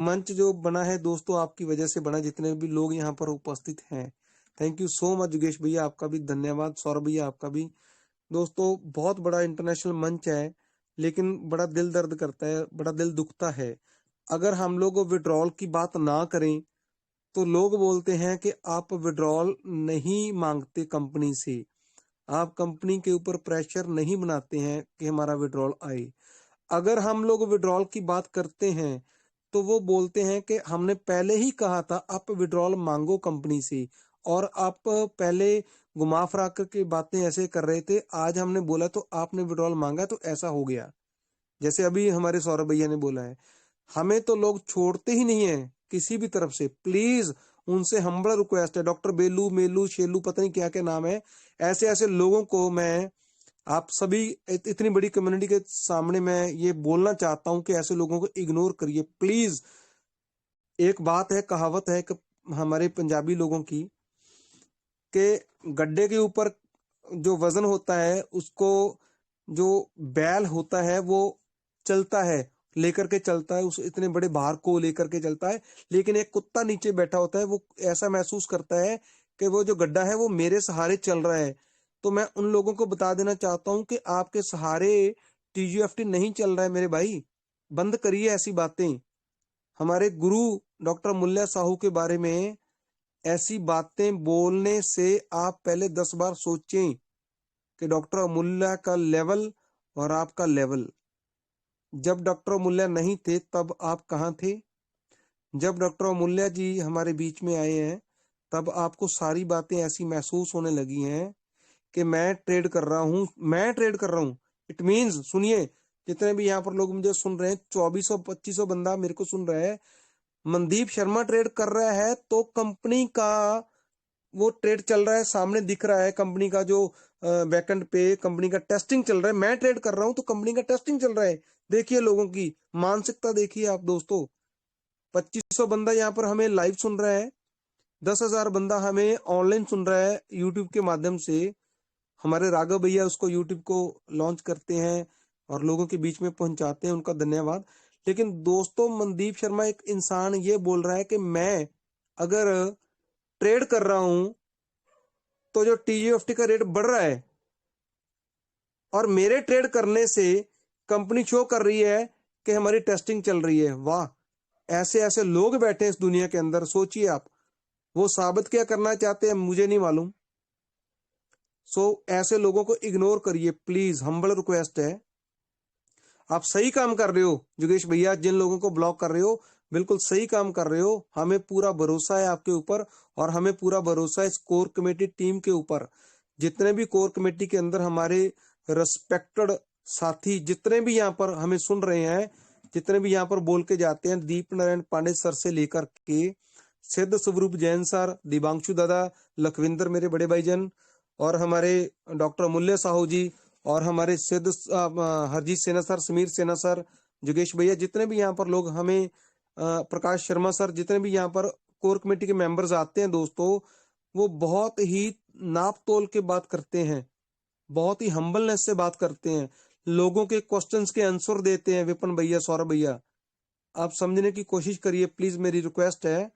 मंच जो बना है दोस्तों आपकी वजह से बना, जितने भी लोग यहाँ पर उपस्थित हैं। Thank you so much Yogesh भैया, आपका भी धन्यवाद। सौरभ भैया आपका भी। दोस्तों बहुत बड़ा इंटरनेशनल मंच है, लेकिन बड़ा दिल दर्द करता है, बड़ा दिल दुखता है। अगर हम लोग विड्रॉल की बात ना करें तो लोग बोलते हैं कि आप विड्रॉल नहीं मांगते कंपनी से, आप कंपनी के ऊपर प्रेशर नहीं बनाते हैं कि हमारा विड्रॉल आए। अगर हम लोग विड्रॉल की बात करते हैं तो वो बोलते हैं कि हमने पहले ही कहा था आप विड्रॉल मांगो कंपनी से, और आप पहले घुमा फिरा करके बातें ऐसे कर रहे थे, आज हमने बोला तो आपने विड्रॉल मांगा तो ऐसा हो गया। जैसे अभी हमारे सौरभ भैया ने बोला है, हमें तो लोग छोड़ते ही नहीं है किसी भी तरफ से। प्लीज उनसे हम्बल रिक्वेस्ट है, डॉक्टर बेलू मेलू शेलू पता नहीं क्या क्या नाम है, ऐसे ऐसे लोगों को मैं, आप सभी इतनी बड़ी कम्युनिटी के सामने मैं ये बोलना चाहता हूं कि ऐसे लोगों को इग्नोर करिए प्लीज। एक बात है, कहावत है कि हमारे पंजाबी लोगों की, कि गड्ढे के ऊपर जो वजन होता है उसको जो बैल होता है वो चलता है, लेकर के चलता है, उस इतने बड़े भार को लेकर के चलता है। लेकिन एक कुत्ता नीचे बैठा होता है, वो ऐसा महसूस करता है कि वो जो गड्ढा है वो मेरे सहारे चल रहा है। तो मैं उन लोगों को बता देना चाहता हूं कि आपके सहारे टीजीएफटी नहीं चल रहा है मेरे भाई। बंद करिए ऐसी बातें। हमारे गुरु डॉक्टर मुल्ला साहू के बारे में ऐसी बातें बोलने से आप पहले 10 बार सोचें कि डॉक्टर अमूल्य का लेवल और आपका लेवल। जब डॉक्टर अमूल्य नहीं थे तब आप कहाँ थे? जब डॉक्टर अमूल्य जी हमारे बीच में आए हैं तब आपको सारी बातें ऐसी महसूस होने लगी हैं कि मैं ट्रेड कर रहा हूँ, मैं ट्रेड कर रहा हूँ। इट मीन्स, सुनिए, जितने भी यहाँ पर लोग मुझे सुन रहे हैं, 2400-2500 बंदा मेरे को सुन रहा है, मनदीप शर्मा ट्रेड कर रहा है तो कंपनी का वो ट्रेड चल रहा है, सामने दिख रहा है कंपनी का जो बैकएंड पे कंपनी का टेस्टिंग चल रहा है। मैं ट्रेड कर रहा हूं तो कंपनी का टेस्टिंग चल रहा है। देखिए लोगों की मानसिकता देखिए आप दोस्तों। 2500 बंदा यहाँ पर हमें लाइव सुन रहा है, 10,000 बंदा हमें ऑनलाइन सुन रहा है यूट्यूब के माध्यम से। हमारे राघव भैया उसको यूट्यूब को लॉन्च करते हैं और लोगों के बीच में पहुंचाते हैं, उनका धन्यवाद। लेकिन दोस्तों मनदीप शर्मा एक इंसान ये बोल रहा है कि मैं अगर ट्रेड कर रहा हूं तो जो टीजीएफटी का रेट बढ़ रहा है और मेरे ट्रेड करने से कंपनी शो कर रही है कि हमारी टेस्टिंग चल रही है। वाह, ऐसे ऐसे लोग बैठे हैं इस दुनिया के अंदर। सोचिए आप, वो साबित क्या करना चाहते हैं मुझे नहीं मालूम। सो ऐसे लोगों को इग्नोर करिए प्लीज, हम्बल रिक्वेस्ट है। आप सही काम कर रहे हो योगेश भैया, जिन लोगों को ब्लॉक कर रहे हो बिल्कुल सही काम कर रहे हो। हमें पूरा भरोसा है आपके ऊपर और हमें पूरा भरोसा है इस कोर कमेटी टीम के ऊपर। जितने भी कोर कमेटी के अंदर हमारे रिस्पेक्टेड साथी जितने भी यहाँ पर हमें सुन रहे हैं, जितने भी यहाँ पर बोल के जाते हैं, दीप नारायण पांडे सर से लेकर के सिद्ध स्वरूप जैन सर, दिबांशु दादा, लखविंदर मेरे बड़े भाईजन, और हमारे डॉक्टर अमूल्य साहू जी, और हमारे सिद्ध हरजीत सेना सर, समीर सेना सर, जोगेश भैया, जितने भी यहाँ पर लोग हमें प्रकाश शर्मा सर, जितने भी यहाँ पर कोर कमेटी के मेंबर्स आते हैं दोस्तों, वो बहुत ही नाप तोल के बात करते हैं, बहुत ही हम्बलनेस से बात करते हैं, लोगों के क्वेश्चंस के आंसर देते हैं। विपिन भैया, सौरभ भैया, आप समझने की कोशिश करिए प्लीज, मेरी रिक्वेस्ट है।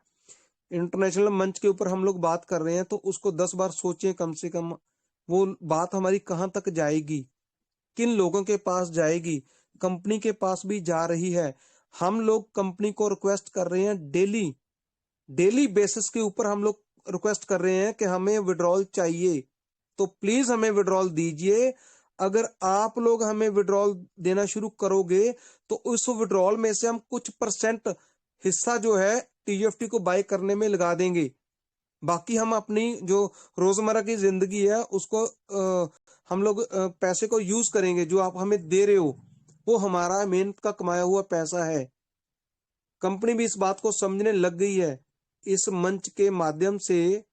इंटरनेशनल मंच के ऊपर हम लोग बात कर रहे हैं तो उसको 10 बार सोचें कम से कम। वो बात हमारी कहाँ तक जाएगी, किन लोगों के पास जाएगी? कंपनी के पास भी जा रही है। हम लोग कंपनी को रिक्वेस्ट कर रहे हैं डेली, डेली बेसिस के ऊपर हम लोग रिक्वेस्ट कर रहे हैं कि हमें विड्रॉल चाहिए, तो प्लीज हमें विड्रॉल दीजिए। अगर आप लोग हमें विड्रॉल देना शुरू करोगे तो उस विड्रॉल में से हम कुछ परसेंट हिस्सा जो है टीजीएफटी को बाय करने में लगा देंगे। बाकी हम अपनी जो रोजमर्रा की जिंदगी है उसको हम लोग पैसे को यूज करेंगे। जो आप हमें दे रहे हो वो हमारा मेहनत का कमाया हुआ पैसा है। कंपनी भी इस बात को समझने लग गई है। इस मंच के माध्यम से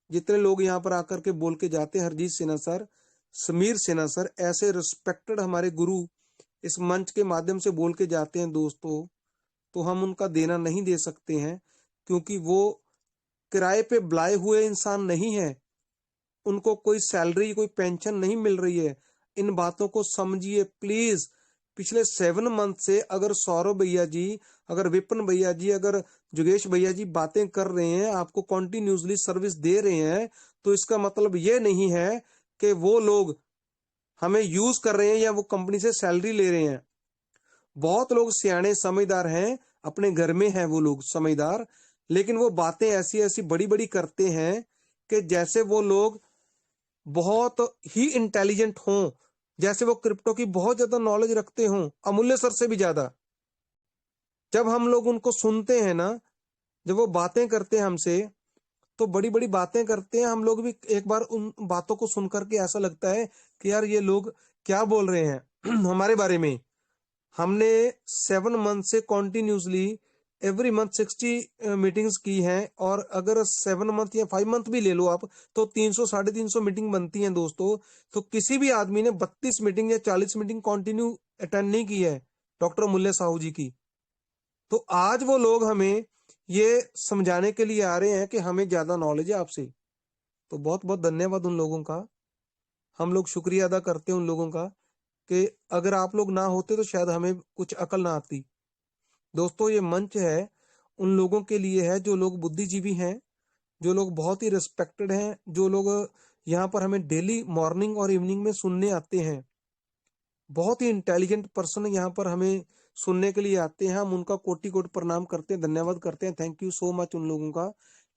जितने लोग यहाँ पर आकर के बोल के जाते हैं, हरजीत सिन्हा सर, समीर सिन्हा सर, ऐसे रिस्पेक्टेड हमारे गुरु इस मंच के माध्यम से बोल के जाते हैं दोस्तों, तो हम उनका देना नहीं दे सकते हैं, क्योंकि वो किराए पे बुलाए हुए इंसान नहीं है। उनको कोई सैलरी, कोई पेंशन नहीं मिल रही है। इन बातों को समझिए प्लीज, पिछले 7 मंथ से अगर सौरभ भैया जी, अगर विपिन भैया जी, अगर योगेश भैया जी बातें कर रहे हैं, आपको कॉन्टिन्यूसली सर्विस दे रहे हैं, तो इसका मतलब ये नहीं है कि वो लोग हमें यूज कर रहे हैं या वो कंपनी से सैलरी ले रहे हैं। बहुत लोग सियाने समझदार हैं, अपने घर में हैं वो लोग समझदार, लेकिन वो बातें ऐसी ऐसी बड़ी बड़ी करते हैं कि जैसे वो लोग बहुत ही इंटेलिजेंट हों, जैसे वो क्रिप्टो की बहुत ज्यादा नॉलेज रखते हों, अमूल्य सर से भी ज्यादा। जब हम लोग उनको सुनते हैं ना, जब वो बातें करते हैं हमसे, तो बड़ी बड़ी बातें करते हैं, हम लोग भी एक बार उन बातों को सुन करके ऐसा लगता है कि यार ये लोग क्या बोल रहे हैं हमारे बारे में। हमने 7 मंथ से कॉन्टिन्यूसली एवरी मंथ 60 मीटिंग्स की हैं, और अगर 7 मंथ या 5 मंथ भी ले लो आप, तो 300 350 मीटिंग बनती हैं दोस्तों। तो किसी भी आदमी ने 32 मीटिंग या 40 मीटिंग कंटिन्यू अटेंड नहीं की है डॉक्टर मूल्य साहू जी की। तो आज वो लोग हमें ये समझाने के लिए आ रहे हैं कि हमें ज्यादा नॉलेज है आपसे। तो बहुत बहुत धन्यवाद उन लोगों का, हम लोग शुक्रिया अदा करते हैं उन लोगों का, कि अगर आप लोग ना होते तो शायद हमें कुछ अकल ना आती। दोस्तों ये मंच है उन लोगों के लिए है जो लोग बुद्धिजीवी हैं, जो लोग बहुत ही रिस्पेक्टेड हैं, जो लोग यहाँ पर हमें डेली मॉर्निंग और इवनिंग में सुनने आते हैं। बहुत ही इंटेलिजेंट पर्सन यहाँ पर हमें सुनने के लिए आते हैं, हम उनका कोटि कोटि प्रणाम करते हैं, धन्यवाद करते हैं, थैंक यू सो मच उन लोगों का।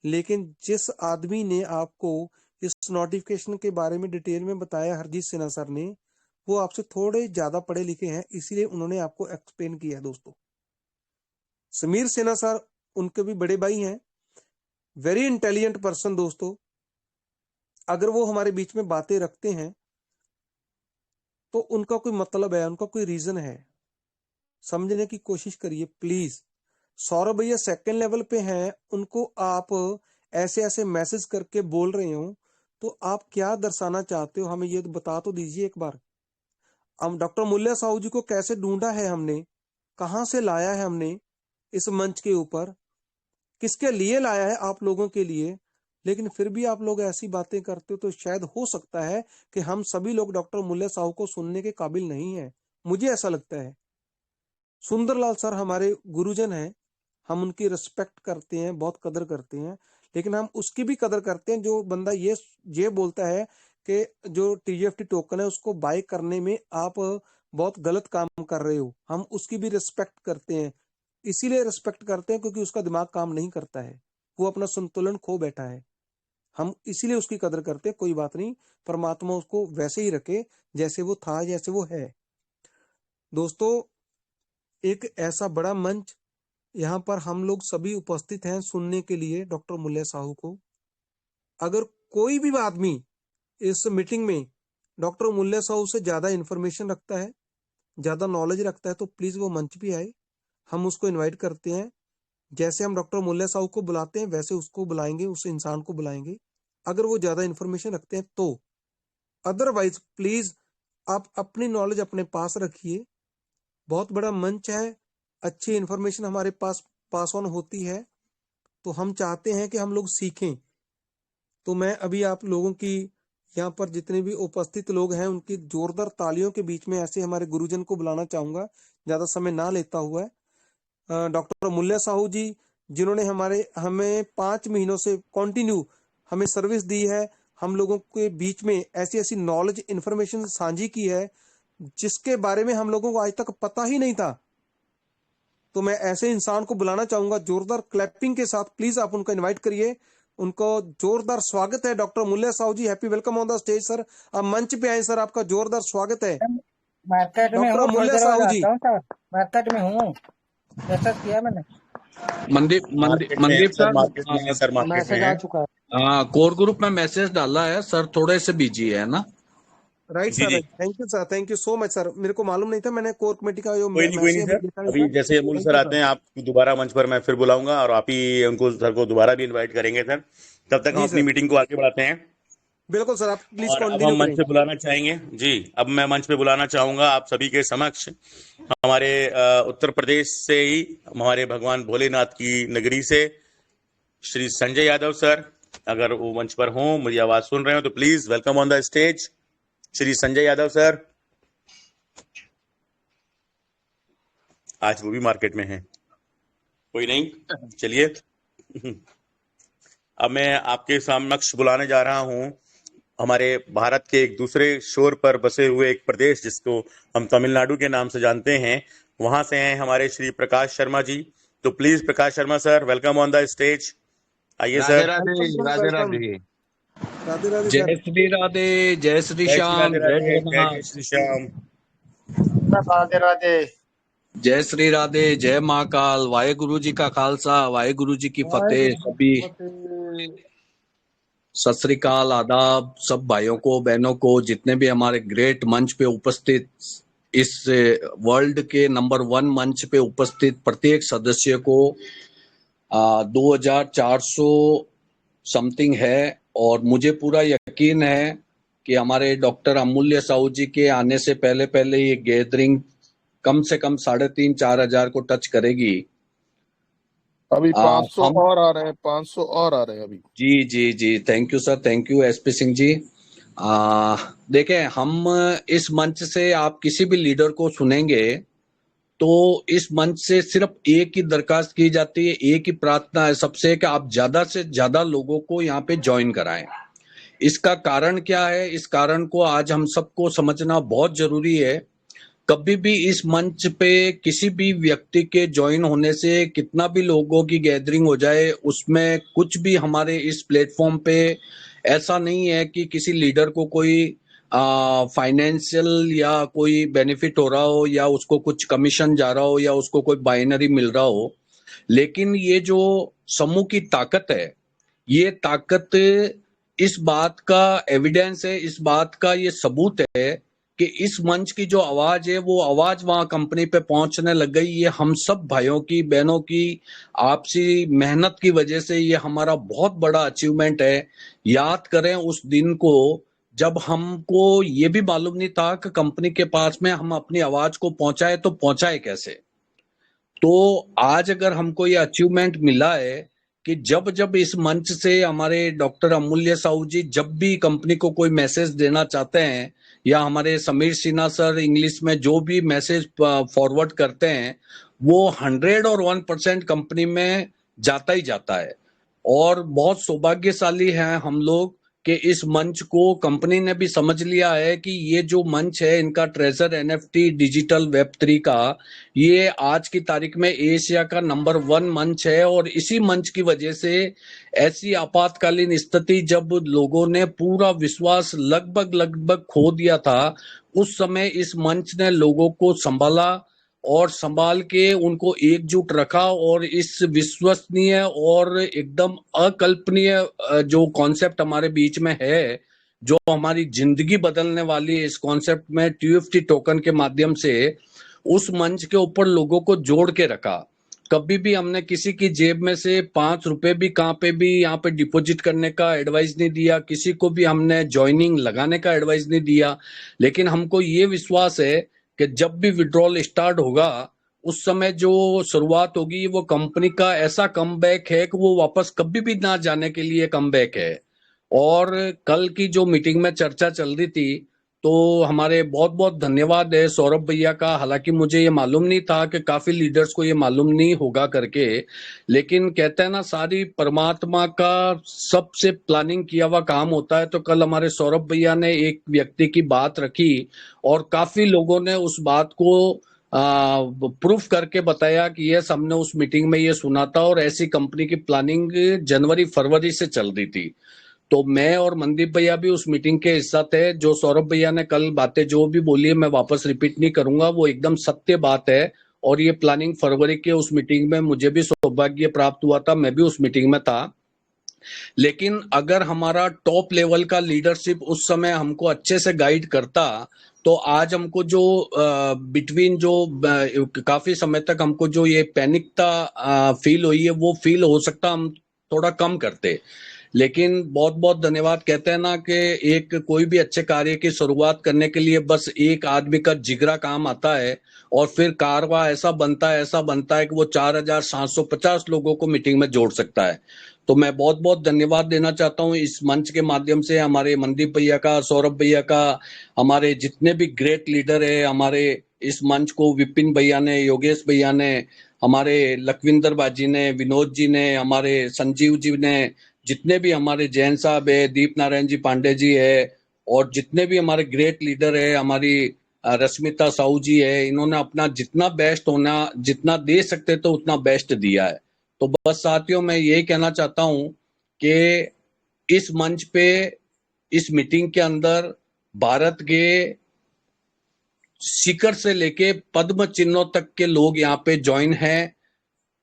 लेकिन जिस आदमी ने आपको इस नोटिफिकेशन के बारे में डिटेल में बताया, हरजीत सिन्हा सर ने, वो आपसे थोड़े ज्यादा पढ़े लिखे हैं, इसीलिए उन्होंने आपको एक्सप्लेन किया है दोस्तों। समीर सिन्हा सर उनके भी बड़े भाई हैं, वेरी इंटेलिजेंट पर्सन दोस्तों। अगर वो हमारे बीच में बातें रखते हैं तो उनका कोई मतलब है, उनका कोई रीजन है, समझने की कोशिश करिए प्लीज। सौरभ भैया सेकंड लेवल पे हैं, उनको आप ऐसे ऐसे मैसेज करके बोल रहे हो, तो आप क्या दर्शाना चाहते हो हमें ये तो बता तो दीजिए एक बार। हम डॉक्टर मूल्य साहू जी को कैसे ढूंढा है हमने, कहाँ से लाया है हमने इस मंच के ऊपर, किसके लिए लाया है, आप लोगों के लिए। लेकिन फिर भी आप लोग ऐसी बातें करते हो, तो शायद हो सकता है कि हम सभी लोग डॉक्टर मूल्य साहू को सुनने के काबिल नहीं है, मुझे ऐसा लगता है। सुंदरलाल सर हमारे गुरुजन हैं, हम उनकी रिस्पेक्ट करते हैं, बहुत कदर करते हैं, लेकिन हम उसकी भी कदर करते हैं जो बंदा ये बोलता है कि जो टीजीएफटी टोकन है उसको बाय करने में आप बहुत गलत काम कर रहे हो, हम उसकी भी रिस्पेक्ट करते हैं। इसीलिए रिस्पेक्ट करते हैं क्योंकि उसका दिमाग काम नहीं करता है, वो अपना संतुलन खो बैठा है, हम इसीलिए उसकी कदर करते हैं। कोई बात नहीं, परमात्मा उसको वैसे ही रखे जैसे वो था, जैसे वो है। दोस्तों एक ऐसा बड़ा मंच, यहाँ पर हम लोग सभी उपस्थित हैं सुनने के लिए डॉक्टर मूल्य साहू को। अगर कोई भी आदमी इस मीटिंग में डॉक्टर मूल्य साहू से ज्यादा इंफॉर्मेशन रखता है, ज्यादा नॉलेज रखता है, तो प्लीज वो मंच पे आए, हम उसको इनवाइट करते हैं। जैसे हम डॉक्टर मूल्य साहू को बुलाते हैं वैसे उसको बुलाएंगे, उस इंसान को बुलाएंगे, अगर वो ज्यादा इंफॉर्मेशन रखते हैं तो। अदरवाइज प्लीज आप अपनी नॉलेज अपने पास रखिए। बहुत बड़ा मंच है, अच्छी इंफॉर्मेशन हमारे पास ऑन होती है, तो हम चाहते हैं कि हम लोग सीखें। तो मैं अभी आप लोगों की, यहाँ पर जितने भी उपस्थित लोग हैं, उनकी जोरदार तालियों के बीच में ऐसे हमारे गुरुजन को बुलाना चाहूंगा, ज्यादा समय ना लेता हुआ। डॉक्टर मूल्य साहू जी, जिन्होंने हमें 5 महीनों से कंटिन्यू हमें सर्विस दी है, हम लोगों के बीच में ऐसी ऐसी नॉलेज इंफॉर्मेशन साझी की है जिसके बारे में हम लोगों को आज तक पता ही नहीं था। तो मैं ऐसे इंसान को बुलाना चाहूंगा जोरदार क्लैपिंग के साथ, प्लीज आप उनको इनवाइट करिए। उनको जोरदार स्वागत है doctor Mulya Sahu ji, happy welcome on the stage sir, आप मंच पे आए सर, आपका जोरदार स्वागत है। मार्केट में डॉक्टर हूँ, थोड़ी मूल्य देर बाद साहू जी, आता हूँ सर। मार्केट में हूँ, मैसेज किया मैंने। मनदीप मार्केट में है मनदीप सर, सर, मार्केट में है सर, मार्केट में मैसेज है। आ चुका है। हाँ, कोर ग्रुप में मैसेज डाला है सर, थोड़े से बिजी है ना। राइट जी सर, जी, right, thank you sir, thank you so much sir, मेरे को मालूम नहीं था, मैंने कोर कमेटी का जो कोई नहीं मैसेज अभी सर। देखा नहीं अभी था। जैसे अमूल थैंक सर यू आते सर। हैं, आप दोबारा मंच पर मैं फिर बुलाऊंगा और आप ही उनको, सर को दोबारा भी इनवाइट करेंगे सर। तब तक हम जी अपनी सर, मीटिंग को आगे बढ़ाते हैं। बिल्कुल सर, आप प्लीज और अब कंटिन्यू हम मंच करें। पे बुलाना चाहेंगे जी, अब मैं मंच पे बुलाना चाहूंगा आप सभी के समक्ष हमारे उत्तर प्रदेश से ही, हमारे भगवान भोलेनाथ की नगरी से श्री संजय यादव सर। अगर वो मंच पर हों, मुझे आवाज सुन रहे हो तो please welcome on the stage Shri Sanjay Yadav sir. आज वो भी मार्केट में है। कोई नहीं, चलिए अब मैं आपके समक्ष बुलाने जा रहा हूं हमारे भारत के एक दूसरे शोर पर बसे हुए एक प्रदेश जिसको हम तमिलनाडु के नाम से जानते हैं, वहां से हैं हमारे श्री प्रकाश शर्मा जी। तो please Prakash Sharma sir, welcome on the stage. आइए Radhe sir. Radhe welcome Radhe welcome. Radhe. Radhe Radhe जय सर। श्री राधे, जय श्री जय श्री श्याम, राधे जय राधे, जय जय जगन्नाथ। श्री श्याम। राधे राधे। जय श्री राधे, जय महाकाल। वाहेगुरु जी का खालसा, वाहेगुरु जी की फतेह। सभी सत श्री अकाल, आदाब सब भाइयों को, बहनों को, जितने भी हमारे ग्रेट मंच पे उपस्थित, इस वर्ल्ड के नंबर 1 मंच पे उपस्थित प्रत्येक सदस्य को 2400 समथिंग है। और मुझे पूरा यकीन है कि हमारे डॉक्टर अमूल्य साहू जी के आने से पहले पहले ये गैदरिंग कम से कम 3,500-4 हजार को टच करेगी। अभी 500 हम और आ रहे हैं, 500 और आ रहे हैं अभी। जी जी जी, thank you sir, thank you SP Singh ji. देखें, हम इस मंच से आप किसी भी लीडर को सुनेंगे तो इस मंच से सिर्फ एक ही दरखास्त की जाती है, एक ही प्रार्थना है सबसे कि आप ज्यादा से ज्यादा लोगों को यहाँ पे ज्वाइन कराएं। इसका कारण क्या है, इस कारण को आज हम सबको समझना बहुत जरूरी है। कभी भी इस मंच पे किसी भी व्यक्ति के ज्वाइन होने से कितना भी लोगों की गैदरिंग हो जाए, उसमें कुछ भी हमारे इस प्लेटफॉर्म पे ऐसा नहीं है कि किसी लीडर को कोई फाइनेंशियल या कोई बेनिफिट हो रहा हो, या उसको कुछ कमीशन जा रहा हो, या उसको कोई बाइनरी मिल रहा हो। लेकिन ये जो समूह की ताकत है, ये ताकत इस बात का एविडेंस है, इस बात का ये सबूत है कि इस मंच की जो आवाज है वो आवाज वहां कंपनी पे पहुंचने लग गई। ये हम सब भाइयों की, बहनों की आपसी मेहनत की वजह से ये हमारा बहुत बड़ा अचीवमेंट है। याद करें उस दिन को जब हमको ये भी मालूम नहीं था कि कंपनी के पास में हम अपनी आवाज को पहुंचाए तो पहुंचाए कैसे। तो आज अगर हमको ये अचीवमेंट मिला है कि जब जब इस मंच से हमारे डॉक्टर अमूल्य साहू जी जब भी कंपनी को कोई मैसेज देना चाहते हैं, या हमारे समीर सिन्हा सर इंग्लिश में जो भी मैसेज फॉरवर्ड करते हैं, वो 101% कंपनी में जाता ही जाता है। और बहुत सौभाग्यशाली हैं हम लोग कि इस मंच को कंपनी ने भी समझ लिया है कि ये जो मंच है इनका ट्रेजर एनएफटी डिजिटल वेब3 का, ये आज की तारीख में एशिया का नंबर 1 मंच है। और इसी मंच की वजह से ऐसी आपातकालीन स्थिति जब लोगों ने पूरा विश्वास लगभग खो दिया था, उस समय इस मंच ने लोगों को संभाला और संभाल के उनको एकजुट रखा। और इस विश्वसनीय और एकदम अकल्पनीय जो कॉन्सेप्ट हमारे बीच में है, जो हमारी जिंदगी बदलने वाली है, इस कॉन्सेप्ट में TUFT टोकन के माध्यम से उस मंच के ऊपर लोगों को जोड़ के रखा। कभी भी हमने किसी की जेब में से 5 रुपए भी कहाँ पे भी यहाँ पे डिपॉजिट करने का एडवाइस नहीं दिया, किसी को भी हमने ज्वाइनिंग लगाने का एडवाइस नहीं दिया। लेकिन हमको ये विश्वास है कि जब भी विड्रॉल स्टार्ट होगा, उस समय जो शुरुआत होगी वो कंपनी का ऐसा कमबैक है कि वो वापस कभी भी ना जाने के लिए कमबैक है। और कल की जो मीटिंग में चर्चा चल रही थी, तो हमारे बहुत बहुत धन्यवाद है सौरभ भैया का। हालांकि मुझे ये मालूम नहीं था कि काफी लीडर्स को ये मालूम नहीं होगा करके, लेकिन कहते हैं ना, सारी परमात्मा का सबसे प्लानिंग किया हुआ काम होता है। तो कल हमारे सौरभ भैया ने एक व्यक्ति की बात रखी और काफी लोगों ने उस बात को प्रूफ करके बताया कि यस, हमने उस मीटिंग में ये सुना था और ऐसी कंपनी की प्लानिंग जनवरी फरवरी से चल रही थी। तो मैं और मनदीप भैया भी उस मीटिंग के हिस्सा थे। जो सौरभ भैया ने कल बातें जो भी बोली है मैं वापस रिपीट नहीं करूंगा, वो एकदम सत्य बात है। और ये प्लानिंग फरवरी के उस मीटिंग में मुझे भी सौभाग्य प्राप्त हुआ था, मैं भी उस मीटिंग में था। लेकिन अगर हमारा टॉप लेवल का लीडरशिप उस समय हमको अच्छे से गाइड करता, तो आज हमको जो बिटवीन जो काफी समय तक हमको जो ये पैनिकता फील हुई है, वो फील हो सकता हम थोड़ा कम करते। लेकिन बहुत बहुत धन्यवाद। कहते हैं ना कि एक कोई भी अच्छे कार्य की शुरुआत करने के लिए बस एक आदमी का जिगरा काम आता है, और फिर कारवा ऐसा बनता है कि वो 4,750 लोगों को मीटिंग में जोड़ सकता है। तो मैं बहुत बहुत धन्यवाद देना चाहता हूं इस मंच के माध्यम से हमारे मनदीप भैया का, सौरभ भैया का, हमारे जितने भी ग्रेट लीडर है, हमारे इस मंच को विपिन भैया ने, योगेश भैया ने, हमारे लखविंदर बाजी ने, विनोद जी ने, हमारे संजीव जी ने, जितने भी हमारे जैन साहब है, दीप नारायण जी पांडे जी है, और जितने भी हमारे ग्रेट लीडर है, हमारी रश्मिता साहू जी है, इन्होंने अपना जितना बेस्ट होना, जितना दे सकते थे उतना बेस्ट दिया है। तो बस साथियों, मैं यही कहना चाहता हूं कि इस मंच पे, इस मीटिंग के अंदर भारत के शिखर से लेके पद्म चिन्हों तक के लोग यहाँ पे ज्वाइन हैं।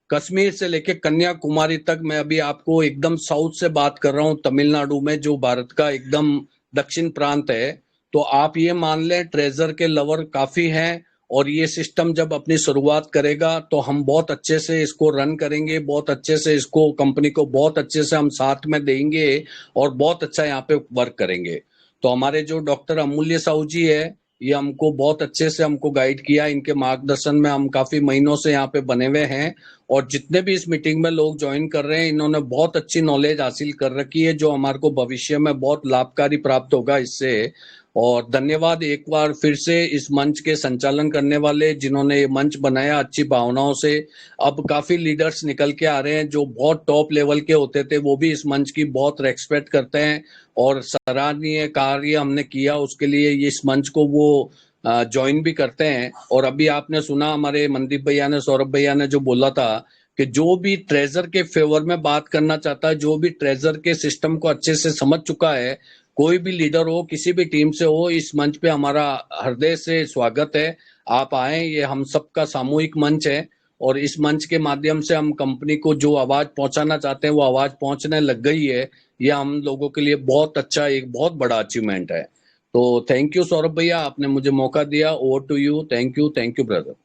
कश्मीर से लेके कन्याकुमारी तक, मैं अभी आपको एकदम साउथ से बात कर रहा हूँ, तमिलनाडु में, जो भारत का एकदम दक्षिण प्रांत है। तो आप ये मान लें, ट्रेजर के लवर काफी हैं, और ये सिस्टम जब अपनी शुरुआत करेगा तो हम बहुत अच्छे से इसको रन करेंगे, बहुत अच्छे से इसको, कंपनी को बहुत अच्छे से हम साथ में देंगे और बहुत अच्छा यहाँ पे वर्क करेंगे। तो हमारे जो डॉक्टर अमूल्य साहू जी है, ये हमको बहुत अच्छे से हमको गाइड किया, इनके मार्गदर्शन में हम काफी महीनों से यहाँ पे बने हुए हैं, और जितने भी इस मीटिंग में लोग ज्वाइन कर रहे हैं, इन्होंने बहुत अच्छी नॉलेज हासिल कर रखी है, जो हमारे को भविष्य में बहुत लाभकारी प्राप्त होगा इससे। और धन्यवाद एक बार फिर से इस मंच के संचालन करने वाले, जिन्होंने ये मंच बनाया अच्छी भावनाओं से। अब काफी लीडर्स निकल के आ रहे हैं जो बहुत टॉप लेवल के होते थे, वो भी इस मंच की बहुत रेस्पेक्ट करते हैं, और सराहनीय कार्य हमने किया उसके लिए इस मंच को वो ज्वाइन भी करते हैं। और अभी आपने सुना हमारे मनदीप भैया ने, सौरभ भैया ने जो बोला था कि जो भी ट्रेजर के फेवर में बात करना चाहता है, जो भी ट्रेजर के सिस्टम को अच्छे से समझ चुका है, कोई भी लीडर हो, किसी भी टीम से हो, इस मंच पे हमारा हृदय से स्वागत है। आप आए, ये हम सबका सामूहिक मंच है, और इस मंच के माध्यम से हम कंपनी को जो आवाज पहुंचाना चाहते हैं वो आवाज पहुंचने लग गई है। ये हम लोगों के लिए बहुत अच्छा, एक बहुत बड़ा अचीवमेंट है। तो थैंक यू सौरभ भैया, आपने मुझे मौका दिया। Over to you. Thank you brother.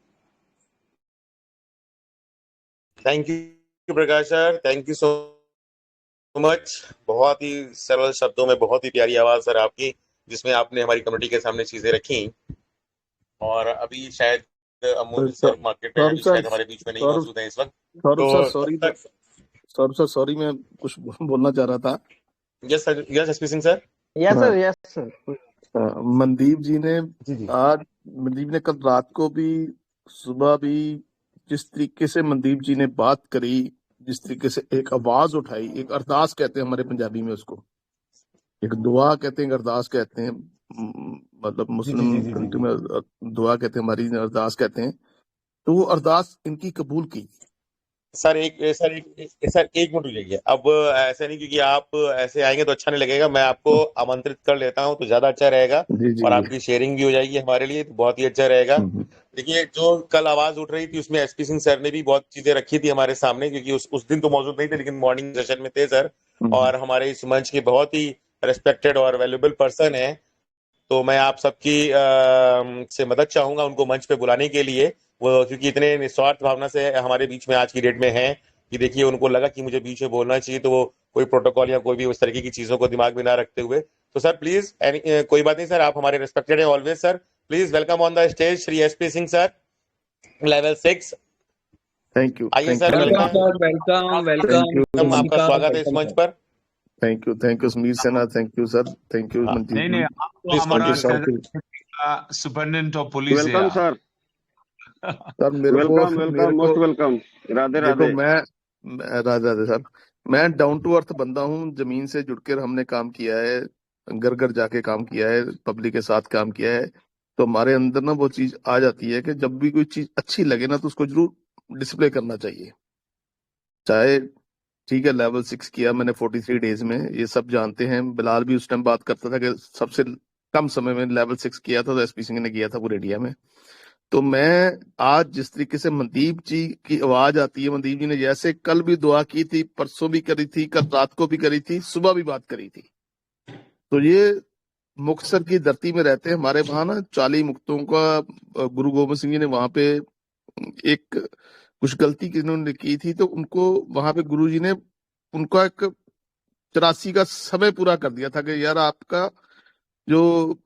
Thank you Prakash sir, thank you so much. बहुत ही सरल शब्दों में बहुत ही प्यारी आवाज सर आपकी, जिसमें आपने हमारी कम्युनिटी के सामने चीजें रखी। और अभी शायद अमूल सर मार्केट में हैं, जो शायद हमारे बीच में नहीं मौजूद है इस वक्त। सौरभ सर तो सॉरी, मैं कुछ बोलना चाह रहा था। Yes sir, yes SP Singh sir. Yes sir. Mandeep ji ने जी जी। आज, मनदीप ने कल रात को भी, सुबह भी, जिस तरीके से मनदीप जी ने बात करी, जिस तरीके से एक आवाज उठाई, एक अरदास कहते हैं हमारे पंजाबी में उसको, एक दुआ कहते हैं, एक अरदास कहते हैं, मतलब मुस्लिम कंट्री में दुआ कहते हैं, हमारी अरदास कहते हैं। तो वो अरदास इनकी कबूल की। सर एक मिनट रुकिए। अब ऐसे नहीं, क्योंकि आप ऐसे आएंगे तो अच्छा नहीं लगेगा, मैं आपको आमंत्रित कर लेता हूं तो ज्यादा अच्छा रहेगा, जी और आपकी शेयरिंग भी हो जाएगी हमारे लिए, तो बहुत ही अच्छा रहेगा। देखिए, जो कल आवाज उठ रही थी उसमें एसपी सिंह सर ने भी बहुत चीजें रखी थी हमारे सामने, क्योंकि उस दिन तो मौजूद नहीं थे, लेकिन मॉर्निंग सेशन में थे सर, और हमारे इस मंच के बहुत ही रेस्पेक्टेड और वैल्यूएबल पर्सन है। तो मैं आप सबकी से मदद चाहूंगा उनको मंच पे बुलाने के लिए, वो क्योंकि इतने निस्वार्थ भावना से हमारे बीच में आज की डेट में हैं कि देखिए, उनको लगा कि मुझे बीच में बोलना चाहिए, तो वो कोई प्रोटोकॉल या कोई भी उस तरीके की चीजों को दिमाग में ना रखते हुए, तो सर प्लीज, कोई बात नहीं सर, आप हमारे रेस्पेक्टेड है always sir. Please welcome on the stage Shri SP Singh sir, level 6। Thank you. आइए सर, वेलकम। आपका स्वागत है इस मंच पर। Thank you Sameer Sena, thank you sir, thank you Mandeep ji. नहीं, आप तो हमारा सुपरिटेंडेंट ऑफ पुलिस है। Welcome sir. सर मेरे को मोस्ट वेलकम। राधे राधे। देखो, मैं राधे राधे सर, मैं डाउन टू अर्थ बंदा हूँ, जमीन से जुड़कर हमने काम किया है, घर घर जाके काम किया है, पब्लिक के साथ काम किया है। तो हमारे अंदर ना वो चीज आ जाती है कि जब भी कोई चीज अच्छी लगे ना, तो उसको जरूर डिस्प्ले करना चाहिए। चाहे ठीक है, लेवल 6 किया मैंने 43 डेज में, ये सब जानते हैं। बिलाल भी उस टाइम बात करता था कि सबसे कम समय में लेवल 6 किया था, तो एसपी सिंह ने किया था पूरे इंडिया में। तो मैं आज जिस तरीके से मनदीप जी की आवाज आती है, मनदीप जी ने जैसे कल भी दुआ की थी, परसों भी करी थी, कल रात को भी करी थी, सुबह भी बात करी थी। तो ये मुक्तसर की धरती में रहते हैं हमारे वहां ना, 40 मुक्तों का गुरु गोविंद सिंह जी ने वहां पे एक कुछ गलती इन्होंने की थी, तो उनको वहां पे गुरु जी ने उनका एक 84 का समय पूरा कर दिया था कि यार आपका जो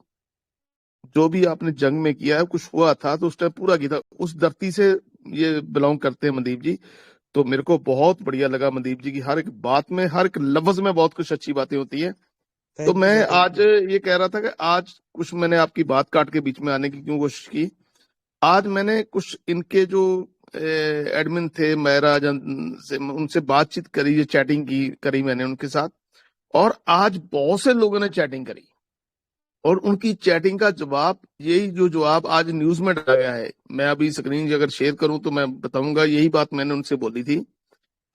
भी आपने जंग में किया है, कुछ हुआ था तो उस टाइम पूरा किया था। उस धरती से ये बिलोंग करते हैं मनदीप जी। तो मेरे को बहुत बढ़िया लगा मनदीप जी की हर एक बात में, हर एक लफ्ज में बहुत कुछ अच्छी बातें होती है। तो मैं आज ये कह रहा था कि आज कुछ मैंने आपकी बात काट के बीच में आने की क्यों कोशिश की, आज मैंने कुछ इनके जो एडमिन थे मेरा से उनसे बातचीत करी, ये चैटिंग करी मैंने उनके साथ, और आज बहुत से लोगों ने चैटिंग करी और उनकी चैटिंग का जवाब, यही जो जवाब आज न्यूज में डाला गया है, मैं अभी स्क्रीन अगर शेयर करूं तो मैं बताऊंगा, यही बात मैंने उनसे बोली थी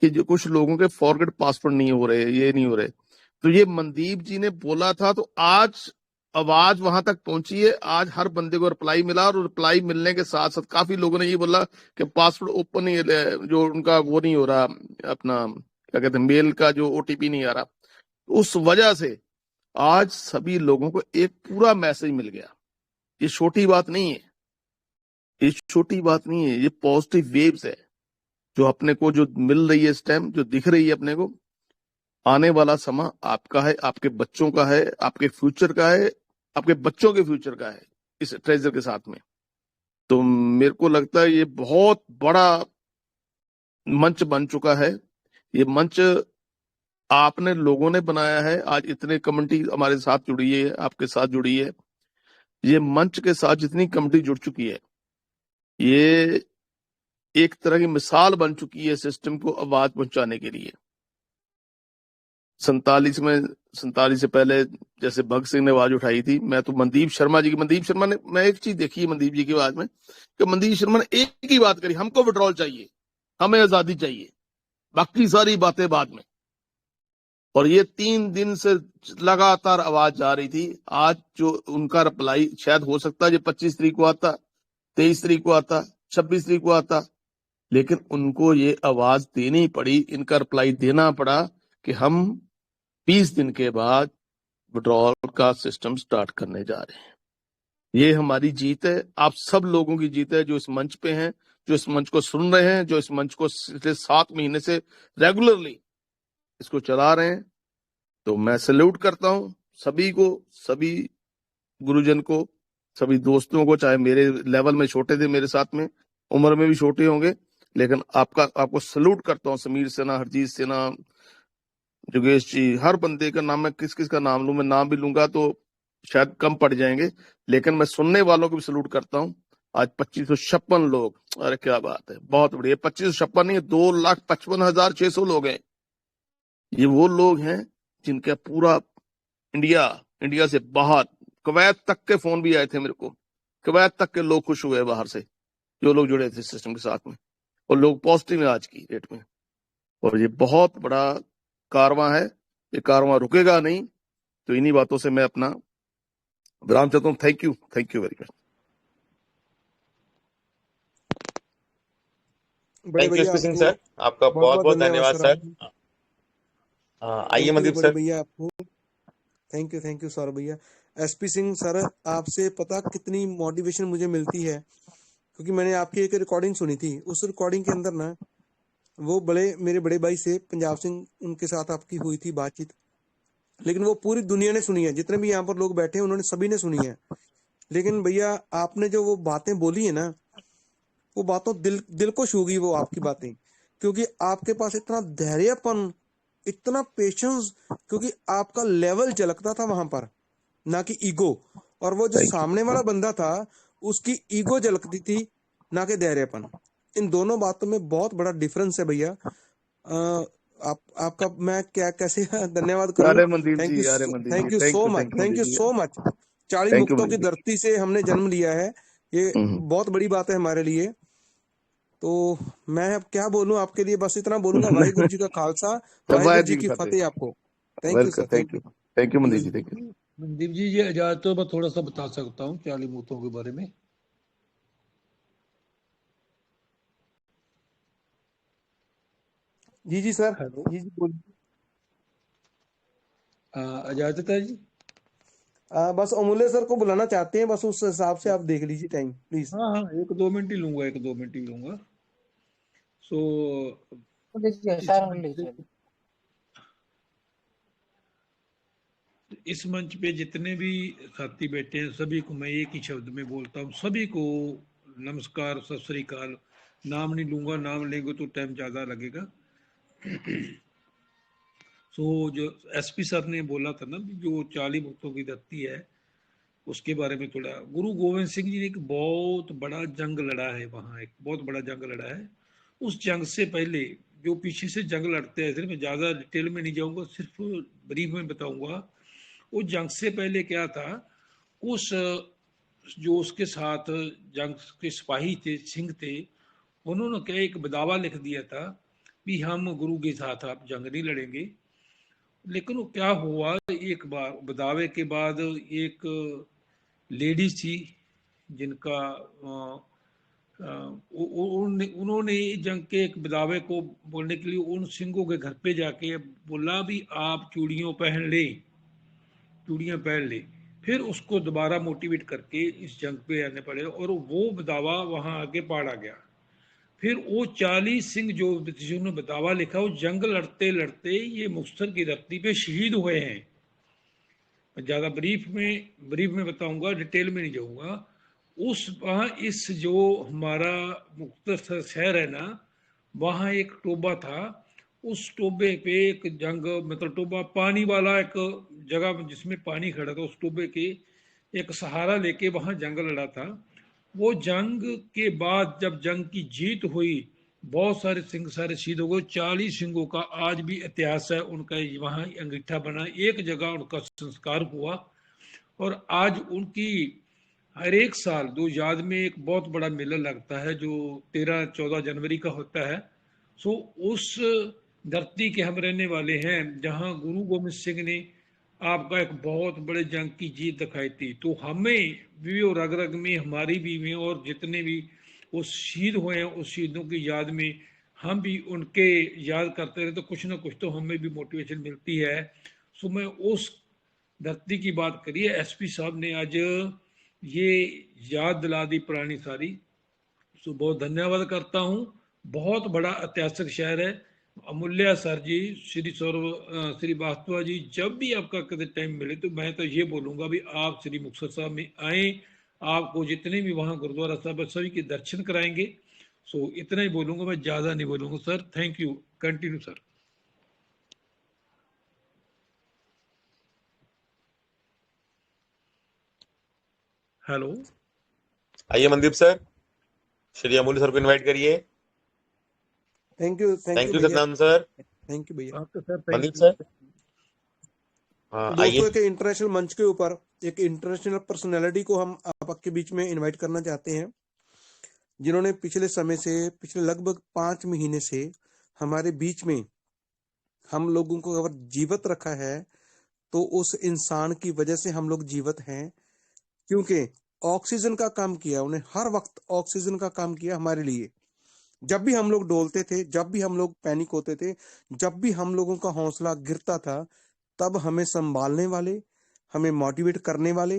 कि जो कुछ लोगों के फॉरवर्ड पासवर्ड नहीं हो रहे, ये नहीं हो रहे, तो ये मनदीप जी ने बोला था, तो आज आवाज वहां तक पहुंची है, आज हर बंदे को रिप्लाई मिला, और रिप्लाई मिलने के साथ साथ काफी लोगों ने ये बोला कि पासवर्ड ओपन नहीं, जो उनका वो नहीं हो रहा, अपना क्या कहते हैं, मेल का जो ओटीपी नहीं आ रहा, उस वजह से आज सभी लोगों को एक पूरा मैसेज मिल गया। ये छोटी बात नहीं है, ये छोटी बात नहीं है, ये पॉजिटिव वेव्स है जो अपने को जो मिल रही है इस टाइम, जो दिख रही है अपने को। आने वाला समय आपका है, आपके बच्चों का है, आपके फ्यूचर का है, आपके बच्चों के फ्यूचर का है इस ट्रेजर के साथ में। तो मेरे को लगता है ये बहुत बड़ा मंच बन चुका है। ये मंच आपने लोगों ने बनाया है, आज इतने कम्युनिटी हमारे साथ जुड़ी है, आपके साथ जुड़ी है। ये मंच के साथ जितनी कम्युनिटी जुड़ चुकी है, ये एक तरह की मिसाल बन चुकी है सिस्टम को आवाज पहुंचाने के लिए। 47 से पहले जैसे भगत सिंह ने आवाज उठाई थी, मैं तो मनदीप शर्मा ने, मैं एक चीज देखी है मनदीप जी की आवाज में कि मनदीप शर्मा ने एक ही बात करी, हमको विड्रॉल चाहिए, हमें आजादी चाहिए, बाकी सारी बातें बाद में। और ये 3 दिन से लगातार आवाज जा रही थी। आज जो उनका रिप्लाई शायद हो सकता है जो 25 तारीख को आता, 23 तारीख को आता, 26 तारीख को आता, लेकिन उनको ये आवाज देनी पड़ी, इनका रिप्लाई देना पड़ा कि हम 20 दिन के बाद विड्रॉल का सिस्टम स्टार्ट करने जा रहे हैं। ये हमारी जीत है, आप सब लोगों की जीत है जो इस मंच पे हैं, जो इस मंच को सुन रहे हैं, जो इस मंच को पिछले 7 महीने से रेगुलरली इसको चला रहे हैं। तो मैं सैल्यूट करता हूं सभी को, सभी गुरुजन को, सभी दोस्तों को, चाहे मेरे लेवल में छोटे थे, मेरे साथ में उम्र में भी छोटे होंगे, लेकिन आपको सैल्यूट करता हूं। समीर सिन्हा, हरजीत सिन्हा, योगेश जी, हर बंदे का नाम, मैं किस किस का नाम लूं, मैं नाम भी लूंगा तो शायद कम पड़ जाएंगे, लेकिन मैं सुनने वालों को भी सैल्यूट करता हूं। आज 2556 लोग, अरे क्या बात है, बहुत बढ़िया। 2556 नहीं, 2,55,600 लोग हैं। ये वो लोग हैं जिनका पूरा इंडिया से बाहर, कुवैत तक के फोन भी आए थे मेरे को, कुवैत तक के लोग खुश हुए बाहर से, जो लोग जुड़े थे सिस्टम के साथ में, और लोग पॉजिटिव है आज की डेट में। और ये बहुत बड़ा कारवां है, ये कारवां रुकेगा नहीं। तो इन्हीं बातों से मैं अपना विराम चाहता हूँ। Thank you very much. बड़े थैंक यू भैया एसपी सिंह आपको सर, आपका बहुत बहुत बहुत बहुत धन्यवाद धन्यवाद सर। सर। आइए थैंक यू मनदीप बड़े सर। भैया आपको, थैंक यू सौरभ भैया। एसपी सिंह सर, आपसे पता कितनी मोटिवेशन मुझे मिलती है, क्योंकि मैंने आपकी एक रिकॉर्डिंग सुनी थी। उस रिकॉर्डिंग के अंदर ना, वो मेरे बड़े भाई से, पंजाब सिंह, उनके साथ आपकी हुई थी बातचीत, लेकिन वो पूरी दुनिया ने सुनी है, जितने भी यहाँ पर लोग बैठे हैं उन्होंने सभी ने सुनी है। लेकिन भैया आपने जो वो बातें बोली है ना, वो बातों दिल को छू गई वो आपकी बातें, क्योंकि आपके पास इतना धैर्यपन, इतना पेशेंस, क्योंकि आपका लेवल झलकता था वहां पर, ना कि ईगो। और वो जो थैंक सामने वाला बंदा था, उसकी ईगो झलकती थी, ना कि धैर्यपन। इन दोनों बातों में बहुत बड़ा डिफरेंस है भैया। आपका मैं क्या कैसे धन्यवाद यू। करूं। अरे मनदीप थैंक जी, यू, अरे Mandeep ji, thank you so much, thank you thank Mandeep you ji, so much. 40 thank you मुक्तों की मनदीप जी। धरती से हमने जन्म लिया है, ये बहुत बड़ी बात है हमारे लिए। तो मैं अब क्या बोलूं आपके लिए, बस इतना बोलूंगा, वाहिगुरु जी का खालसा, वाहिगुरु वाहिगुरू जी जी की की फतेह। फतेह आपको। Thank you welcome, sir, thank you. Thank you Mandeep ji, thank you. Mandeep ji, ये इजाजत तो मैं थोड़ा सा बता सकता हूँ 40 मुक्तों के बारे में। जी जी सर, हेलो, जी जी बोलिए। इजाजत है जी। बस अमूल्य सर को बुलाना चाहते हैं, बस उस हिसाब से आप देख लीजिए टाइम प्लीज। हाँ हाँ, 1-2 मिनट ही लूंगा, 1-2 मिनट ही लूंगा। सो लीजिए इस सर, मंच लीजिए। पे इस मंच पे जितने भी साथी बैठे हैं, सभी को मैं एक ही शब्द में बोलता हूँ, सभी को नमस्कार, सत श्री अकाल। नाम नहीं लूंगा, नाम लेंगे तो टाइम ज्यादा लगेगा। सो जो एसपी सर ने बोला था ना, जो 40 मुक्तों की धरती है, उसके बारे में थोड़ा। गुरु गोविंद सिंह जी ने एक बहुत बड़ा जंग लड़ा है वहाँ, एक बहुत बड़ा जंग लड़ा है। उस जंग से पहले जो पीछे से जंग लड़ते हैं, मैं ज़्यादा डिटेल में नहीं जाऊँगा, सिर्फ ब्रीफ में बताऊँगा। उस जंग से पहले क्या था, उस जो उसके साथ जंग के सिपाही थे, सिंह थे, उन्होंने क्या एक बदावा लिख दिया था कि हम गुरु के साथ आप जंग नहीं लड़ेंगे। लेकिन वो क्या हुआ, एक बार बदावे के बाद एक लेडीज थी जिनका उन्होंने जंग के एक बदावे को बोलने के लिए उन सिंहों के घर पे जाके बोला भी आप चूड़ियों पहन ले, चूड़ियां पहन ले। फिर उसको दोबारा मोटिवेट करके इस जंग पे आने पड़े और वो बदावा वहां आगे पाड़ा गया। फिर वो 40 सिंह जो जिन्होंने बदावा लिखा, वो जंग लड़ते लड़ते ये मुक्तसर की धरती पे शहीद हुए हैं। मैं ज़्यादा ब्रीफ में बताऊंगा, डिटेल में नहीं जाऊंगा। उस वहाँ इस जो हमारा मुक्तसर शहर है ना, वहाँ एक टोबा था। उस टोबे पे एक जंग, मतलब टोबा पानी वाला एक जगह जिसमें पानी खड़ा था, उस टोबे के एक सहारा लेके वहाँ जंग लड़ा था। वो जंग के बाद जब जंग की जीत हुई, बहुत सारे सिंह सारे शहीद हो गए। 40 सिंहों का आज भी इतिहास है, उनका वहाँ अंगीठा बना, एक जगह उनका संस्कार हुआ। और आज उनकी हर एक साल दो याद में एक बहुत बड़ा मेला लगता है जो 13-14 जनवरी का होता है। सो उस धरती के हम रहने वाले हैं जहाँ गुरु गोविंद सिंह ने आपका एक बहुत बड़े जंग की जीत दिखाई थी। तो हमें भी और रग रग में, हमारी भी में, और जितने भी वो शहीद हुए हैं उस शहीदों की याद में हम भी उनके याद करते रहे तो कुछ ना कुछ तो हमें भी मोटिवेशन मिलती है। सो मैं उस धरती की बात करिए, एसपी साहब ने आज ये याद दिला दी पुरानी सारी। सो बहुत धन्यवाद करता हूँ। बहुत बड़ा ऐतिहासिक शहर है। अमूल्य सर जी, श्री वास्तवा जी, जब भी आपका कभी टाइम मिले तो मैं तो ये बोलूंगा भी आप श्री मुक्तसर साहब में आए, आपको जितने भी वहाँ गुरुद्वारा साहब है सभी के दर्शन कराएंगे। सो इतना ही बोलूंगा, मैं ज्यादा नहीं बोलूंगा sir. Thank you, continue sir. Hello, आइए मनदीप सर, श्री अमूल्य सर को इनवाइट करिए। थैंक यू थैंक यू भैया, सतनाम सर। थैंक यू भैया। आपका सर मनदीप थैंक सर, तो हाँ दोस्तों, आइए। एक इंटरनेशनल मंच के ऊपर एक इंटरनेशनल पर्सनैलिटी को हम आपके बीच में इनवाइट करना चाहते हैं, जिन्होंने पिछले समय से, पिछले लगभग 5 महीने से हमारे बीच में हम लोगों को अगर जीवित रखा है तो उस इंसान की वजह से हम लोग जीवित हैं, क्योंकि ऑक्सीजन का काम किया उन्हें, हर वक्त ऑक्सीजन का काम किया हमारे लिए। जब भी हम लोग डोलते थे, जब भी हम लोग पैनिक होते थे, जब भी हम लोगों का हौसला गिरता था, तब हमें संभालने वाले, हमें मोटिवेट करने वाले,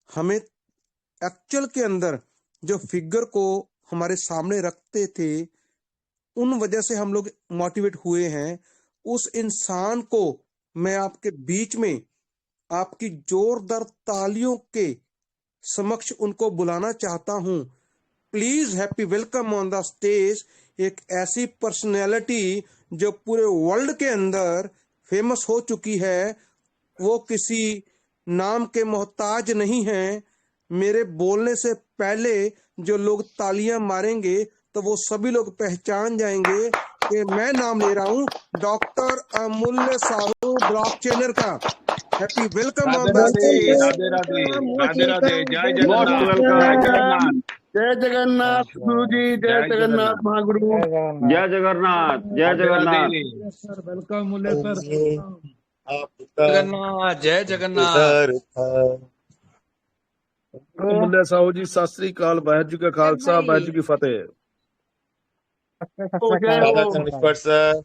हमें एक्चुअल के अंदर जो फिगर को हमारे सामने रखते थे, उन वजह से हम लोग मोटिवेट हुए हैं। उस इंसान को मैं आपके बीच में आपकी जोरदार तालियों के समक्ष उनको बुलाना चाहता हूं। Please happy welcome on the stage एक ऐसी पर्सनैलिटी जो पूरे वर्ल्ड के अंदर फेमस हो चुकी है। वो किसी नाम के मोहताज नहीं है। मेरे बोलने से पहले जो लोग तालियां मारेंगे तो वो सभी लोग पहचान जाएंगे कि मैं नाम ले रहा हूं डॉक्टर अमूल्य साहू ब्लॉकचेनर का। Happy welcome on the stage. Radhe Radhe Radhe Radhe, जय मोस्ट जगन्नाथ, जय वेलकम। जगन्नाथ, जय जगन्नाथ गुरु जी, जय जय जगन्नाथ जगन्नाथ, महागुरु। जय जगन्नाथ। जय जगन्नाथ, जय राधे जगन्नाथ। राधे। सर वेलकम, मुल्ले सर ये वेलकम। आपका जगन्नाथ, जय जगन्नाथ। इंतजार था। अमूल्य साहू जी, सत श्री अकाल। वाहिगुरू जी का खालसा, वाहिगुरू जी की फतेह। सबसे जय राधा हो। चंद्रेश्वर सर।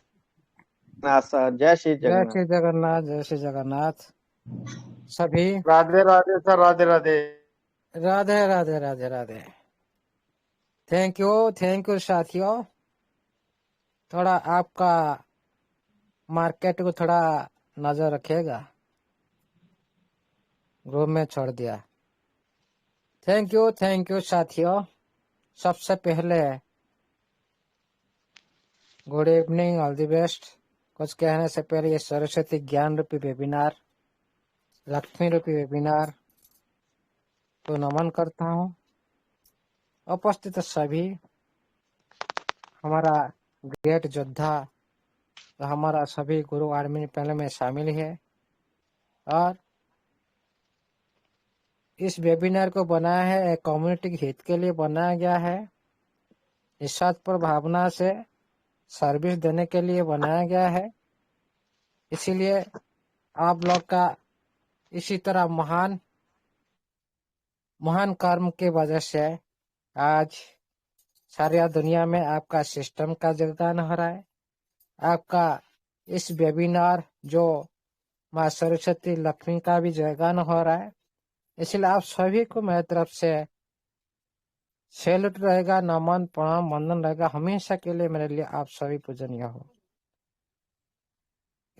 सर, जय श्री जय जगन्नाथ। श्री जगन्नाथ, जय श्री जगन्नाथ। सभी Radhe Radhe sir, Radhe Radhe. Radhe Radhe Radhe Radhe. Thank you साथियों। थोड़ा आपका मार्केट को थोड़ा नजर रखिएगा, ग्रुप में छोड़ दिया। थैंक यू साथियों। सबसे पहले good evening, all the best. कुछ कहने से पहले ये सरस्वती ज्ञान रूपी वेबिनार, लक्ष्मी रूपी वेबिनार को नमन करता हूँ। उपस्थित सभी हमारा ग्रेट योद्धा, हमारा सभी गुरु आर्मी पैनल में शामिल है और इस वेबिनार को बनाया है एक कम्युनिटी के हित के लिए बनाया गया है। निस्वार्थपर भावना से सर्विस देने के लिए बनाया गया है। इसीलिए आप लोग का इसी तरह महान कर्म के वजह से आज सारी दुनिया में आपका सिस्टम का योगदान हो रहा है। आपका इस वेबिनार जो माँ सरस्वती लक्ष्मी का भी योगदान हो रहा है। इसलिए आप सभी को मेरी तरफ से सैल्यूट रहेगा, नमन प्रणाम वंदन रहेगा हमेशा के लिए। मेरे लिए आप सभी पूजनीय हो।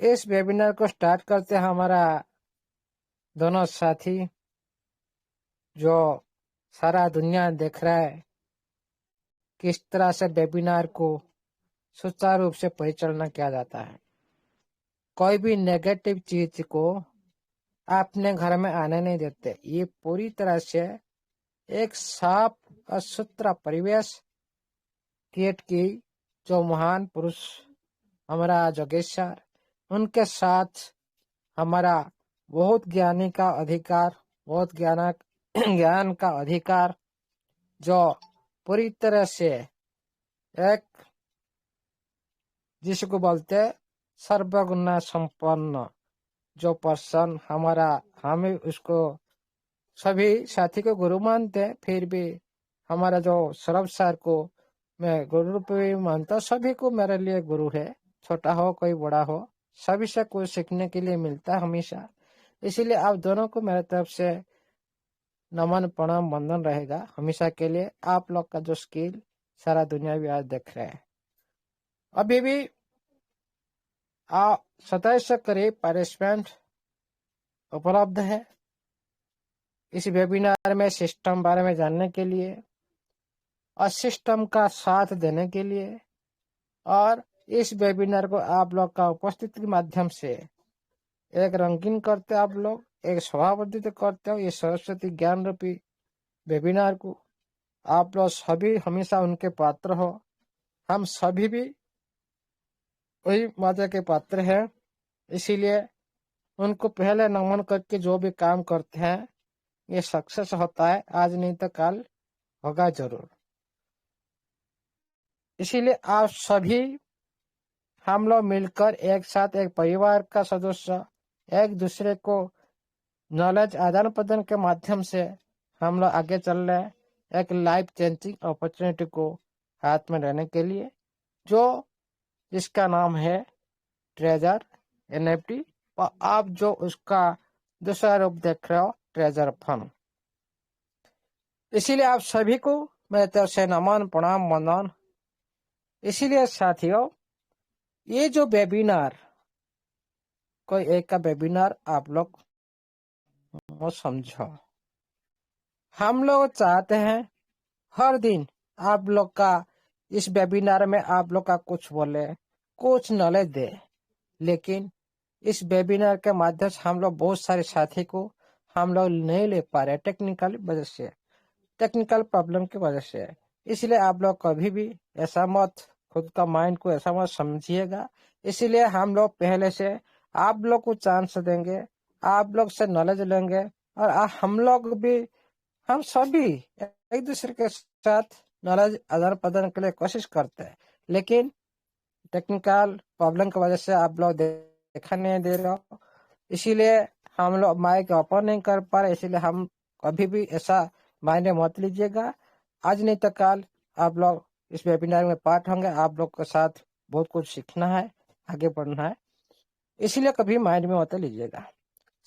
इस वेबिनार को स्टार्ट करते हैं हमारा दोनों साथी जो सारा दुनिया देख रहा है किस तरह से वेबिनार को सुचारू रूप से परिचालना किया जाता है। कोई भी नेगेटिव चीज को अपने घर में आने नहीं देते। ये पूरी तरह से एक साफ और सुथरा परिवेश क्रिएट की जो महान पुरुष हमारा जोगेश सर, उनके साथ हमारा बहुत ज्ञानी का अधिकार, बहुत ज्ञान का अधिकार जो पूरी तरह से एक जिसको बोलते सर्वगुण संपन्न जो पर्सन हमारा, हमें उसको सभी साथी को गुरु मानते, फिर भी हमारा जो सौरभ सर को मैं गुरु रूप में मानता। सभी को मेरे लिए गुरु है, छोटा हो कोई बड़ा हो, सभी से कुछ सीखने के लिए मिलता है हमेशा। इसीलिए आप दोनों को मेरे तरफ से नमन प्रणाम वंदन रहेगा हमेशा के लिए। आप लोग का जो स्किल सारा दुनिया भी आज देख रहे हैं। अभी भी 27 से करीब पार्टिसिपेंट उपलब्ध है इस वेबिनार में सिस्टम बारे में जानने के लिए और सिस्टम का साथ देने के लिए। और इस वेबिनार को आप लोग का उपस्थिति के माध्यम से एक रंगीन करते आप लोग, एक सभापतित्व करते हो। ये सरस्वती ज्ञान रूपी वेबिनार को आप लोग सभी हमेशा उनके पात्र हो। हम सभी भी वही माता के पात्र हैं। इसीलिए उनको पहले नमन करके जो भी काम करते हैं ये सक्सेस होता है, आज नहीं तो कल होगा जरूर। इसीलिए आप सभी हम लोग मिलकर एक साथ एक परिवार का सदस्य एक दूसरे को नॉलेज आदान प्रदान के माध्यम से हम लोग आगे चल रहे हैं एक लाइफ चेंजिंग अपॉर्चुनिटी को हाथ में लेने के लिए, जो जिसका नाम है ट्रेजर NFT और आप जो उसका दूसरा रूप देख रहे हो ट्रेजर फंड। इसीलिए आप सभी को मेरे तरफ से नमन प्रणाम वंदन। इसीलिए साथियों ये जो वेबिनार कोई एक का वेबिनार आप लोग वो समझो। हम लोग चाहते हैं हर दिन आप लोग का इस वेबिनार में आप लोग का कुछ बोले, कुछ नॉलेज दे। लेकिन इस वेबिनार के माध्यम से हम लोग बहुत सारे साथी को हम लोग नहीं ले पा रहे टेक्निकल वजह से, टेक्निकल प्रॉब्लम की वजह से। इसलिए आप लोग कभी भी ऐसा मत, खुद का माइंड को ऐसा मत समझिएगा। इसीलिए हम लोग पहले से आप लोग को चांस देंगे, आप लोग से नॉलेज लेंगे और हम लोग भी, हम सभी एक दूसरे के साथ नॉलेज आदान प्रदान के लिए कोशिश करते हैं। लेकिन टेक्निकल प्रॉब्लम की वजह से आप लोग देखा नहीं दे रहे हो, इसीलिए हम लोग माइक ओपन नहीं कर पा रहे। इसीलिए हम कभी भी ऐसा मायने मत लीजिएगा। आज नहीं तो कल आप लोग इस वेबिनार में पार्ट होंगे, आप लोग के साथ बहुत कुछ सीखना है, आगे बढ़ना है। इसलिए कभी माइंड में मत लीजिएगा।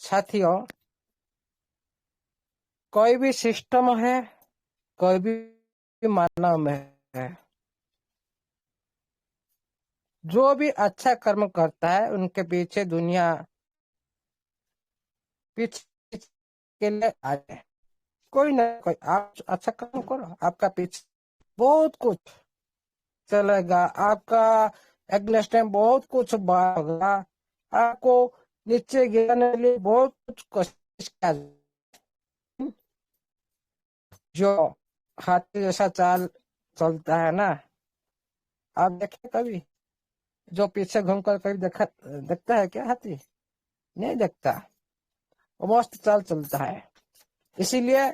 साथियों कोई भी सिस्टम है, कोई भी मानव में है, जो भी अच्छा कर्म करता है उनके पीछे दुनिया पीछे के लिए आ जाए। कोई ना कोई आप अच्छा कर्म करो, आपका पीछे बहुत कुछ चलेगा, आपका अगले टाइम बहुत कुछ होगा, आपको नीचे गिराने के लिए बहुत कुछ कोशिश किया। जो हाथी जैसा चाल चलता है ना, आप देखे कभी? जो पीछे घूमकर कभी देखता है क्या हाथी? नहीं देखता। वो मस्त चाल चलता है। इसीलिए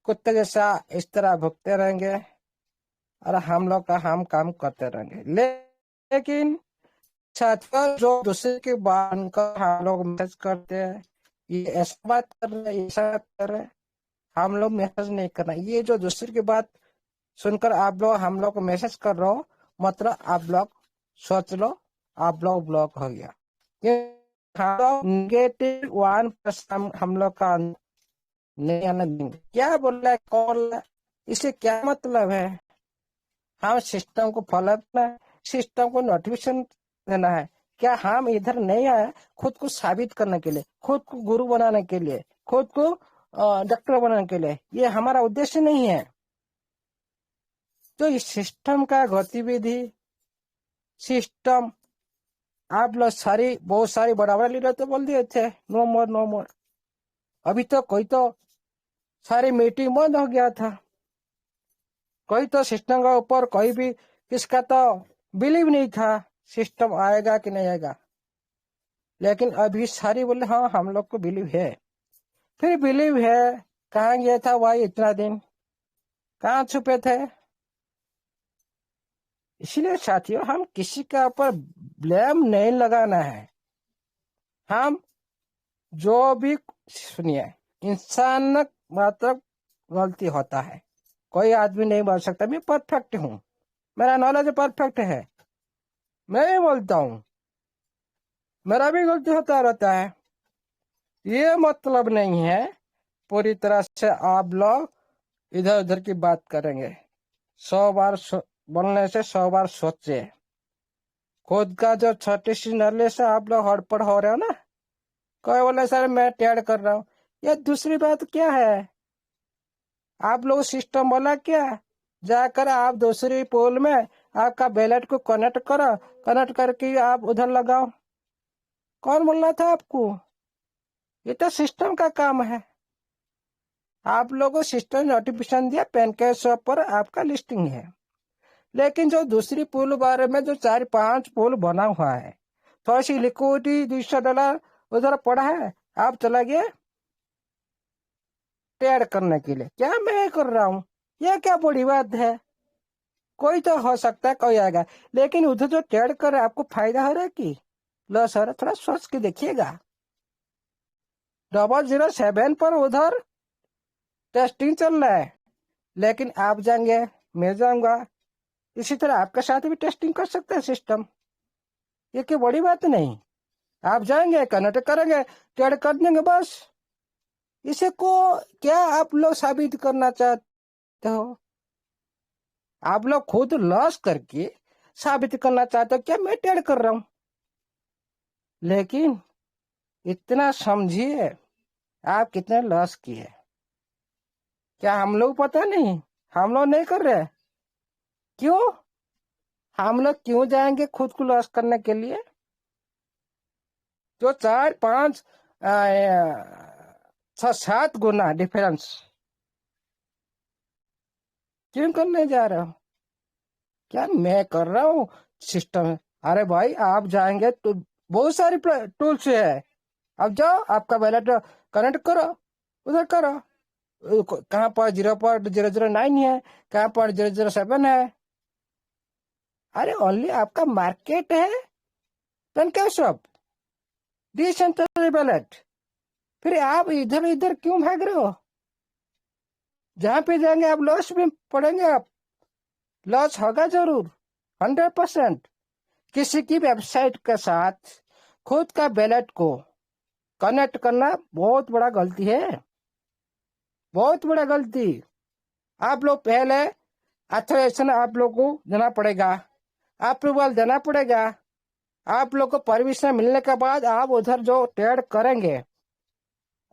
कुत्ते जैसा इस तरह भुगते रहेंगे और हम लोग का हम काम करते रहेंगे। लेकिन साथियों, जो दूसरे की बात का हम लोग मैसेज करते हैं, ये ऐसा बात कर रहे हैं, ऐसा बात कर रहे हैं, हम लोग मैसेज नहीं करना। ये जो दूसरे की बात सुनकर आप लोग हम लोग को मैसेज कर रहे हो, मतलब आप लोग सोच लो आप लोग ब्लॉक हो गया। हम लोग नेगेटिव 1% हम लोग का नहीं आना देंगे। क्या बोल रहा है, कॉल, इससे क्या मतलब है? हम सिस्टम को फॉलो करना है, सिस्टम को नोटिफिकेशन देना है। क्या हम इधर नहीं आए खुद को साबित करने के लिए, खुद को गुरु बनाने के लिए, खुद को डॉक्टर बनाने के लिए? ये हमारा उद्देश्य नहीं है। तो इस सिस्टम का गतिविधि, सिस्टम, आप लोग बहुत सारी बराबर लीडर तो बोल दिए थे नो मोर नो मोर। अभी तो कोई तो सारी मीटिंग बंद हो गया था। कोई तो सिस्टम के ऊपर कोई भी किसका तो बिलीव नहीं था सिस्टम आएगा कि नहीं आएगा। लेकिन अभी सारी बोले हाँ हम लोग को बिलीव है। फिर बिलीव है, कहाँ गया था भाई इतना दिन? कहाँ छुपे थे? इसलिए साथियों, हम किसी के ऊपर ब्लेम नहीं लगाना है। हम जो भी, सुनिए, इंसान मात्र गलती होता है। कोई आदमी नहीं बोल सकता मैं परफेक्ट हूँ, मेरा नॉलेज परफेक्ट है। मैं ही बोलता हूँ मेरा भी गलती होता रहता है। ये मतलब नहीं है पूरी तरह से आप लोग इधर उधर की बात करेंगे। 100 बार बोलने से 100 बार सोचे। खुद का जो छोटी सी नॉलेज से आप लोग हड़पड़ हो रहे हो ना। कोई बोले सर मैं टेढ़ कर रहा हूँ, ये दूसरी बात क्या है? आप लोग सिस्टम बोला क्या, जाकर आप दूसरी पोल में आपका बैलेट को कनेक्ट करो, कनेक्ट करके आप उधर लगाओ। कौन बोल रहा था आपको? ये तो सिस्टम का काम है। आप लोगों को सिस्टम नोटिफिकेशन दिया, पेन के शॉप पर आपका लिस्टिंग है। लेकिन जो दूसरी पुल बारे में जो 4-5 पुल बना हुआ है, थोड़ी सी लिक्विडिटी $200 उधर पड़ा है, आप चला गया टेढ़ करने के लिए। क्या मैं कर रहा हूँ? यह क्या बड़ी बात है? कोई तो हो सकता है कोई आएगा, लेकिन उधर जो टेढ़ कर रहा है आपको फायदा हो रहा है कि लॉस हो रहा है? थोड़ा सोच के देखिएगा। 007 पर उधर टेस्टिंग चल रहा है, लेकिन आप जाएंगे, मैं जाऊंगा, इसी तरह आपके साथ भी टेस्टिंग कर सकते हैं सिस्टम। ये कोई बड़ी बात नहीं। आप जाएंगे, कनेक्ट करेंगे, टेढ़ कर देंगे, बस। इसे को क्या आप लोग साबित करना चाहते हो? आप लोग खुद लॉस करके साबित करना चाहते हो क्या मैं टेढ़ कर रहा हूं? लेकिन इतना समझिए आप कितने लॉस किए। क्या हम लोग पता नहीं? हम लोग नहीं कर रहे? क्यों? हम लोग क्यों जाएंगे खुद को लॉस करने के लिए? जो 4-5 6-7 गुना डिफरेंस क्यों करने जा रहे हो? क्या मैं कर रहा हूँ सिस्टम है? अरे भाई आप जाएंगे तो बहुत सारी टूल्स है। अब जाओ, आपका वैलेट कनेक्ट करो, उधर करो। कहाँ पर 0.009 है, कहाँ पर 007 है। अरे ओनली आपका मार्केट है पेनकैशॉप डिसेंट्रलाइज्ड वैलेट। फिर आप इधर इधर क्यों भाग रहे हो? जहां पे जाएंगे आप लॉस में पड़ेंगे। आप लॉस होगा जरूर 100%। किसी की वेबसाइट के साथ खुद का वैलेट को कनेक्ट करना बहुत बड़ा गलती है, बहुत बड़ा गलती। आप लोग पहले ऑथराइजेशन आप लोग को देना पड़ेगा, अप्रूवल देना पड़ेगा। आप लोग को परमिशन मिलने के बाद आप उधर जो ट्रेड करेंगे,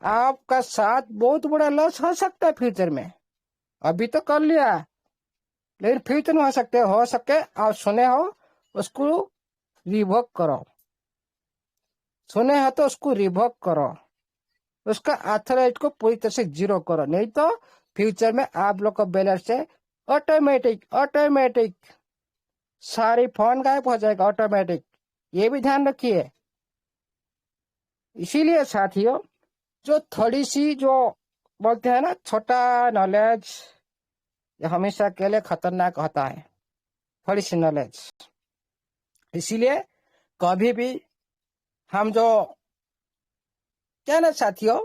आपका साथ बहुत बड़ा लॉस हो सकता है फ्यूचर में। अभी तो कर लिया, लेकिन फ्यूचर में हो सके आप सुने हो उसको रिवोक करो, सुने हो तो उसको रिवोक करो, उसका ऑथराइज को पूरी तरह से 0 करो, नहीं तो फ्यूचर में आप लोग का बैलेट से ऑटोमेटिक सारी फोन गायब हो जाएगा ऑटोमेटिक। ये भी ध्यान रखिए। इसीलिए साथियों, जो थोड़ी सी जो बोलते हैं ना छोटा नॉलेज, ये हमेशा के लिए खतरनाक होता है, थोड़ी सी नॉलेज। इसीलिए कभी भी हम जो क्या ना साथियों,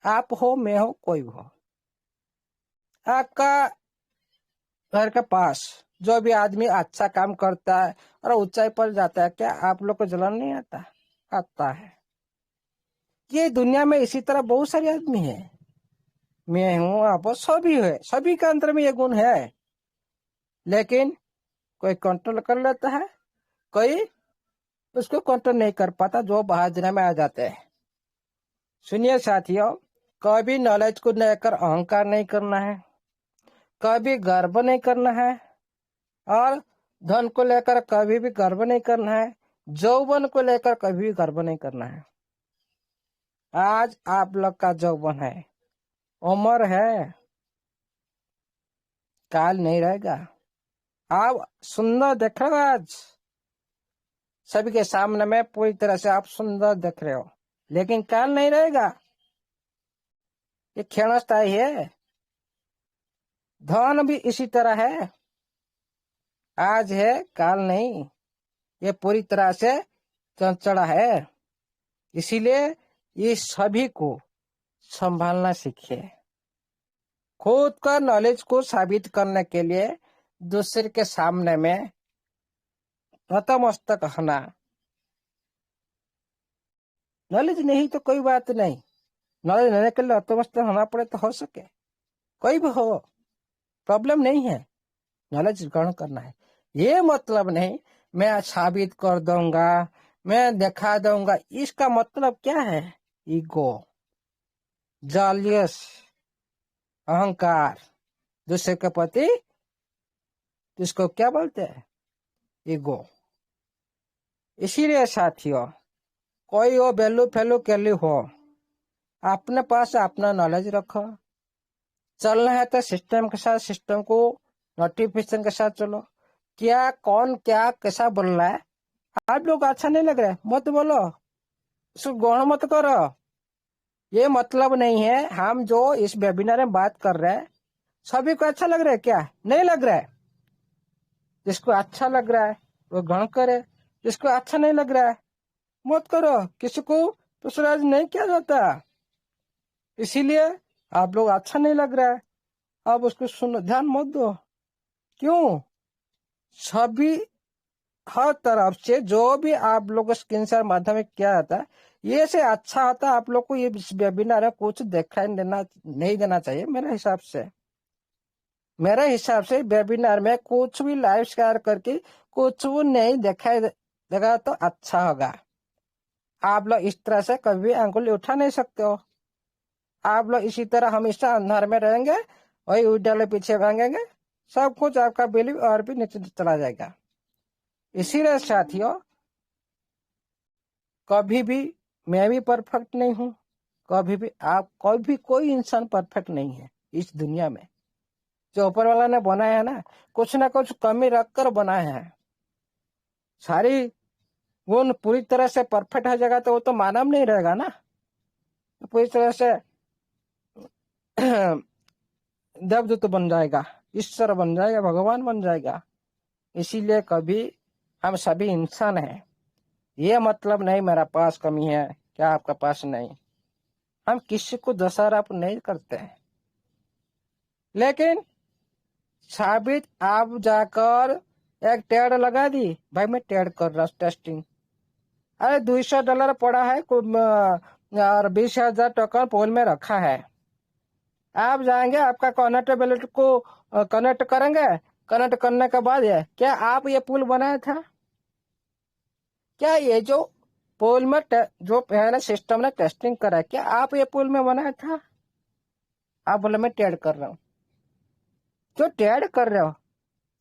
आप हो मैं हो कोई हो, आपका घर के पास जो भी आदमी अच्छा काम करता है और ऊंचाई पर जाता है, क्या आप लोग को जलन नहीं आता? आता है। ये दुनिया में इसी तरह बहुत सारे आदमी है, मैं हूं आप हो, सभी है, सभी के अंदर में ये गुण है। लेकिन कोई कंट्रोल कर लेता है, कोई उसको कंट्रोल नहीं कर पाता, जो बहादुरी में आ जाते हैं। सुनिए साथियों, कभी नॉलेज को लेकर अहंकार नहीं करना है, कभी गर्व नहीं करना है, और धन को लेकर कभी भी गर्व नहीं करना है, यौवन को लेकर कभी भी गर्व नहीं करना है। आज आप लोग का यौवन है, उम्र है, काल नहीं रहेगा। आप सुंदर देख रहे हो, आज सभी के सामने में पूरी तरह से आप सुंदर देख रहे हो, लेकिन काल नहीं रहेगा। ये क्षणस्थायी है। धन भी इसी तरह है, आज है काल नहीं, ये पूरी तरह से चंचला है। इसीलिए ये सभी को संभालना सीखिए। खुद का नॉलेज को साबित करने के लिए दूसरे के सामने में नतमस्तक होना। नॉलेज नहीं तो कोई बात नहीं, नॉलेज लेने के लिए नतमस्तक होना पड़े तो हो सके, कोई भी हो, प्रॉब्लम नहीं है। नॉलेज ग्रहण करना है, ये मतलब नहीं मैं साबित कर दूंगा, मैं दिखा दूंगा। इसका मतलब क्या है? ईगो, जालियस, अहंकार, दूसरे के प्रति, जिसको क्या बोलते हैं? ईगो। इसीलिए साथियों, कोई हो वैल्यू फैल्यू के लिए हो, अपने पास अपना नॉलेज रखो। चलना है तो सिस्टम के साथ, सिस्टम को नोटिफिकेशन के साथ चलो। क्या कौन क्या कैसा बोल रहा है, आप लोग अच्छा नहीं लग रहा है मत बोलो, उसको गौण मत करो। ये मतलब नहीं है हम जो इस वेबिनार में बात कर रहे हैं सभी को अच्छा लग रहा है, क्या नहीं लग रहा है? जिसको अच्छा लग रहा है वो ग्रहण करे, जिसको अच्छा नहीं लग रहा है मत करो। किसी को प्रेशराइज नहीं किया जाता। इसीलिए आप लोग अच्छा नहीं लग रहा है, आप उसको सुनो, ध्यान मत दो। क्यों? सभी हर तरफ से जो भी आप लोग स्क्रीन शेयर माध्यम में किया जाता है, ये से अच्छा होता है। आप लोग को ये वेबिनार है कुछ दिखाई नहीं देना चाहिए। मेरे हिसाब से वेबिनार में कुछ भी लाइव शेयर करके कुछ भी नहीं दिखाई देगा तो अच्छा होगा। आप लोग इस तरह से कभी अंगुली उठा नहीं सकते हो। आप लोग इसी तरह हमेशा अंधार में रहेंगे, वही उजाले पीछे भागेंगे, सब कुछ आपका बिलीव और भी नीचे चला जाएगा। इसीलिए साथियों, कभी भी मैं भी परफेक्ट नहीं हूँ, कभी भी आप कोई इंसान परफेक्ट नहीं है इस दुनिया में। जो ऊपर वाला ने बनाया है ना कुछ कमी रखकर बनाया है। सारी गुण पूरी तरह से परफेक्ट हो जाएगा तो वो तो मानव नहीं रहेगा ना, पूरी तरह से देवदूत बन जाएगा, ईश्वर बन जाएगा, भगवान बन जाएगा। इसीलिए कभी हम सभी इंसान हैं, ये मतलब नहीं मेरा पास कमी है क्या आपका पास नहीं। हम किसी को दोषारोप नहीं करते हैं, लेकिन साबित आप जाकर एक टेड लगा दी, भाई मैं टेड कर रहा हूँ टेस्टिंग, अरे $200 पड़ा है और 20,000 टोकन पोल में रखा है। आप जाएंगे, आपका कनेक्ट बैलेट को कनेक्ट करेंगे, कनेक्ट करने के बाद क्या आप ये पुल बनाया था? क्या ये जो पुल में जो पहले सिस्टम ने टेस्टिंग करा, क्या आप ये पुल में बनाया था? आप बोले मैं ट्रेड कर रहा हूँ। जो ट्रेड कर रहे हो,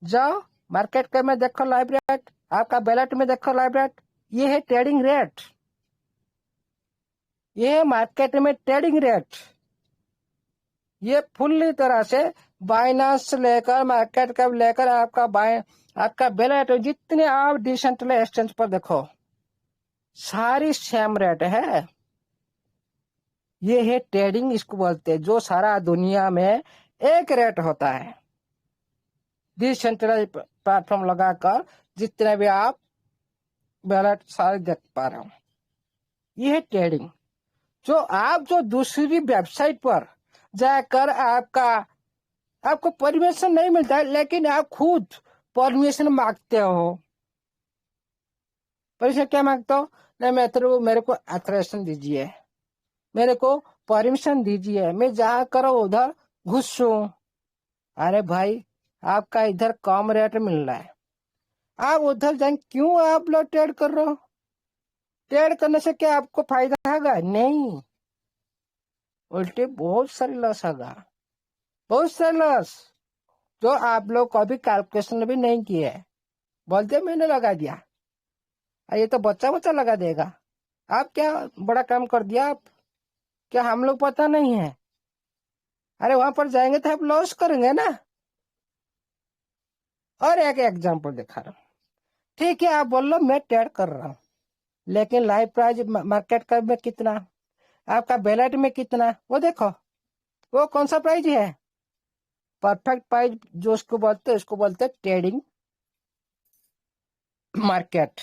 जाओ मार्केट के में देखो लाइव रेट, आपका बैलेट में देखो लाइव रेट, ये है ट्रेडिंग रेट, ये है मार्केट में ट्रेडिंग रेट। ये फुल्ली तरह से बाइनांस से लेकर मार्केट कैप लेकर आपका बेलेट जितने आप डिसेंट्रलाइज एक्सचेंज पर देखो सारी सेम रेट है। ये है ट्रेडिंग, इसको बोलते हैं, जो सारा दुनिया में एक रेट होता है। डिसेंट्रलाइज प्लेटफॉर्म लगाकर जितने भी आप बैलेट सारे देख पा रहे हो, ये है ट्रेडिंग। जो दूसरी वेबसाइट पर जाकर आपको परमिशन नहीं मिलता है, लेकिन आप खुद परमिशन मांगते हो। परमिशन क्या मांगते हो? नहीं, मेरे को ऑथराइजेशन दीजिए, मेरे को परमिशन दीजिए, मैं जहाँ करो उधर घुसूं। अरे भाई, आपका इधर कम रेट मिल रहा है, आप उधर जाए क्यों आप लोग ट्रेड कर रहे हो? ट्रेड करने से क्या आपको फायदा होगा? नहीं, उल्टे बहुत सारे लॉस होगा, बहुत सारे लॉस जो आप लोग कभी कैलकुलेशन भी नहीं किए। बोलते मैंने लगा दिया, ये तो बच्चा लगा देगा। आप क्या बड़ा काम कर दिया आप? क्या हम लोग पता नहीं है? अरे वहां पर जाएंगे तो आप लॉस करेंगे ना। और एक एग्जांपल दिखा रहा हूँ। ठीक है, आप बोल लो मैं ट्रेड कर रहा हूँ, लेकिन लाइव प्राइस मार्केट का में कितना, आपका बेलेट में कितना, वो देखो। वो कौन सा प्राइस है? परफेक्ट प्राइस जो उसको बोलते ट्रेडिंग मार्केट।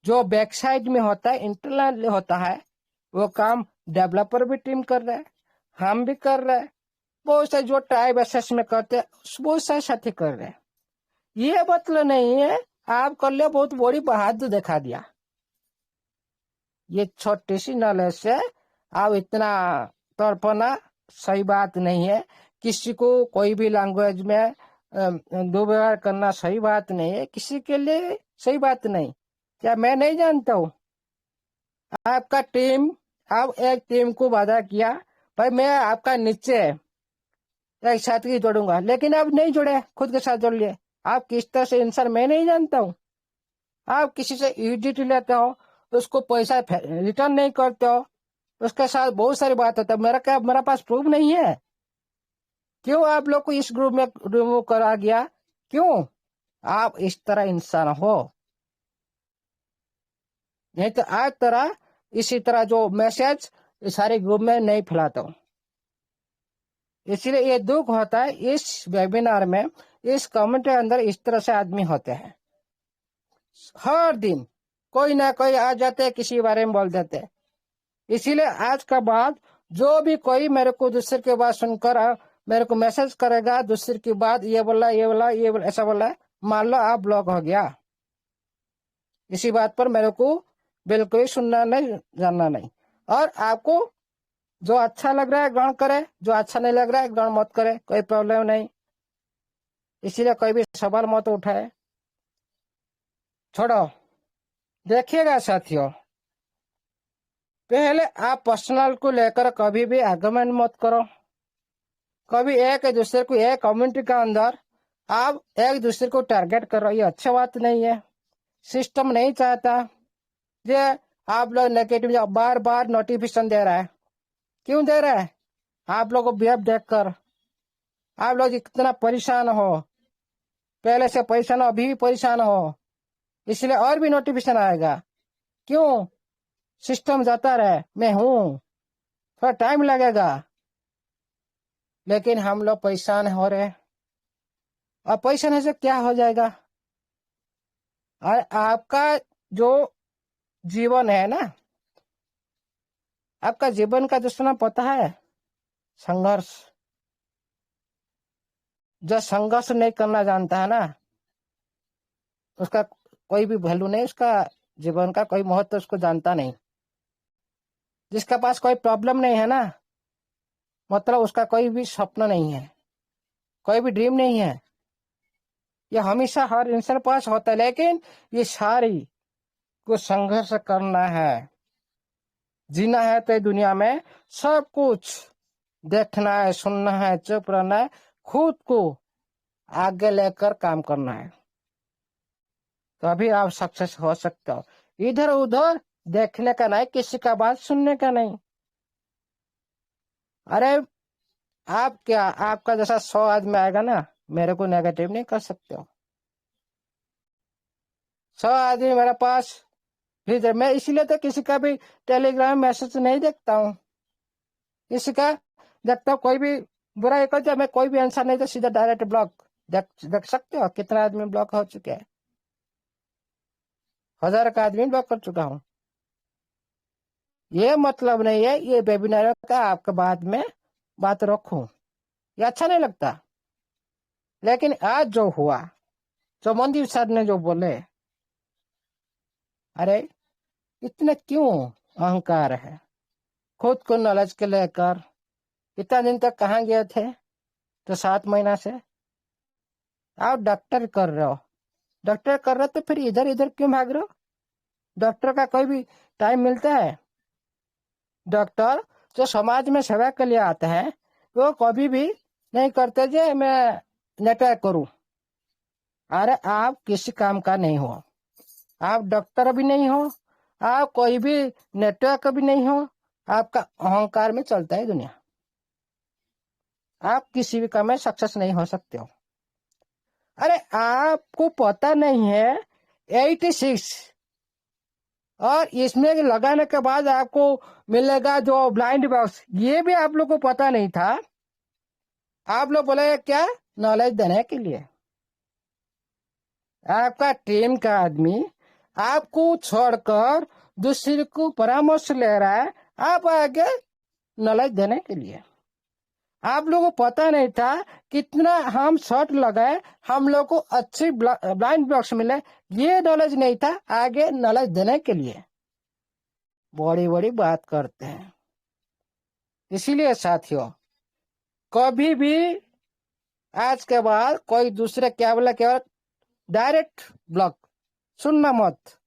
जो बैक साइड में होता है, इंटरनल होता है, वो काम डेवलपर भी टीम कर रहा है, हम भी कर रहे हैं, बहुत सारे जो ट्राइब एसेस में करते हैं बहुत सारे साथी कर रहे हैं। ये मतलब नहीं है आप कर ले बहुत बड़ी बहादुर दिखा दिया। ये छोटी सी नॉलेज से आप इतना तड़पना सही बात नहीं है। किसी को कोई भी लैंग्वेज में दुर्व्यवहार करना सही बात नहीं है, किसी के लिए सही बात नहीं। क्या मैं नहीं जानता हूँ? आपका टीम, आप एक टीम को वादा किया भाई मैं आपका नीचे एक साथी जोड़ूंगा, लेकिन आप नहीं जुड़े, खुद के साथ जोड़ लिए। आप किस तरह से इंसान मैं नहीं जानता हूँ। आप किसी से यूडिटी लेते हो, उसको पैसा रिटर्न नहीं करते हो, उसके साथ बहुत सारी बात होता है। मेरा पास प्रूफ नहीं है। क्यों आप लोग को इस ग्रुप में रिमूव करा गया? क्यों? आप इस तरह इंसान हो। नहीं तो आज तरह इसी तरह जो मैसेज सारे ग्रुप में नहीं फैलाता हूँ। इसलिए ये दुख होता है इस वेबिनार में, इस कमेंट के अंदर इस तरह से आदमी होते हैं। हर दिन कोई ना कोई आ जाते हैं, किसी बारे में बोल देते हैं। इसीलिए आज का बाद जो भी कोई मेरे को दूसरे की बात सुनकर मेरे को मैसेज करेगा, दूसरे की बात ये बोला ऐसा बोला, मान लो आप ब्लॉक हो गया। इसी बात पर मेरे को बिल्कुल सुनना नहीं, जानना नहीं। और आपको जो अच्छा लग रहा है ग्रहण करे, जो अच्छा नहीं लग रहा है ग्रहण मत करे, कोई प्रॉब्लम नहीं। इसीलिए कोई भी सवाल मत उठाए, छोड़ो। देखिएगा साथियों, पहले आप पर्सनल को लेकर कभी भी आर्गुमेंट मत करो। कभी एक दूसरे को, एक कम्युनिटी का अंदर आप एक दूसरे को टारगेट कर रहे हो, ये अच्छी बात नहीं है। सिस्टम नहीं चाहता ये आप लोग नेगेटिव बार बार नोटिफिकेशन दे रहा है। क्यों दे रहा है? आप लोगों को बिहेव देखकर आप लोग इतना परेशान हो, पहले से परेशान हो, अभी भी परेशान हो, इसलिए और भी नोटिफिकेशन आएगा। क्यों? सिस्टम जाता रहे, मैं हूं, थोड़ा टाइम लगेगा, लेकिन हम लोग परेशान हो रहे। और परेशान से क्या हो जाएगा? और आपका जो जीवन है ना, आपका जीवन का दुश्मन पता है? संघर्ष। जो संघर्ष नहीं करना जानता है ना, उसका कोई भी वैल्यू नहीं, उसका जीवन का कोई महत्व उसको जानता नहीं। जिसका पास कोई प्रॉब्लम नहीं है ना, मतलब उसका कोई भी सपना नहीं है, कोई भी ड्रीम नहीं है। ये हमेशा हर इंसान के पास होता है, लेकिन ये सारी को संघर्ष करना है। जीना है तो दुनिया में सब कुछ देखना है, सुनना है, चुप रहना है, खुद को आगे लेकर काम करना है, तभी आप सक्सेस हो सकते हो। इधर उधर देखने का नहीं, किसी का बात सुनने का नहीं। अरे आप क्या, आपका जैसा 100 आदमी आएगा ना, मेरे को नेगेटिव नहीं कर सकते हो। 100 आदमी मेरे पास भेजे, मैं इसीलिए तो किसी का भी टेलीग्राम मैसेज नहीं देखता हूँ। किसी का देखता हूँ, कोई भी बुराई कर जाए, मैं कोई भी आंसर नहीं तो सीधा डायरेक्ट ब्लॉक। देख सकते हो कितना आदमी ब्लॉक हो चुके हैं। 1000 का आदमी ब्लॉक कर चुका हूँ। ये मतलब नहीं है ये वेबिनार का आपके बाद में बात रखूं, ये अच्छा नहीं लगता। लेकिन आज जो हुआ, जो मंदिर सर ने जो बोले, अरे इतने क्यों अहंकार है? खुद को नॉलेज के लेकर इतना दिन तक कहाँ गए थे? तो 7 महीना से आप डॉक्टर कर रहे हो, डॉक्टर कर रहे हो तो फिर इधर इधर क्यों भाग रहे हो? डॉक्टर का कोई भी टाइम मिलता है? डॉक्टर जो समाज में सेवा के लिए आते हैं वो कभी भी नहीं करते जे मैं नेटवर्क करूं। अरे आप किसी काम का नहीं हो, आप डॉक्टर भी नहीं हो, आप कोई भी नेटवर्क भी नहीं हो, आपका अहंकार में चलता है दुनिया। आप किसी भी काम में सक्सेस नहीं हो सकते हो। अरे आपको पता नहीं है 86 और इसमें लगाने के बाद आपको मिलेगा जो ब्लाइंड बॉक्स, ये भी आप लोग को पता नहीं था। आप लोग बोले क्या? नॉलेज देने के लिए। आपका टीम का आदमी आपको छोड़कर दूसरे को परामर्श ले रहा है, आप आगे नॉलेज देने के लिए। आप लोगों को पता नहीं था कितना हम शॉट लगाए, हम लोग को अच्छी ब्लाइंड बॉक्स मिले, ये नॉलेज नहीं था आगे नॉलेज देने के लिए। बड़ी बड़ी बात करते हैं। इसीलिए साथियों, कभी भी आज के बाद कोई दूसरे क्या बोला, केवल डायरेक्ट ब्लॉक सुनना मत।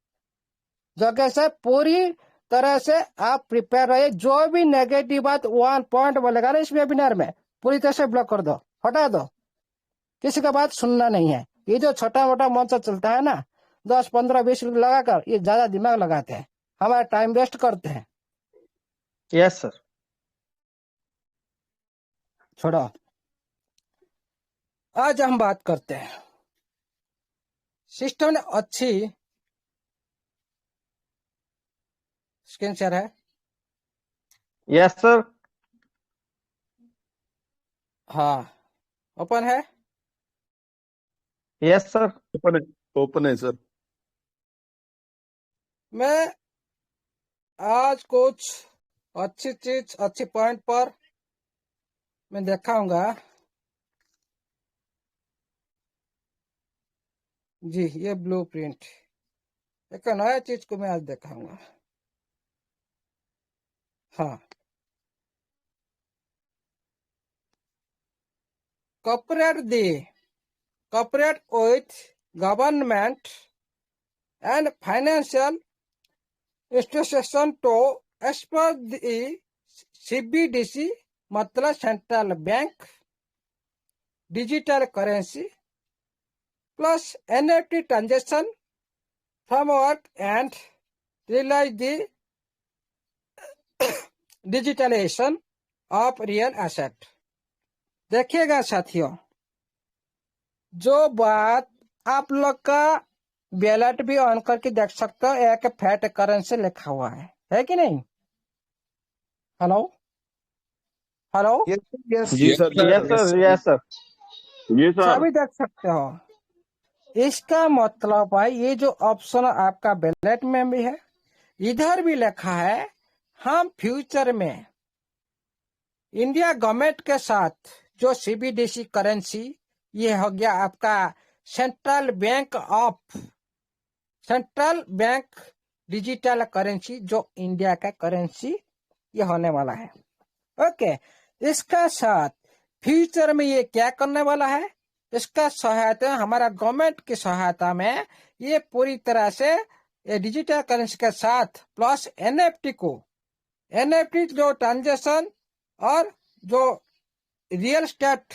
जगह से पूरी तरह से आप प्रिपेयर रहिए। जो भी नेगेटिव बात 1 पॉइंट बोलेगा ना इस वेबिनार में, पूरी तरह से ब्लॉक कर दो, हटा दो। किसी का बात सुनना नहीं है। ये जो छोटा मोटा मंच चलता है ना, 10, 15, 20 लगाकर, ये ज्यादा दिमाग लगाते हैं, हमारा टाइम वेस्ट करते हैं। Yes sir. छोड़ो, आज हम बात करते हैं सिस्टम ने अच्छी स्क्रीन शेयर है। Yes sir. हाँ, ओपन है। Yes sir. ओपन है सर। मैं आज कुछ अच्छी चीज, अच्छी पॉइंट पर मैं दिखाऊंगा। जी, ये ब्लूप्रिंट, एक नया चीज को मैं आज दिखाऊंगा। हाँ, cooperate with government and financial institution to exploit the CBDC, मतलब central bank digital currency plus NFT transaction framework and realize the digitalization of real asset। देखिएगा साथियों, जो बात आप लोग का बैलेट भी ऑन करके देख सकते हो, एक फैट करेंसी लिखा हुआ है कि नहीं? हेलो हेलो, यस जी sir. Yes sir. Yes sir. जी सर। सभी देख सकते हो। इसका मतलब है ये जो ऑप्शन आपका बैलेट में भी है, इधर भी लिखा है, हम फ्यूचर में इंडिया गवर्नमेंट के साथ जो सीबीडीसी करेंसी, ये हो गया आपका सेंट्रल बैंक डिजिटल करेंसी, जो इंडिया का करेंसी ये होने वाला है। ओके, इसका साथ फ्यूचर में ये क्या करने वाला है, इसका सहायता, हमारा गवर्नमेंट की सहायता में ये पूरी तरह से डिजिटल करेंसी के साथ प्लस एनएफटी जो ट्रांजेक्शन और जो रियल स्टेट,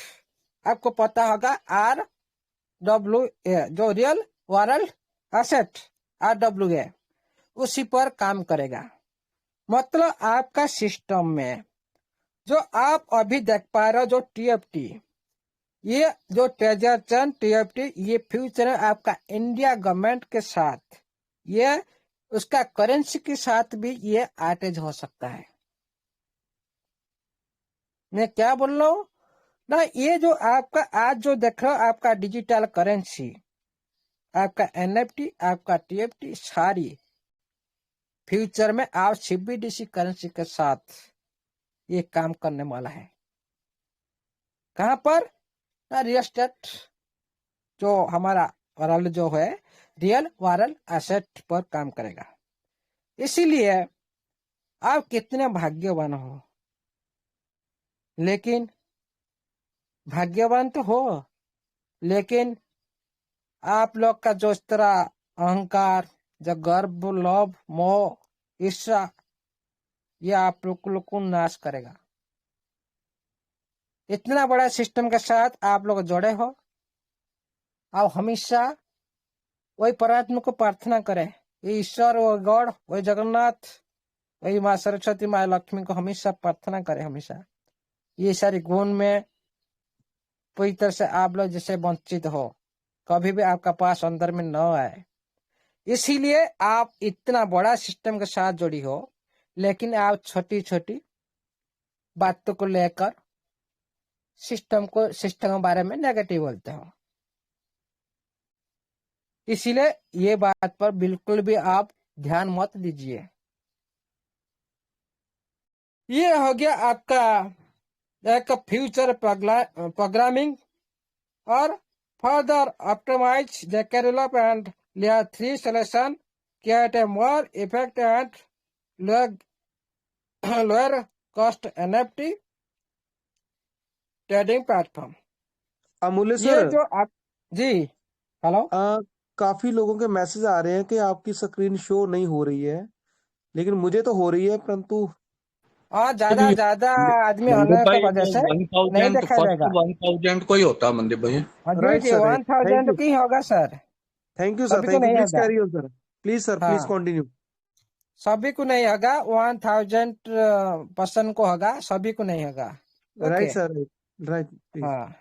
आपको पता होगा RWA, जो रियल वर्ल्ड एसेट RWA, उसी पर काम करेगा। मतलब आपका सिस्टम में जो आप अभी देख पा रहे हो जो TFT, ये जो ट्रेजर चंद TFT, ये फ्यूचर में आपका इंडिया गवर्नमेंट के साथ, ये उसका करेंसी के साथ भी ये अटैच हो सकता है। मैं क्या बोल रहा हूँ ना, ये जो आपका आज जो देख रहे हो आपका डिजिटल करेंसी, आपका NFT, आपका TFT, सारी फ्यूचर में आप CBDC करेंसी के साथ ये काम करने वाला है। कहां पर ना, रियल एस्टेट जो हमारा वर्ल्ड जो है रियल वर्ल्ड एसेट पर काम करेगा। इसीलिए आप कितने भाग्यवान हो, लेकिन भाग्यवान तो हो, लेकिन आप लोग का जो इस तरह अहंकार, जो गर्व, लोभ, मोह, ईर्ष्या, ये आप लोग को नाश करेगा। इतना बड़ा सिस्टम के साथ आप लोग जुड़े हो, आप हमेशा वही परमात्मा को प्रार्थना करें, ये ईश्वर, वो गॉड, वही जगन्नाथ, वही माँ सरस्वती, माँ लक्ष्मी को हमेशा प्रार्थना करें। हमेशा ये सारी गुण में पूरी तरह से आप लोग जैसे वंचित हो, कभी भी आपका पास अंदर में न आए। इसीलिए आप इतना बड़ा सिस्टम के साथ जुड़ी हो, लेकिन आप छोटी छोटी बातों को लेकर सिस्टम के बारे में नेगेटिव बोलते हो। इसीलिए ये बात पर बिल्कुल भी आप ध्यान मत दीजिए। ये हो गया आपका एक फ्यूचर प्रोग्रामिंग और further optimise the develop and layer 3 solution create a more effective and lower cost NFT trading platform. अमूल्य ये सर, जो आप जी हेलो, काफी लोगों के मैसेज आ रहे हैं कि आपकी स्क्रीन शो नहीं हो रही है, लेकिन मुझे तो हो रही है, परंतु और ज्यादा आदमी होने मंदीप की भाई, वजह से नहीं 1000 दिखाई फर्स्ट देगा। 1000 को ही होता है मंदीप भाई। जी राइट जी, सर, राइट, थैंक 1000 यू, की होगा सर, थैंक यू सर, सभी को थैंक यू, नहीं प्लीज होगा। Carry on sir, please sir, please हाँ, कंटिन्यू। सभी को नहीं होगा, 1000 पर्सन को होगा, सभी को नहीं होगा। Okay, right sir, right, right, please. हाँ,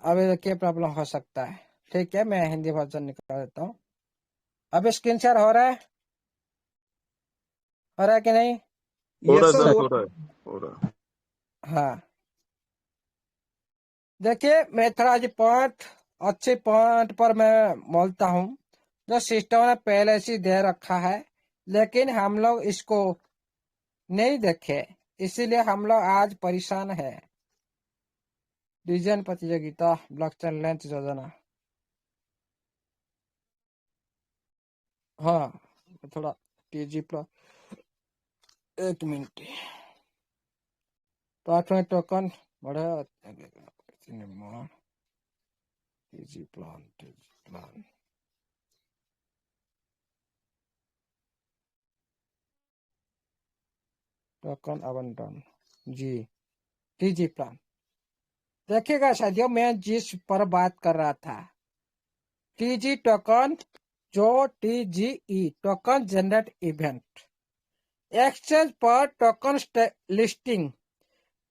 अभी क्या प्रॉब्लम हो सकता है? ठीक है, मैं हिंदी वर्जन निकाल देता हूँ। अब स्क्रीन शेयर हो रहा है, हो रहा है कि नहीं? हो रहा यस है सर, सर, हो हो रहा है, हो रहा है। हाँ, देखिए मैं थोड़ा आज अच्छे पॉइंट पर मैं बोलता हूँ, जो सिस्टम ने पहले से दे रखा है, लेकिन हम लोग इसको नहीं देखे, इसीलिए हम लोग आज परेशान है। डिजाइन प्रतियोगिता, ब्लॉकचेन लेंथ योजना, हाँ थोड़ा TG प्लस, एक मिनट, पार्टनर टोकन बढ़ा, TG प्लान टोकन आवंटन, जी TG प्लान। देखिएगा साथियों, मैं जिस पर बात कर रहा था, TG टोकन, जो TGE token generate event, exchange पर टोकन लिस्टिंग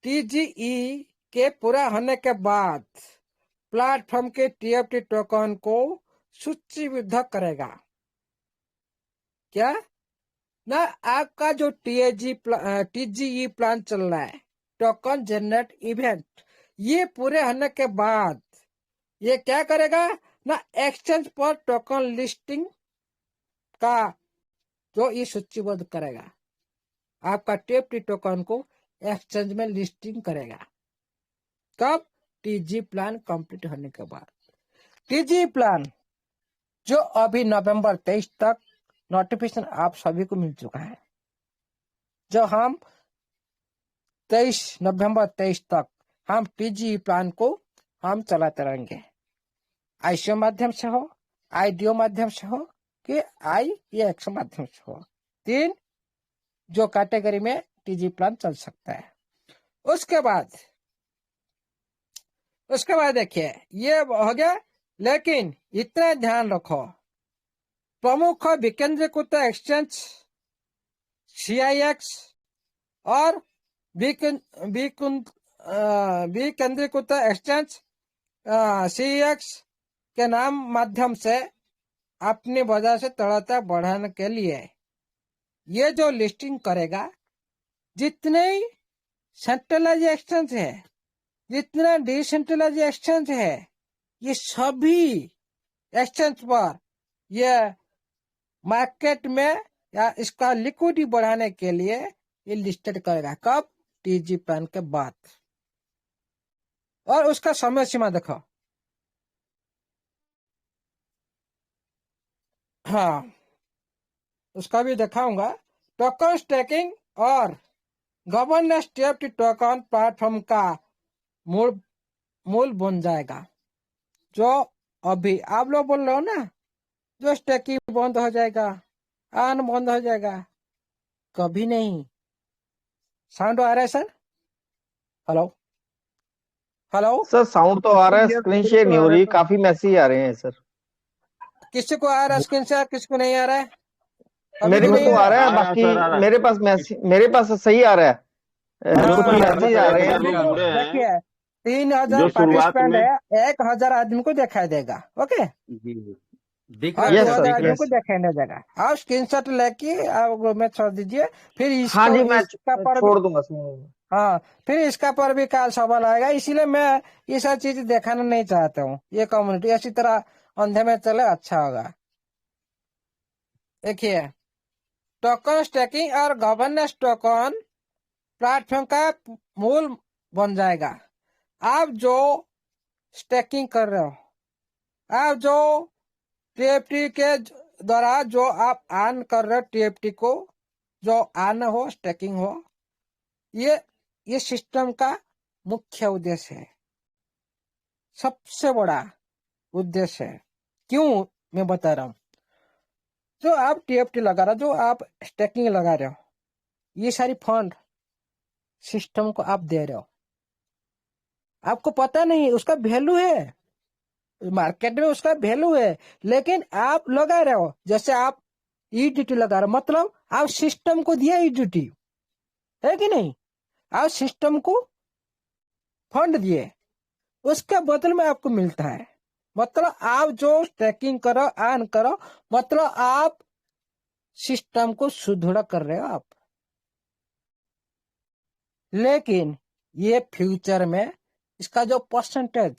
TGE के पूरा होने के बाद प्लेटफॉर्म के TFT टोकन को सूचीबद्ध करेगा। क्या ना, आपका जो TGE प्लान चल रहा है, टोकन जनरेट इवेंट, ये पूरे होने के बाद ये क्या करेगा ना, एक्सचेंज पर टोकन लिस्टिंग का जो ये सूचीबद्ध करेगा, आपका TFT टोकन को एक्सचेंज में लिस्टिंग करेगा। कब? TG प्लान कंप्लीट होने के बाद। TG प्लान जो अभी नवंबर 23 तक नोटिफिकेशन आप सभी को मिल चुका है, जो हम 23 नवंबर 23 तक हम TG प्लान को हम चलाते रहेंगे, ICO माध्यम से हो, IDO माध्यम से हो, कि IEX माध्यम से हो, 3 जो कैटेगरी में TG प्लान चल सकता है। उसके बाद देखिए, ये हो गया, लेकिन इतना ध्यान रखो, प्रमुख विकेंद्रीकृत एक्सचेंज CIX और विकेंद्रीकृत एक्सचेंज CEX के नाम माध्यम से अपनी बाजार से तरलता बढ़ाने के लिए ये जो लिस्टिंग करेगा, जितने सेंट्रलाइज एक्सचेंज है, जितना डिसेंट्रलाइज एक्सचेंज है, ये सभी एक्सचेंज पर ये मार्केट में या इसका लिक्विडिटी बढ़ाने के लिए ये लिस्टेड करेगा। कब? TG पैन के बाद। और उसका समय सीमा देखो। हाँ, उसका भी दिखाऊंगा। टोकन स्टेकिंग और गवर्नेंस TFT टोकन प्लेटफॉर्म का मूल बन जाएगा। जो अभी आप लोग बोल रहे हो ना, जो स्टेकिंग बंद हो जाएगा, आन बंद हो जाएगा, कभी नहीं। साउंड आ रहा है sir? Hello hello sir sound तो आ रहा है, स्क्रीन शेयर नहीं हो रही, काफी मैसेज आ रहे हैं सर। किसी को आ रहा है स्क्रीन शेयर, किसी को नहीं आ रहा है? अभी मेरे तो को नहीं तो आ है। रहा है, बाकी मेरे पास मैसेज, मेरे पास सही आ रहा है, ग्रुप पर मैसेज आ रहे हैं। देखिए 3000 पार्टिसिपेंट है, 1000 आदमी को दिखाई देगा। ओके, और 2000 आदमी को दिखाई देगा। आप स्क्रीनशॉट लेके आप ग्रुप में छोड़ दीजिए। फिर हाँ जी, मैं इसका पर छोड़ दूंगा। हाँ, फिर इसका पर भी काल सवाल आएगा, इसीलिए मैं ये सब चीज दिखाना नहीं चाहता हूँ। ये कम्युनिटी इसी तरह अंधे में चले, अच्छा होगा। देखिए, टोकन स्टेकिंग और गवर्नेंस टोकन प्लेटफॉर्म का मूल बन जाएगा। आप जो स्टेकिंग कर रहे हो, आप जो TFT के द्वारा जो आप ऑन कर रहे हो, TFT को जो ऑन हो, स्टेकिंग हो, ये सिस्टम का मुख्य उद्देश्य है, सबसे बड़ा उद्देश्य है। क्यों मैं बता रहा हूँ। जो आप TFT लगा रहे हो, जो आप स्टेकिंग लगा रहे हो, ये सारी फंड सिस्टम को आप दे रहे हो। आपको पता नहीं उसका वैल्यू है, मार्केट में उसका वैल्यू है, लेकिन आप लगा रहे हो। जैसे आप EDT लगा रहे हो, मतलब आप सिस्टम को दिया EDT, है कि नहीं? आप सिस्टम को फंड दिए, उसके बदले में आपको मिलता है। मतलब आप जो स्टेकिंग करो, ऑन करो, मतलब आप सिस्टम को सुदृढ़ कर रहे हो आप। लेकिन ये फ्यूचर में इसका जो परसेंटेज,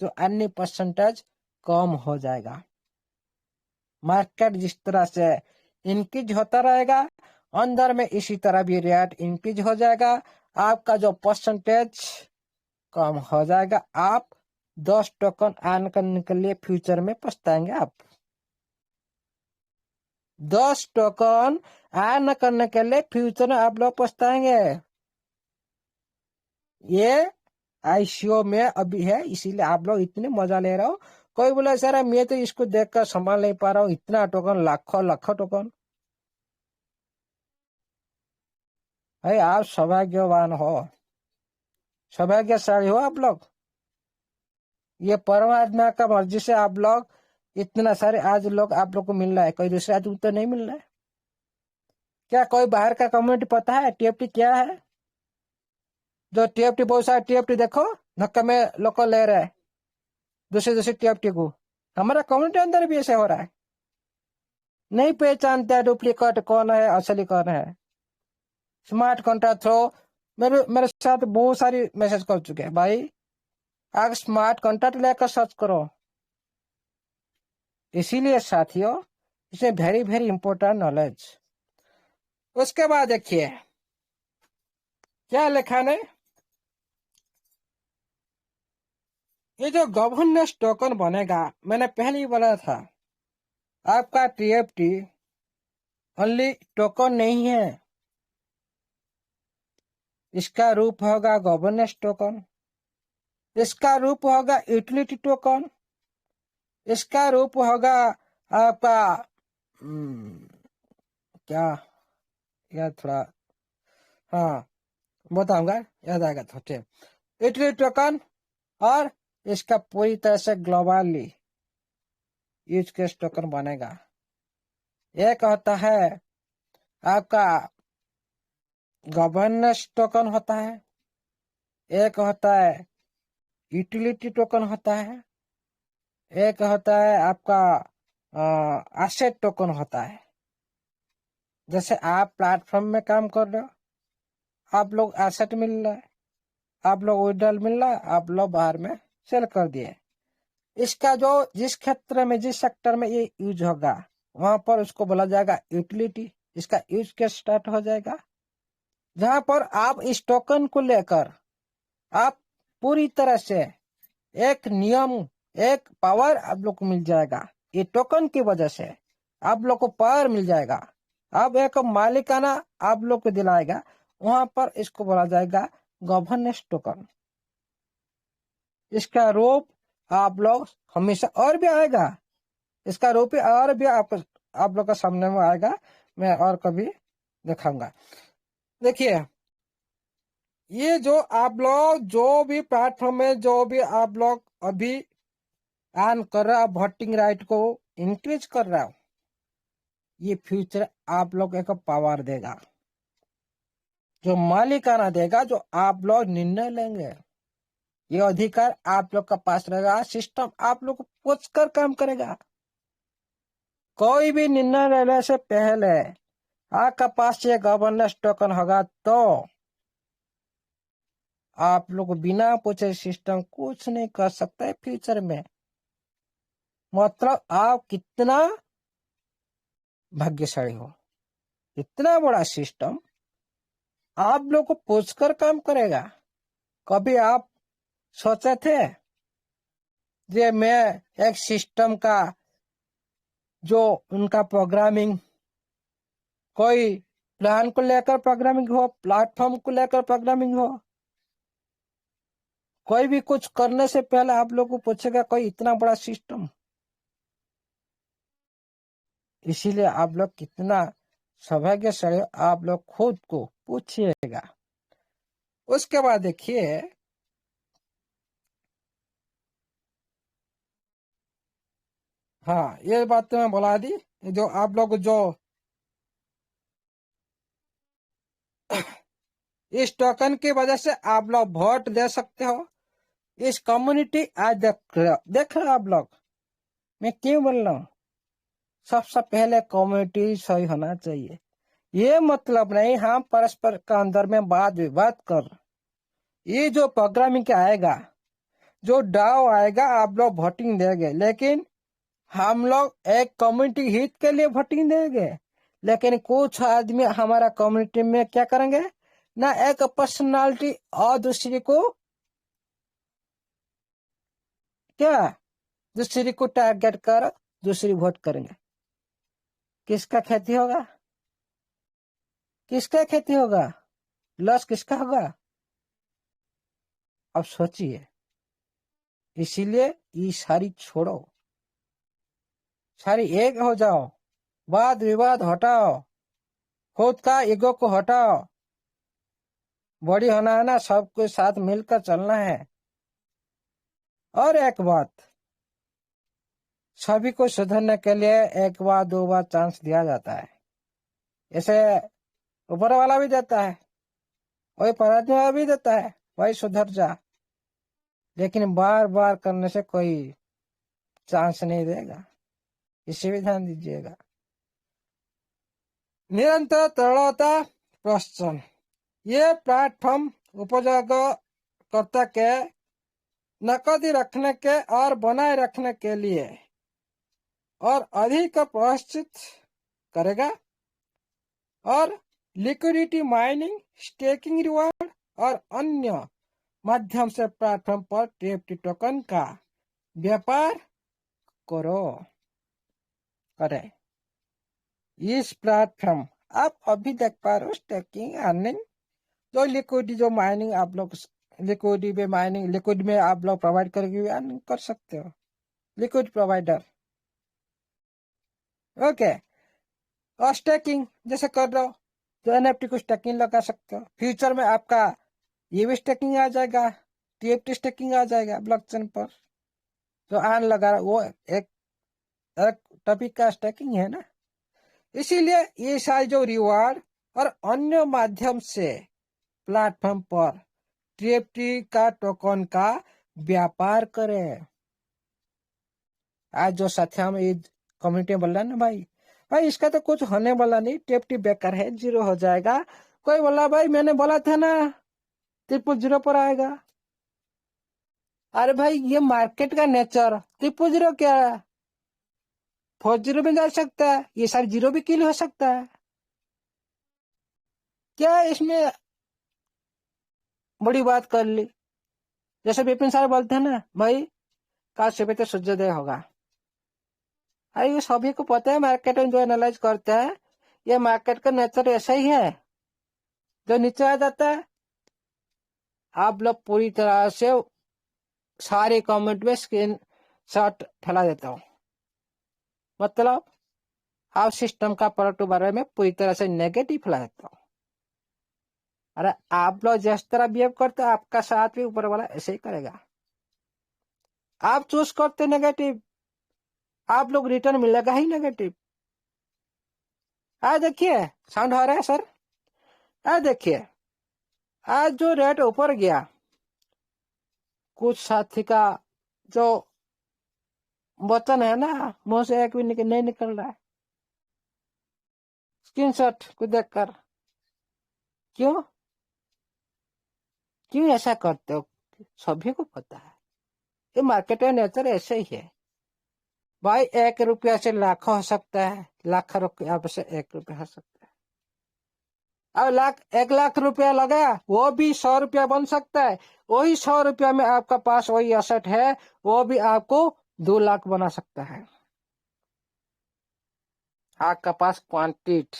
जो अन्य परसेंटेज कम हो जाएगा। मार्केट जिस तरह से इंक्रीज होता रहेगा, अंदर में इसी तरह भी रेट इंक्रीज हो जाएगा। आपका जो परसेंटेज कम हो जाएगा। आप 10 टोकन ऑन करने के लिए फ्यूचर में पछताएंगे। आप 10 टोकन ऑन करने के लिए फ्यूचर में आप लोग पछताएंगे। ये ICO में अभी है, इसीलिए आप लोग इतने मजा ले रहे हो। कोई बोला सर मैं तो इसको देखकर संभाल नहीं पा रहा हूँ, इतना टोकन, लाखों टोकन। भाई आप सौभाग्यवान हो, सौभाग्यशाली हो आप लोग। ये परमात्मा का मर्जी से आप लोग इतना सारे आज लोग आप लोग को मिल रहा है, कोई दूसरे आदमी तो नहीं मिल रहा है। क्या कोई बाहर का कम्युनिटी पता है TFT क्या है? जो TFT, बहुत सारे TFT देखो धक्का में लोग ले रहे हैं दूसरे TFT को। हमारा कम्युनिटी अंदर भी ऐसे हो रहा है, नहीं पहचानता डुप्लीकेट कौन है, असली कौन है। स्मार्ट कॉन्ट्रैक्ट थ्रो मेरे साथ बहुत सारी मैसेज कर चुके हैं। भाई आप स्मार्ट कॉन्ट्रैक्ट लेकर सर्च करो। इसीलिए साथियों, इसमें वेरी वेरी इंपॉर्टेंट नॉलेज। उसके बाद देखिए क्या लिखा है। ये जो गवर्नेंस टोकन बनेगा, मैंने पहले ही बोला था, आपका TFT ओनली टोकन नहीं है, इसका रूप होगा गवर्नेंस टोकन, इसका रूप होगा यूटिलिटी टोकन, इसका रूप होगा आपका क्या याद, थोड़ा हाँ बताऊंगा, याद आएगा तो ठीक। यूटिलिटी टोकन, और इसका पूरी तरह से ग्लोबली यूज केस टोकन बनेगा। एक होता है आपका गवर्नेंस टोकन होता है, एक होता है यूटिलिटी टोकन होता है, एक होता है आपका एसेट टोकन होता है। जैसे आप प्लेटफॉर्म में काम कर रहे हो, आप लोग एसेट मिल रहा है, आप लोग विड्रॉल मिल रहा है, आप लोग बाहर में सेल कर दिए। इसका जो जिस क्षेत्र में जिस सेक्टर में ये यूज होगा वहां पर उसको बोला जाएगा यूटिलिटी। इसका यूज के स्टार्ट हो जाएगा जहां पर आप इस टोकन को लेकर आप पूरी तरह से एक नियम, एक पावर आप लोग को मिल जाएगा। ये टोकन की वजह से आप लोग को पावर मिल जाएगा, अब एक मालिकाना आप लोग को दिलाएगा। वहां पर इसको बोला जाएगा गवर्नेंस टोकन। इसका रूप आप लोग हमेशा और भी आएगा, इसका रूप और भी आप लोग का सामने में आएगा, मैं और कभी दिखाऊंगा। देखिए, ये जो आप लोग जो भी प्लेटफॉर्म में जो भी आप लोग अभी ऑन कर रहा, वोटिंग राइट को इंक्रीज कर रहा हो, ये फ्यूचर आप लोग एक पावर देगा, जो मालिकाना देगा, जो आप लोग निर्णय लेंगे। ये अधिकार आप लोग का पास रहेगा। सिस्टम आप लोग को पूछ कर काम करेगा। कोई भी निर्णय लेने से पहले आपका पास ये गवर्नेंस टोकन होगा तो आप लोग बिना पूछे सिस्टम कुछ नहीं कर सकते फ्यूचर में। मतलब आप कितना भाग्यशाली हो, इतना बड़ा सिस्टम आप लोग को पूछकर काम करेगा। कभी आप सोचे थे ये मैं एक सिस्टम का जो उनका प्रोग्रामिंग, कोई प्लान को लेकर प्रोग्रामिंग हो, प्लेटफॉर्म को लेकर प्रोग्रामिंग हो, कोई भी कुछ करने से पहले आप लोग को पूछेगा कोई इतना बड़ा सिस्टम। इसीलिए आप लोग कितना सौभाग्यशाली, आप लोग खुद को पूछिएगा। उसके बाद देखिए, हाँ ये बात तो मैं बोला दी, जो आप लोग जो इस टोकन की वजह से आप लोग वोट दे सकते हो। इस कम्युनिटी आज देख रहे हो आप लोग, मैं क्यों बोल रहा हूँ, सबसे पहले कम्युनिटी सही होना चाहिए। ये मतलब नहीं हम परस्पर के अंदर में वाद विवाद कर, ये जो प्रोग्रामिंग का आएगा, जो डाव आएगा, आप लोग वोटिंग देंगे, लेकिन हम लोग एक कम्युनिटी हित के लिए वोटिंग देंगे। लेकिन कुछ आदमी हमारा कम्युनिटी में क्या करेंगे ना, एक पर्सनालिटी और दूसरी को क्या, दूसरी को टारगेट कर दूसरी वोट करेंगे। किसका खेती होगा, किसका खेती होगा, लॉस किसका होगा, अब सोचिए। इसीलिए ये सारी छोड़ो, सारी एक हो जाओ, वाद विवाद हटाओ, खुद का ईगो को हटाओ। बड़ी होना है ना, सबके साथ मिलकर चलना है। और एक बात, सभी को सुधरने के लिए एक बार दो बार चांस दिया जाता है, ऐसे ऊपर वाला भी देता है, वही परमात्मा भी देता है, वही सुधर जा। लेकिन बार बार करने से कोई चांस नहीं देगा, इसे भी ध्यान दीजिएगा। निरंतर तरलता प्रोत्साहन, ये प्लेटफॉर्म उपयोगकर्ता के नकदी रखने के और बनाए रखने के लिए और अधिक प्रोत्साहित करेगा। और लिक्विडिटी माइनिंग, स्टेकिंग रिवार्ड और अन्य माध्यम से प्लेटफॉर्म पर टीएफटी टोकन का व्यापार करें। इस प्लेटफॉर्म आप अभी देख पा रहे हो, स्टेकिंग, अर्निंग, जो लिक्विडिटी, जो माइनिंग आप लोग लिक्विडिटी में माइनिंग, लिक्विड में आप लोग प्रोवाइड करके अर्निंग कर सकते हो, लिक्विड प्रोवाइडर। ओके, और स्टेकिंग जैसे कर रहे हो तो एनएफटी को स्टेकिंग लगा सकते हो। फ्यूचर में आपका ये भी स्टेकिंग आ जाएगा, टीएफटी स्टेकिंग आ जाएगा ब्लॉकचेन पर। जो आन लगा वो एक टॉपिक का स्टेकिंग है ना। इसीलिए ये सारे जो रिवार्ड और अन्य माध्यम से प्लेटफॉर्म पर TFT का टोकन का व्यापार करें। आज जो साथी हम ये कम्युनिटी में बोल रहा है ना भाई इसका तो कुछ होने वाला नहीं, TFT बेकार है, 0 हो जाएगा। कोई बोला भाई मैंने बोला था ना 000 पर आएगा। अरे भाई ये मार्केट का नेचर, 000 क्या है, 40 भी जा सकता है, ये सारे 0 भी किल हो सकता है। क्या इसमें बड़ी बात कर ली? जैसे विपिन सर बोलते हैं ना भाई कल सुबह तो सूर्योदय होगा। अरे ये सभी को पता है, मार्केट में जो एनालाइज करते हैं ये मार्केट का नेचर ऐसा ही है, जो नीचे आ जाता है आप लोग पूरी तरह से सारे कमेंट में स्क्रीन शॉट फैला देता हूँ। मतलब आप सिस्टम का प्रोडक्ट के बारे में पूरी तरह से नेगेटिव फैला देता हूँ। अरे आप लोग जिस तरह बिहेव करते हो आपका साथ भी ऊपर वाला ऐसे ही करेगा। आप चूज करते नेगेटिव, आप लोग रिटर्न मिलेगा ही नेगेटिव। आज देखिए साउंड हो रहा है सर, आज देखिए आज जो रेट ऊपर गया, कुछ साथी का जो वचन है ना मुंह से एक भी नहीं निकल रहा है स्क्रीनशॉट को देखकर। क्यों ऐसा करते हो? सभी को पता है ये मार्केट का नेचर ऐसे ही है भाई। 1 रुपया से लाखों हो सकता है, लाख रुपया से 1 रुपया हो सकता है। अब 1 लाख रुपया लगाया वो भी 100 रुपया बन सकता है। वही 100 रुपया में आपका पास वही एसेट है, वो भी आपको 2 लाख बना सकता है। आपका पास क्वांटिटी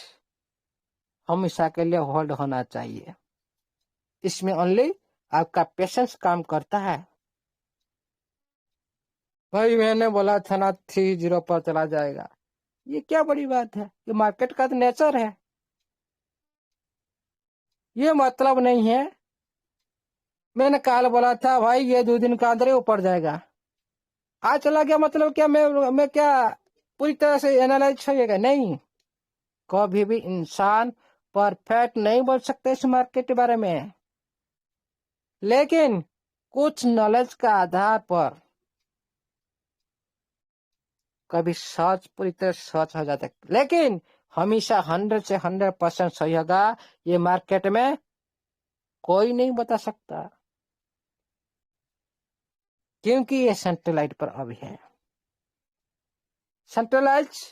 हमेशा के लिए होल्ड होना चाहिए। इसमें ओनली आपका पेशेंस काम करता है। भाई मैंने बोला था ना 30 पर चला जाएगा, ये क्या बड़ी बात है, ये मार्केट का तो नेचर है। ये मतलब नहीं है मैंने कल बोला था भाई ये 2 दिन का अंदर ही ऊपर जाएगा, आज चला गया मतलब क्या मैं क्या पूरी तरह से एनालाइज होगा? नहीं, कभी भी इंसान परफेक्ट नहीं बोल सकते इस मार्केट के बारे में, लेकिन कुछ नॉलेज का आधार पर कभी सच पूरी तरह सच हो जाता है, लेकिन हमेशा 100 से 100% सही होगा ये मार्केट में कोई नहीं बता सकता, क्योंकि ये सेंट्रलाइज पर अभी है, सेंट्रलाइज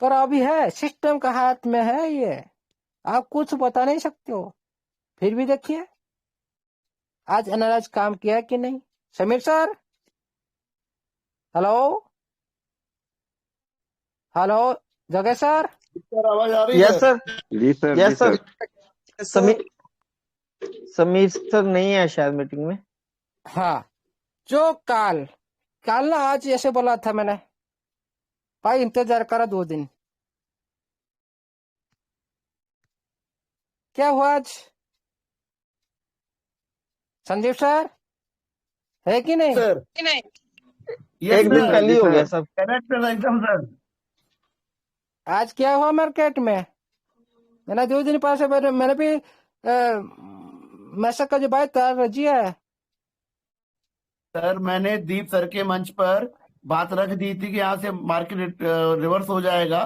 पर अभी है, सिस्टम का हाथ में है ये, आप कुछ बता नहीं सकते हो। फिर भी देखिए आज एनालाइज काम किया है कि नहीं? समीर सर हेलो जगह सर आवाज आ रही है? यस सर, जी sir, yes sir. Sir Sameer sir नहीं है शायद मीटिंग में। हाँ, जो कल ना आज ऐसे बोला था मैंने भाई इंतजार करो 2 दिन, क्या हुआ आज? संजीव सर है कि नहीं? सर एक दिन पहले ही हो गया सब। करेक्ट है एकदम सर। आज क्या हुआ मार्केट में? मैंने 2 दिन पास मैंने भी मैसेज का जवाब तैयार रजिया है। सर मैंने दीप सर के मंच पर बात रख दी थी कि यहाँ से मार्केट रिवर्स हो जाएगा,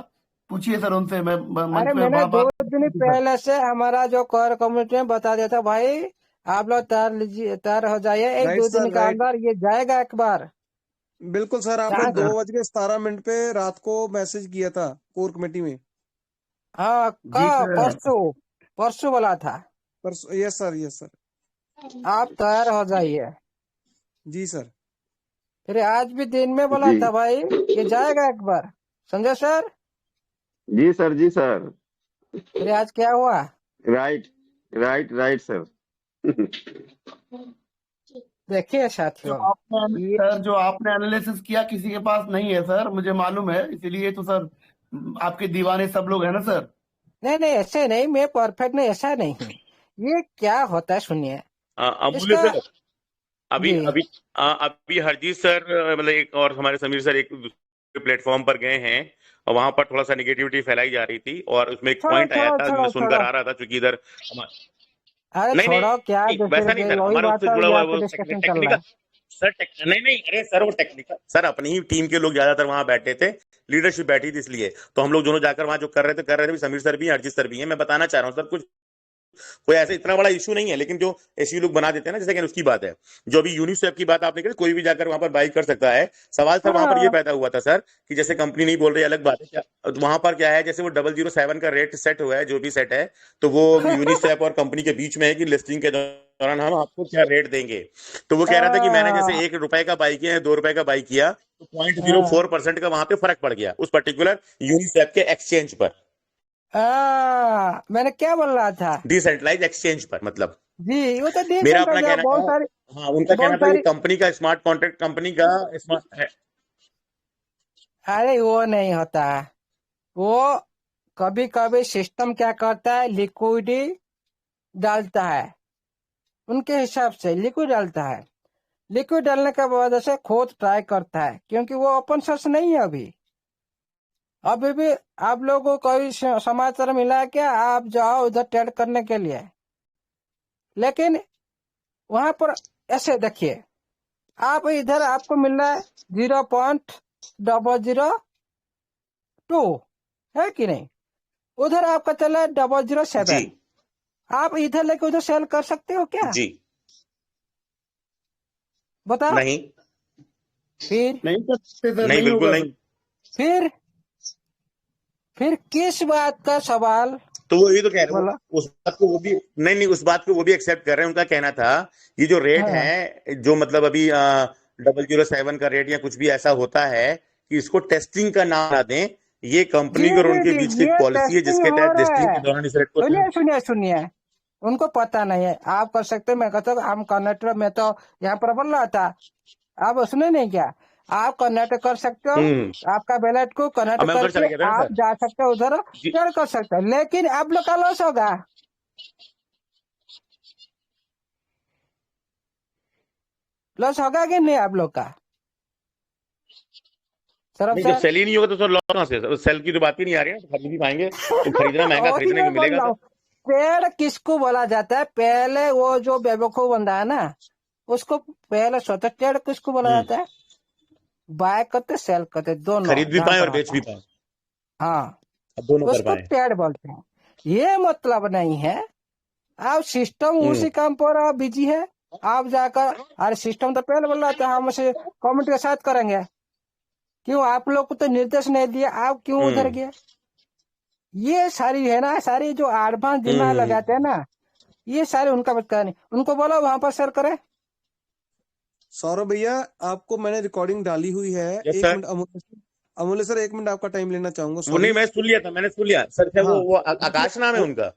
पूछिए सर उनसे। मैं मंच अरे पे मैंने 2 बात दिन पहले से हमारा जो कोर कम्युनिटी में बता दिया था भाई आप लोग तैयार हो जाइए, 1-2 दिन का अंदर ये जाएगा एक बार। बिल्कुल सर, आपने 2:17 पे रात को मैसेज किया था कोर कमेटी में। हाँ परसों बोला था। परसों, यस सर। आप तैयार हो जाइए। जी सर। फिर आज भी दिन में बोला था भाई ये जाएगा एक बार, संजय सर। जी सर। फिर आज क्या हुआ? Right sir. देखिए साथियों, जो आपने एनालिसिस किया किसी के पास नहीं है सर, मुझे मालूम है, इसीलिए तो सर आपके दीवाने सब लोग हैं ना सर। नहीं ऐसे नहीं, मैं परफेक्ट नहीं, ऐसा नहीं हूँ। ये क्या होता है सुनिए अमूल्य सर, अभी हरजीत सर मतलब एक और हमारे समीर सर एक प्लेटफॉर्म पर गए हैं और वहां पर थोड़ा सा निगेटिविटी फैलाई जा रही थी और उसमें एक छोड़ो पॉइंट आया छोड़ो था, मैं छोड़ो सुनकर छोड़ो, आ रहा था क्योंकि इधर अरे नहीं छोड़ो, क्या नहीं जो वैसा फिर नहीं भी सर, वही हमारा बात उससे है, जुड़ा हुआ यहाँ है पे वो डिस्कशन चल रहा टेक्निकल है। सर नहीं नहीं, अरे सर वो टेक्निकल सर अपनी ही टीम के लोग ज्यादातर वहां बैठे थे, लीडरशिप बैठी थी, इसलिए तो हम लोग दोनों जाकर वहां जो कर रहे थे समीर सर भी हैं, अरिजीत सर भी हैं। मैं बताना चाह रहा हूँ सर, कुछ कोई ऐसा इतना बड़ा इशू नहीं है, लेकिन जो एसयू लोग बना देते हैं ना, जैसे कि उसकी बात है। जो अभी यूनिसेफ की बात आपने करी, कोई भी जाकर वहां पर बाई कर सकता है। सवाल सर वहां पर ये हाँ पैदा हुआ था सर कि जैसे कंपनी नहीं बोल रही, अलग बात है, क्या वहां पर क्या है, जैसे वो 007 का रेट सेट हुआ है, जो भी सेट है, तो वो यूनिसेफ और कंपनी के बीच में है कि लिस्टिंग के दौरान हम आपको क्या रेट देंगे। तो वो कह रहा था कि मैंने जैसे ₹1 का बाई किया, ₹2 का बाई किया, तो हाँ 0.04% का वहां पे फर्क पड़ गया उस पर्टिकुलर यूनिसेफ के एक्सचेंज पर, मैंने क्या बोल रहा था डिसेंट्रलाइज एक्सचेंज पर, मतलब जी, वो तो मेरा डिसेंट अपना कहना था। बहुत सारी हाँ, उनका कहना बहुत था ये सारी कंपनी का स्मार्ट कॉन्ट्रैक्ट, कंपनी का स्मार्ट है। अरे वो नहीं होता है। वो कभी कभी सिस्टम क्या करता है, लिक्विडिटी डालता है, उनके हिसाब से लिक्विड डालता है। लिक्विड डालने के बाद से खुद ट्राई करता है, क्योंकि वो ओपन सोर्स नहीं है अभी भी आप लोगों को कोई समाचार मिला है क्या, आप जाओ उधर ट्रेड करने के लिए, लेकिन वहां पर ऐसे देखिए, आप इधर आपको मिल रहा है 0.002 है कि नहीं, उधर आपका चला है 007, जी आप इधर लेके उधर सेल कर सकते हो क्या, जी बताओ। नहीं फिर नहीं कर सकते सर, नहीं, नहीं बिल्कुल होगा नहीं। फिर किस बात का सवाल तो वो ये तो कह रहे बोला। हैं, उस बात को वो भी नहीं, उस बात को वो भी एक्सेप्ट कर रहे हैं। उनका कहना था ये जो रेट हाँ है, जो मतलब अभी 007 का रेट या कुछ भी ऐसा होता है कि इसको टेस्टिंग का नाम ना दें, ये जी कंपनी और जी उनके जी, बीच की ये पॉलिसी है टेस्टिंग जिसके हो तहत रहा टेस्टिंग है। के दौरान इस रेट को सुनिए सुनिए सुनिए, उनको पता नहीं है, आप कर सकते हो, मैं कहता हूँ हम कनेक्टर में तो यहाँ पर बोल रहा था, आप सुने नहीं क्या, आप कनेक्ट कर सकते हो, आपका बैलेट को कनेक्ट अब मैं उधर करके चला गया था ना आप सर जा सकते हो उधर जी। ट्रेड कर सकते हो, लेकिन आप लोग का लॉस होगा, लॉस होगा कि नहीं आप लोग का सरफ नहीं, जब सर। सेल ही नहीं होगा तो सर लॉस कहाँ से? सर सेल की तो बात ही नहीं आ रही है, तो खरीद भी पाएंगे, तो खरीदना महंगा, और खरीदने ये को बोल मिलेगा रहा सर। हूँ, पेड़ किसको बोला जाता है, पहले वो जो बेवकूफ बंदा है ना, उसको पहले स्वतः ट्रेड किसको बोला जाता है, बाय करते सेल करते दोनों, खरीद भी जहां पाए पर और बेच होता भी है, पाए, हाँ अब दोनों कर उसको पाए। ट्रेड बोलते हैं। ये मतलब नहीं है आप सिस्टम उसी काम पर आप बिजी है, आप जाकर अरे सिस्टम तो पहले बोल रहा था हम उसे कमेंट के साथ करेंगे, क्यों आप लोग को तो निर्देश नहीं दिया, आप क्यों उधर गए। ये सारी है ना, सारी जो एडवांस दिमाग लगाते हैं ना, ये सारे उनका बता नहीं, उनको बोला वहां पर शेयर करे। सौरभ भैया आपको मैंने रिकॉर्डिंग डाली हुई है, यस एक सर। मिनट अमूल्य सर, 1 मिनट आपका टाइम लेना चाहूंगा, वो नहीं, सॉरी। मैं सुन लिया था, मैंने सुन लिया सर। क्या हाँ वो देखिए, आकाश नाम है उनका?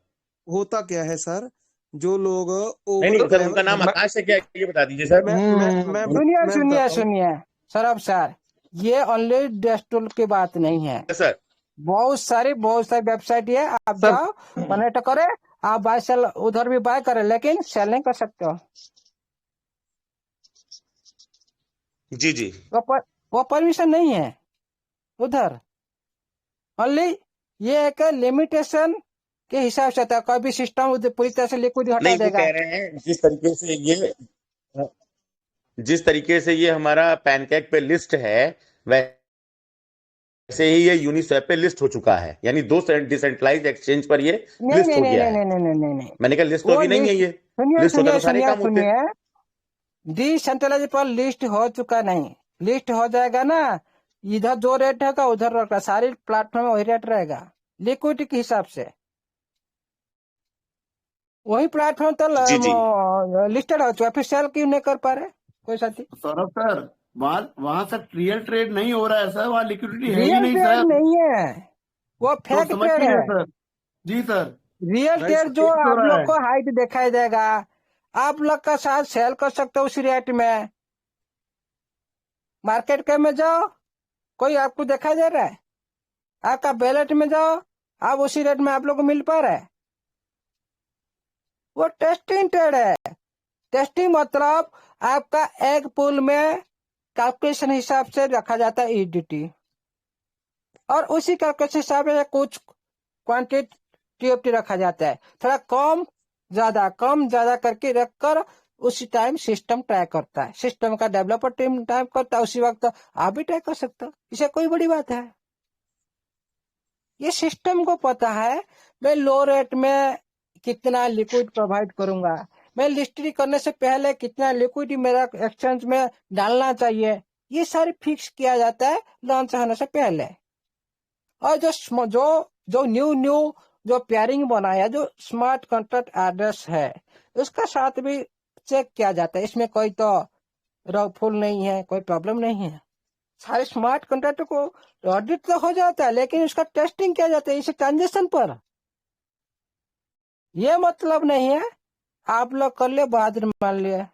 होता क्या है सर, जो लोग नहीं ओवर नहीं सर, उनका नाम आकाश है क्या, ये बता दीजिए सर। सुनिए मैं सुनिए बताता हूँ। सुनिए सरब सर, ये ओनली डेस्टूल की बात नहीं है, सर बहुत सारी वेबसाइट है, आप सर जाओ कनेक्ट करे, आप बाय सेल उधर भी बाय करे, लेकिन सेल नहीं कर सकते हो, जी जी वो परमिशन नहीं है उधर, ओनली ये एक लिमिटेशन के हिसाब से था, कोई भी सिस्टम पूरी तरह से लिक्विड हटा नहीं, वो देगा। कह रहे हैं जिस तरीके से ये हमारा पैनकेक पे लिस्ट है, वैसे ही ये यूनिस्वैप पे लिस्ट हो चुका है, यानी 2 डिसेंट्रलाइज एक्सचेंज पर ये नहीं लिस्ट नहीं हो नहीं गया नहीं है। नहीं नहीं नहीं नहीं, मैंने कहा लिस्ट तो वो अभी नहीं है, लिस्ट ये सुनिए लिस्ट होता सुनिए तो सारे सुनिए काम होते। सुनिए, डिसेंट्रलाइज पर लिस्ट हो चुका नहीं, लिस्ट हो जाएगा ना, इधर जो रेट होगा उधर रहेगा, सारी प्लेटफॉर्म में वही रेट रहेगा, लिक्विडिटी के हिसाब से वही प्लेटफॉर्म तो जी जी लिस्टेड हो चुका, फिर सेल क्यों नहीं कर पा रहे कोई साथी। सौरभ सर, वहां सर रियल ट्रेड नहीं हो रहा है सर, वहां लिक्विडिटी है ही रियल नहीं ट्रेड सर, नहीं है, वो तो फेक समझ ट्रेड लीजिए है। सर। जी sir, real right trade sir, जो हो आप रहा लोग है। को हाइट दिखाई देगा, आप लोग का साथ सेल कर सकते हो उसी रेट में, मार्केट के में जाओ, कोई आपको दिखाई दे रहा है, आपका बैलेट में जाओ, आप उसी रेट में आप लोग को मिल पा रहा है, वो टेस्टिंग ट्रेड है। टेस्टिंग मतलब आपका एक पूल में कैलकुलेशन हिसाब से रखा जाता है ईडीटी, और उसी कैलकुलेशन हिसाब से कुछ क्वांटिटी रखा जाता है, थोड़ा कम ज्यादा करके रखकर उसी टाइम सिस्टम ट्राई करता है, सिस्टम का डेवलपर टीम ट्राई करता है, उसी वक्त आप भी ट्राई कर सकते हो, इसे कोई बड़ी बात है। ये सिस्टम को पता है मैं लो रेट में कितना लिक्विड प्रोवाइड करूंगा, मैं लिस्टिंग करने से पहले कितना लिक्विड मेरा एक्सचेंज में डालना चाहिए, ये सारी फिक्स किया जाता है लॉन्च होने से पहले। और जो न्यू जो पेयरिंग बनाया, जो स्मार्ट कॉन्ट्रैक्ट एड्रेस है, उसका साथ भी चेक किया जाता है, इसमें कोई तो रॉफुल नहीं है, कोई प्रॉब्लम नहीं है। सारे स्मार्ट कॉन्ट्रैक्ट को ऑडिट तो हो जाता है, लेकिन उसका टेस्टिंग किया जाता है इस ट्रांजेक्शन पर। ये मतलब नहीं है आप लोग कर ले बाद में मान लिया,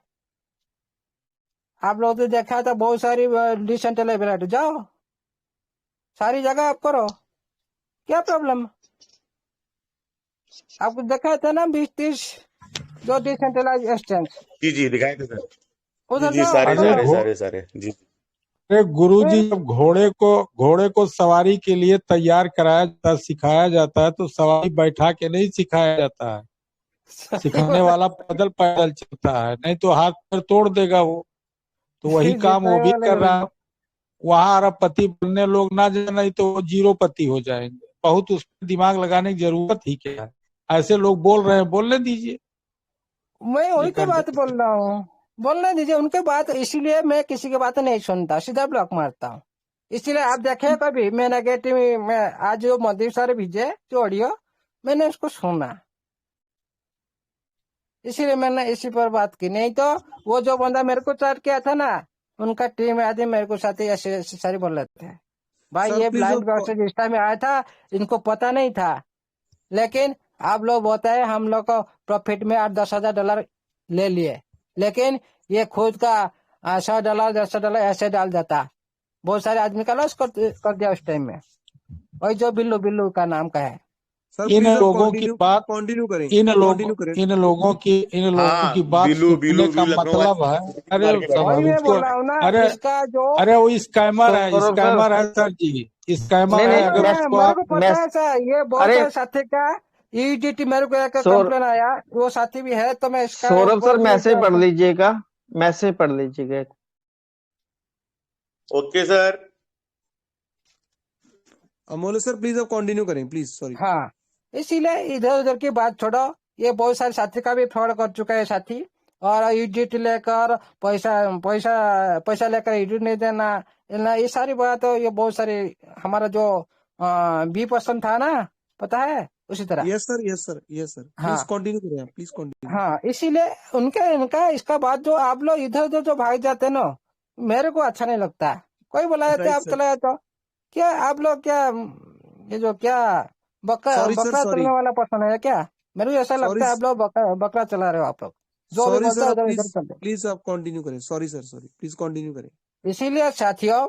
आप लोग तो देखा था बहुत सारी डिसेंट्रलाइज्ड, जाओ सारी जगह आप करो, क्या प्रॉब्लम। आपको देखा था ना 20-30 जो डिसेंट्रलाइज एक्सचेंज, जी दिखाए थे सर। उधर जी जाओ सारे करो। सारे जी। अरे गुरुजी, जब घोड़े को सवारी के लिए तैयार कराया जाता है, सिखाया जाता है, तो सवारी बैठा के नहीं सिखाया जाता है, सिखाने वाला पैदल पैदल चलता है, नहीं तो हाथ पैर तोड़ देगा वो। तो वही काम वो भी कर रहा है। वहां अरबपति बनने लोग ना जाए, नहीं तो वो जीरोपति हो जाएंगे। बहुत उसमें दिमाग लगाने की जरूरत ही क्या है, ऐसे लोग बोल रहे हैं, बोलने दीजिए। मैं वही तो बात बोल रहा हूँ, बोलने दीजिए उनके बात, इसीलिए मैं किसी की बात नहीं सुनता, सीधा ब्लॉक मारता हूँ। इसीलिए आप देखे कभी मैं नेगेटिव में आज जो मंदिर सारे भेजे जो ऑडियो मैंने उसको सुना, इसीलिए मैंने इसी पर बात की। नहीं तो वो जो बंदा मेरे को चैट किया था ना, उनका टीम आदमी मेरे को साथ ही ऐसे सारी बोल रहे थे, भाई ये ब्लाइंड प्रोसेस इस टाइम आया था, इनको पता नहीं था, लेकिन आप लोग बताए हम लोग को प्रॉफिट में $8-10,000 ले लिए, लेकिन ये खुद का $100 $10 ऐसे डाल देता, बहुत सारे आदमी का लॉस कर दिया उस टाइम में। वही जो बिल्लू का नाम का है। इन लोगों की बात कंटिन्यू करें, इन लोगों की बात सुनने का मतलब है, अरे वही मैं बोल रहा हूँ ना, अरे इसका जो अरे वो स्कैमर है सर जी, स्कैमर है। अगर उसको मेरे को पता है सर, ये बहुत सारे साथी का ईडीटी मेरे को एक कंप्लेन आया, वो साथी भी है, तो मैं इसका सौरभ सर मैसेज पढ़ लीजिएगा, मैसेज पढ़ लीजिएगा। Okay sir. Amol sir please अब कंटिन्यू करें प्लीज, सॉरी। हाँ, इसीलिए इधर उधर की बात छोड़ो, ये बहुत सारे साथी का भी फ्रॉड कर चुका है साथी, और एडिट लेकर पैसा लेकर एडिट नहीं देना, ये सारी बात, ये बहुत सारी हमारा जो B% था ना, पता है उसी तरह। यस सर प्लीज कंटिन्यू करें, प्लीज कंटिन्यू। हाँ, इसीलिए इनका इसका बात जो आप लोग इधर उधर जो भाग जाते ना, मेरे को अच्छा नहीं लगता। कोई बुलाया तो आप चले जाते हो क्या, आप लोग क्या ये जो क्या बकरा चलने वाला पर्सन है क्या, मेरे को ऐसा लगता है आप लोग बकरा चला रहे हो आप लोग, जो भी बोलते हैं इधर चलते। प्लीज आप कंटिन्यू करें, सॉरी सर प्लीज कंटिन्यू करें। इसीलिए साथियों,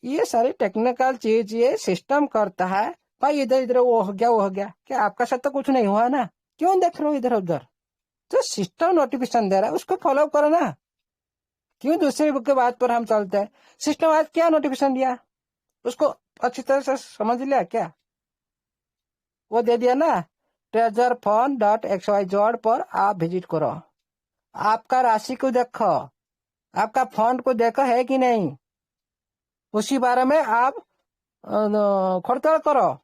ये सारी टेक्निकल चीज ये सिस्टम करता है, भाई इधर वो हो गया, क्या आपका साथ तो कुछ नहीं हुआ ना, क्यों देख रहे हो इधर उधर, जो सिस्टम नोटिफिकेशन दे रहा है उसको फॉलो करो ना, क्यों दूसरे के बात पर हम चलते हैं। सिस्टम आज क्या नोटिफिकेशन दिया उसको अच्छी तरह से समझ लिया क्या, वो दे दिया ना, treasurefund.xyz पर आप विजिट करो, आपका राशि को देखो, आपका फंड को देखो है कि नहीं, उसी बारे में आप पड़ताल करो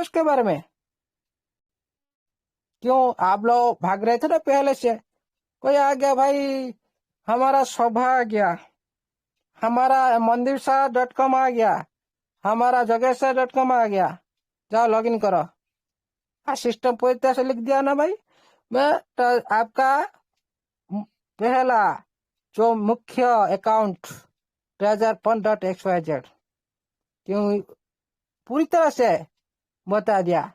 उसके बारे में। क्यों आप लोग भाग रहे थे ना पहले से, कोई आ गया भाई, हमारा शोभा आ गया, हमारा mandirsa.com आ गया, हमारा jogesha.com आ गया, जाओ लॉगिन करो। सिस्टम पूरी तरह से लिख दिया ना भाई, मैं आपका पहला जो मुख्य अकाउंट treasurefund.xyz क्यों पूरी तरह से बता दिया,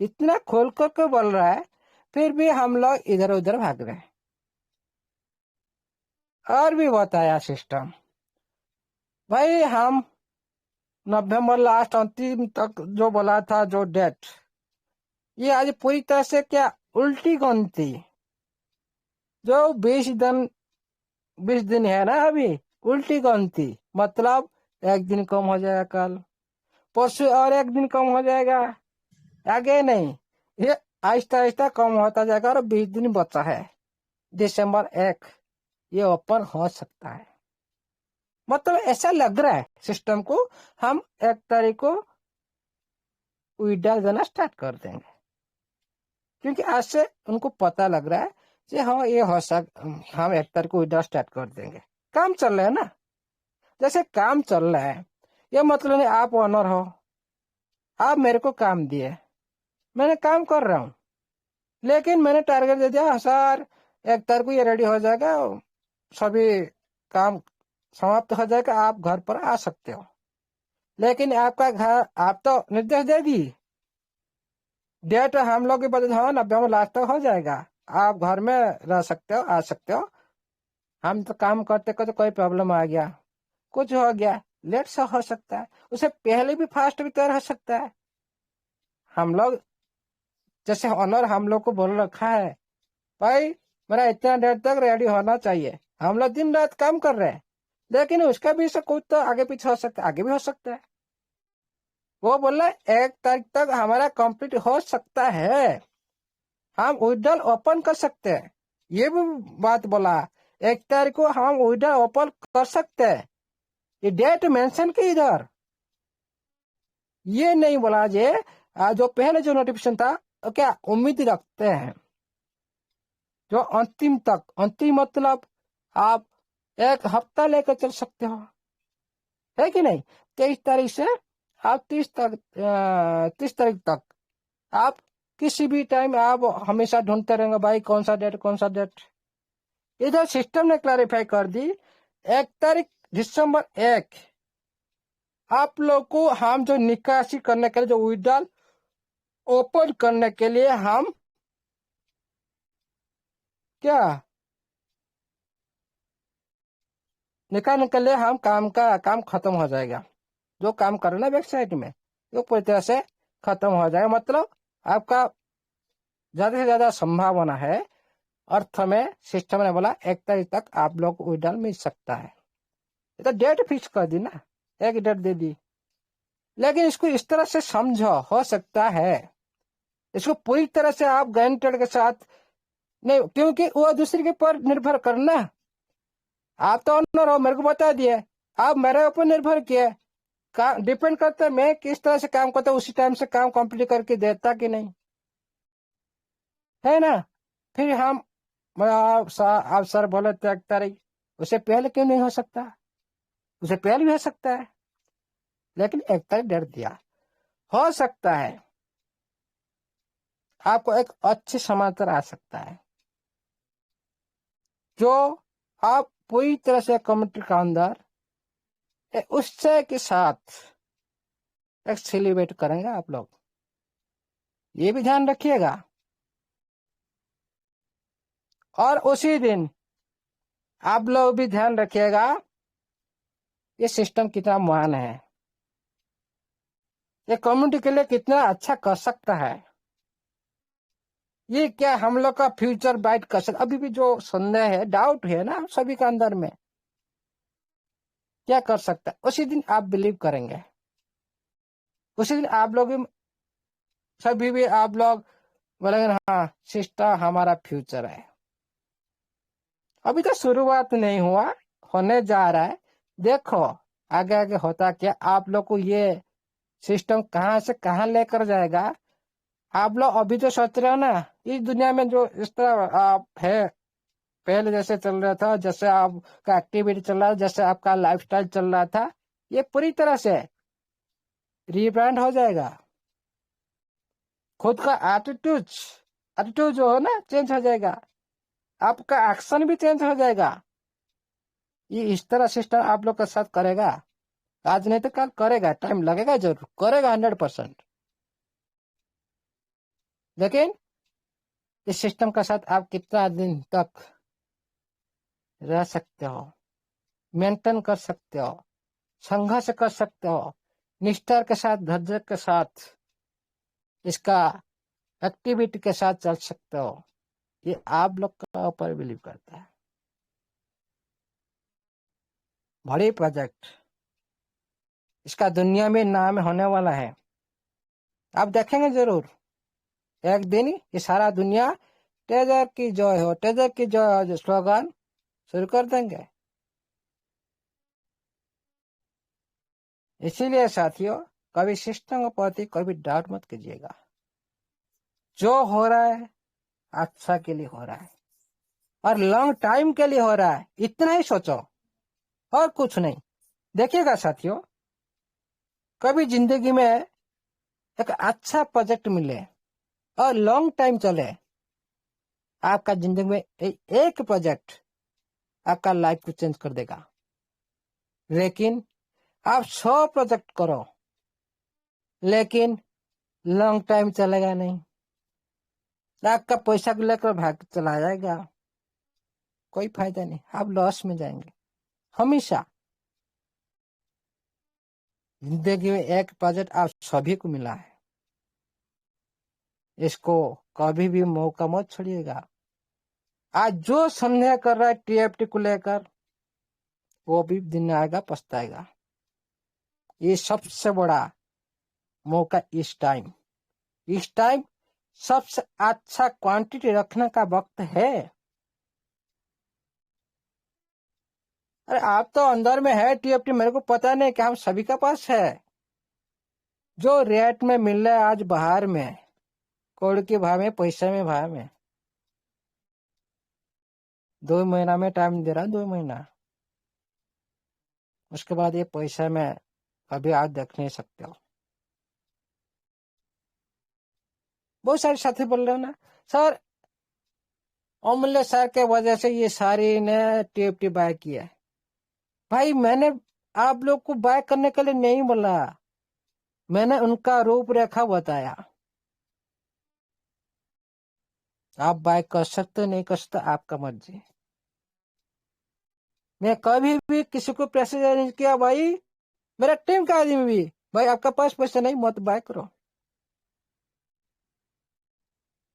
इतना खोल कर बोल रहा है, फिर भी हम लोग इधर उधर भाग रहे हैं। और भी बताया सिस्टम, भाई हम नवंबर लास्ट अंतिम तक जो बोला था जो डेट, ये आज पूरी तरह से क्या उल्टी गिनती, जो 20 दिन है ना, अभी उल्टी गिनती मतलब एक दिन कम हो जाएगा, कल परसों और एक दिन कम हो जाएगा, आगे नहीं, ये आहिस्ता आहिस्ता कम होता जाएगा और 20 दिन बचा है। दिसंबर 1 ये ओपन हो सकता है। मतलब ऐसा लग रहा है सिस्टम को, हम 1 तारीख को विड्रॉल देना स्टार्ट कर देंगे, क्योंकि आज से उनको पता लग रहा है कि हाँ ये हो हम 1 तारीख को विड्रॉल स्टार्ट कर देंगे। काम चल रहा है ना, जैसे काम चल रहा है, ये मतलब नहीं आप ऑनर हो, आप मेरे को काम दिए, मैंने काम कर रहा हूँ, लेकिन मैंने टारगेट दे दिया सर 1 तारीख को ये रेडी हो जाएगा, सभी काम समाप्त हो जाएगा, आप घर पर आ सकते हो। लेकिन आपका घर, आप तो निर्देश दे दी, डेट हम लोग की बजट हाँ 90 लास्ट तक हो जाएगा, आप घर में रह सकते हो, आ सकते हो। हम तो काम करते करते कोई प्रॉब्लम आ गया, कुछ हो गया, लेट से हो सकता है, उसे पहले भी फास्ट भी तैयार हो सकता है। हम लोग जैसे ऑनर हम लोग को बोल रखा है भाई मेरा इतना देर तक रेडी होना चाहिए, हम लोग दिन रात काम कर रहे हैं, लेकिन उसका भी से कुछ तो आगे पीछे हो सकता है, आगे भी हो सकता है। वो बोल रहा है 1 तारीख तक हमारा कंप्लीट हो सकता है, हम विड्रॉल ओपन कर सकते हैं, ये भी बात बोला 1 तारीख को हम विड्रॉल ओपन कर सकते हैं, ये डेट मेंशन की इधर, ये नहीं बोला जे जो पहले जो नोटिफिकेशन था तो क्या उम्मीद रखते हैं जो अंतिम तक, अंतिम मतलब आप 1 हफ्ता लेकर चल सकते हो, है कि नहीं। 23 तारीख से आप 30 तारीख तक आप किसी भी टाइम आप हमेशा ढूंढते रहेंगे भाई कौन सा डेट। इधर सिस्टम ने क्लैरिफाई कर दी 1 तारीख दिसंबर 1 आप लोग को हम जो निकासी करने के लिए, जो विड्रॉल ओपन करने के लिए हम क्या निकालने के लिए हम काम खत्म हो जाएगा, जो काम कर रहे ना वेबसाइट में वो पूरी तरह से खत्म हो जाएगा। मतलब आपका ज्यादा से ज्यादा संभावना है, अर्थ में सिस्टम ने बोला 1 तारीख तक आप लोग को विड्रॉल मिल सकता है। तो डेट फिक्स कर दी ना, एक डेट दे दी, लेकिन इसको इस तरह से समझो, हो सकता है इसको पूरी तरह से आप गारंटेड के साथ नहीं, क्योंकि वो दूसरे के पर निर्भर करना, आप तो ऑनर हो, मेरे को बता दिए, आप मेरे ऊपर निर्भर किए, डिपेंड करता है मैं किस तरह से काम करता हूँ, उसी टाइम से काम कंप्लीट करके देता कि नहीं, है ना। फिर हम आप सर बोले 1 तारीख, उससे पहले क्यों नहीं हो सकता, उसे पहले भी हो सकता है, लेकिन 1 तारीख डेट दिया, हो सकता है आपको एक अच्छे समाचार आ सकता है, जो आप पूरी तरह से कम्युनिटी के अंदर उत्साह के साथ एक सेलिब्रेट करेंगे आप लोग, ये भी ध्यान रखिएगा। और उसी दिन आप लोग भी ध्यान रखिएगा ये सिस्टम कितना महान है, ये कम्युनिटी के लिए कितना अच्छा कर सकता है, ये क्या हम लोग का फ्यूचर बाइट कर सकता। अभी भी जो संदेह है, डाउट है ना सभी के अंदर में, क्या कर सकता है, उसी दिन आप बिलीव करेंगे, उसी दिन आप लोग सभी भी आप लोग बोलेंगे हाँ सिस्टम हमारा फ्यूचर है। अभी तो शुरुआत नहीं हुआ, होने जा रहा है, देखो आगे आगे होता क्या, आप लोग को ये सिस्टम कहाँ से कहाँ लेकर जाएगा। आप लोग अभी जो सोच रहे हो ना, इस दुनिया में जो इस तरह आप है, पहले जैसे चल रहा था, जैसे आपका एक्टिविटी चल रहा था, जैसे आपका लाइफस्टाइल चल रहा था, ये पूरी तरह से रीब्रांड हो जाएगा। खुद का एटीट्यूड जो है ना चेंज हो जाएगा, आपका एक्शन भी चेंज हो जाएगा। ये इस तरह सिस्टम आप लोग के साथ करेगा, आज नहीं तो कल करेगा, टाइम लगेगा जरूर, करेगा 100%। लेकिन इस सिस्टम के साथ आप कितना दिन तक रह सकते हो, मेंटेन कर सकते हो, संघर्ष कर सकते हो, निष्ठा के साथ, धैर्य के साथ, इसका एक्टिविटी के साथ चल सकते हो, ये आप लोग का ऊपर बिलीव करता है। बड़ी प्रोजेक्ट इसका दुनिया में नाम होने वाला है। आप देखेंगे जरूर एक दिन ये सारा दुनिया टेजर की जय हो, टेजर की जय हो स्लोगन शुरू कर देंगे। इसीलिए साथियों कभी सिस्टम के प्रति कभी डाउट मत कीजिएगा। जो हो रहा है अच्छा के लिए हो रहा है और लॉन्ग टाइम के लिए हो रहा है, इतना ही सोचो और कुछ नहीं। देखिएगा साथियों, कभी जिंदगी में एक अच्छा प्रोजेक्ट मिले और लॉन्ग टाइम चले, आपका जिंदगी में एक प्रोजेक्ट आपका लाइफ को चेंज कर देगा। लेकिन आप 100 प्रोजेक्ट करो लेकिन लॉन्ग टाइम चलेगा नहीं, आपका पैसा को लेकर भाग चला जाएगा, कोई फायदा नहीं, आप लॉस में जाएंगे। हमेशा जिंदगी में एक प्रोजेक्ट आप सभी को मिला है, इसको कभी भी मौका मत छोड़िएगा। आज जो संदेह कर रहा है टीएफटी को लेकर, वो भी दिन आएगा पछताएगा। ये सबसे बड़ा मौका इस टाइम सबसे अच्छा क्वांटिटी रखने का वक्त है। अरे आप तो अंदर में है टीएफटी, मेरे को पता नहीं कि हम सभी का पास है। जो रेट में मिल रहा है आज बाहर में, कोड के भाव में, पैसे में, भाव में, 2 महीना में टाइम दे रहा, 2 महीना, उसके बाद ये पैसे में अभी आप देख नहीं सकते हो। बहुत सारे साथी बोल रहे हो ना सर, अमूल्य सर के वजह से ये सारी ने टीएफटी बाय किया है। भाई मैंने आप लोग को बाय करने के लिए नहीं बोला, मैंने उनका रूपरेखा बताया। आप बाय कर सकते नहीं कर सकते, आपका मर्जी। मैं कभी भी किसी को प्रेशर नहीं किया, भाई मेरा टीम का आदमी भी, भाई आपका पास पैसा नहीं मत बाय करो,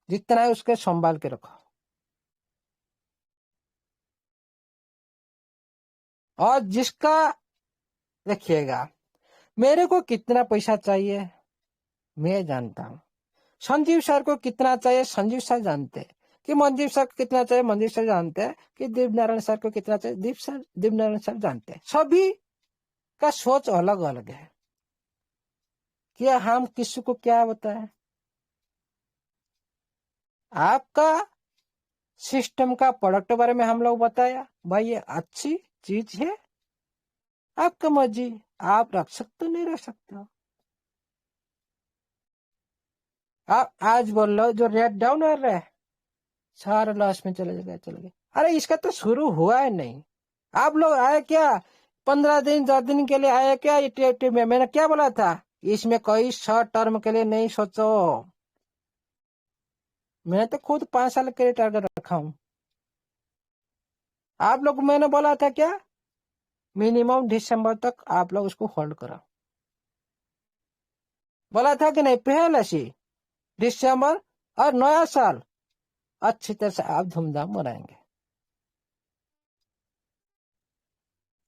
जितना है उसके संभाल के रखो। और जिसका देखिएगा, मेरे को कितना पैसा चाहिए मैं जानता हूँ, संजीव सर को कितना चाहिए संजीव सर जानते हैं, कि मंजीव सर को कितना चाहिए मंजीव सर जानते हैं, कि दीप नारायण सर को कितना चाहिए दीप नारायण सर जानते हैं। सभी का सोच अलग अलग है, क्या हम किसी को क्या बताएं। आपका सिस्टम का प्रोडक्ट के बारे में हम लोग बताया, भाई ये अच्छी चीज है, आपका मर्जी, आप रख सकते हो नहीं रख सकते हो। आप आज बोल लो जो रेट डाउन हो रहा है सारा लॉस में चले गए। अरे इसका तो शुरू हुआ है नहीं, आप लोग आए क्या 15 दिन 10 दिन के लिए आए क्या ये टीएफटी में? मैंने क्या बोला था, इसमें कोई शॉर्ट टर्म के लिए नहीं सोचो। मैं तो खुद 5 साल के लिए टारगेट रखा हूं। आप लोग मैंने बोला था क्या, मिनिमम दिसंबर तक आप लोग उसको होल्ड करो, बोला था कि नहीं? पहले से दिसंबर और नया साल अच्छी तरह से आप धूमधाम मनाएंगे।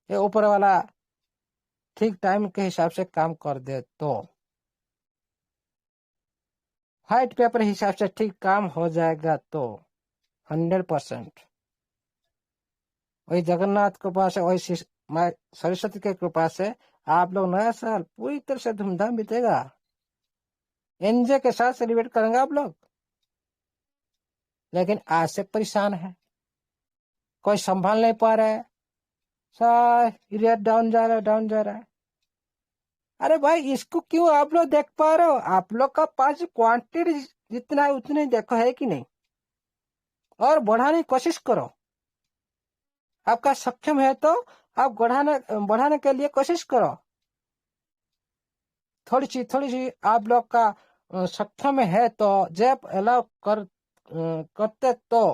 ये ऊपर वाला ठीक टाइम के हिसाब से काम कर दे तो व्हाइट पेपर हिसाब से ठीक काम हो जाएगा तो 100%। वही जगन्नाथ के पास है, वही माँ सरस्वती के कृपा से आप लोग नया साल पूरी तरह से धूमधाम बीतेगा, एंजॉय के साथ सेलिब्रेट करेंगे आप लोग। लेकिन आज से परेशान है, कोई संभाल नहीं पा रहा है, सारा रेट डाउन जा रहा है। अरे भाई इसको क्यों आप लोग देख पा रहे हो? आप लोग का पास क्वांटिटी जितना है उतने देखो है कि नहीं, और बढ़ाने की कोशिश करो। आपका सक्षम है तो आप बढ़ाने के लिए कोशिश करो। थोड़ी सी आप लोग का सक्षम है तो जब अलाउ करते तो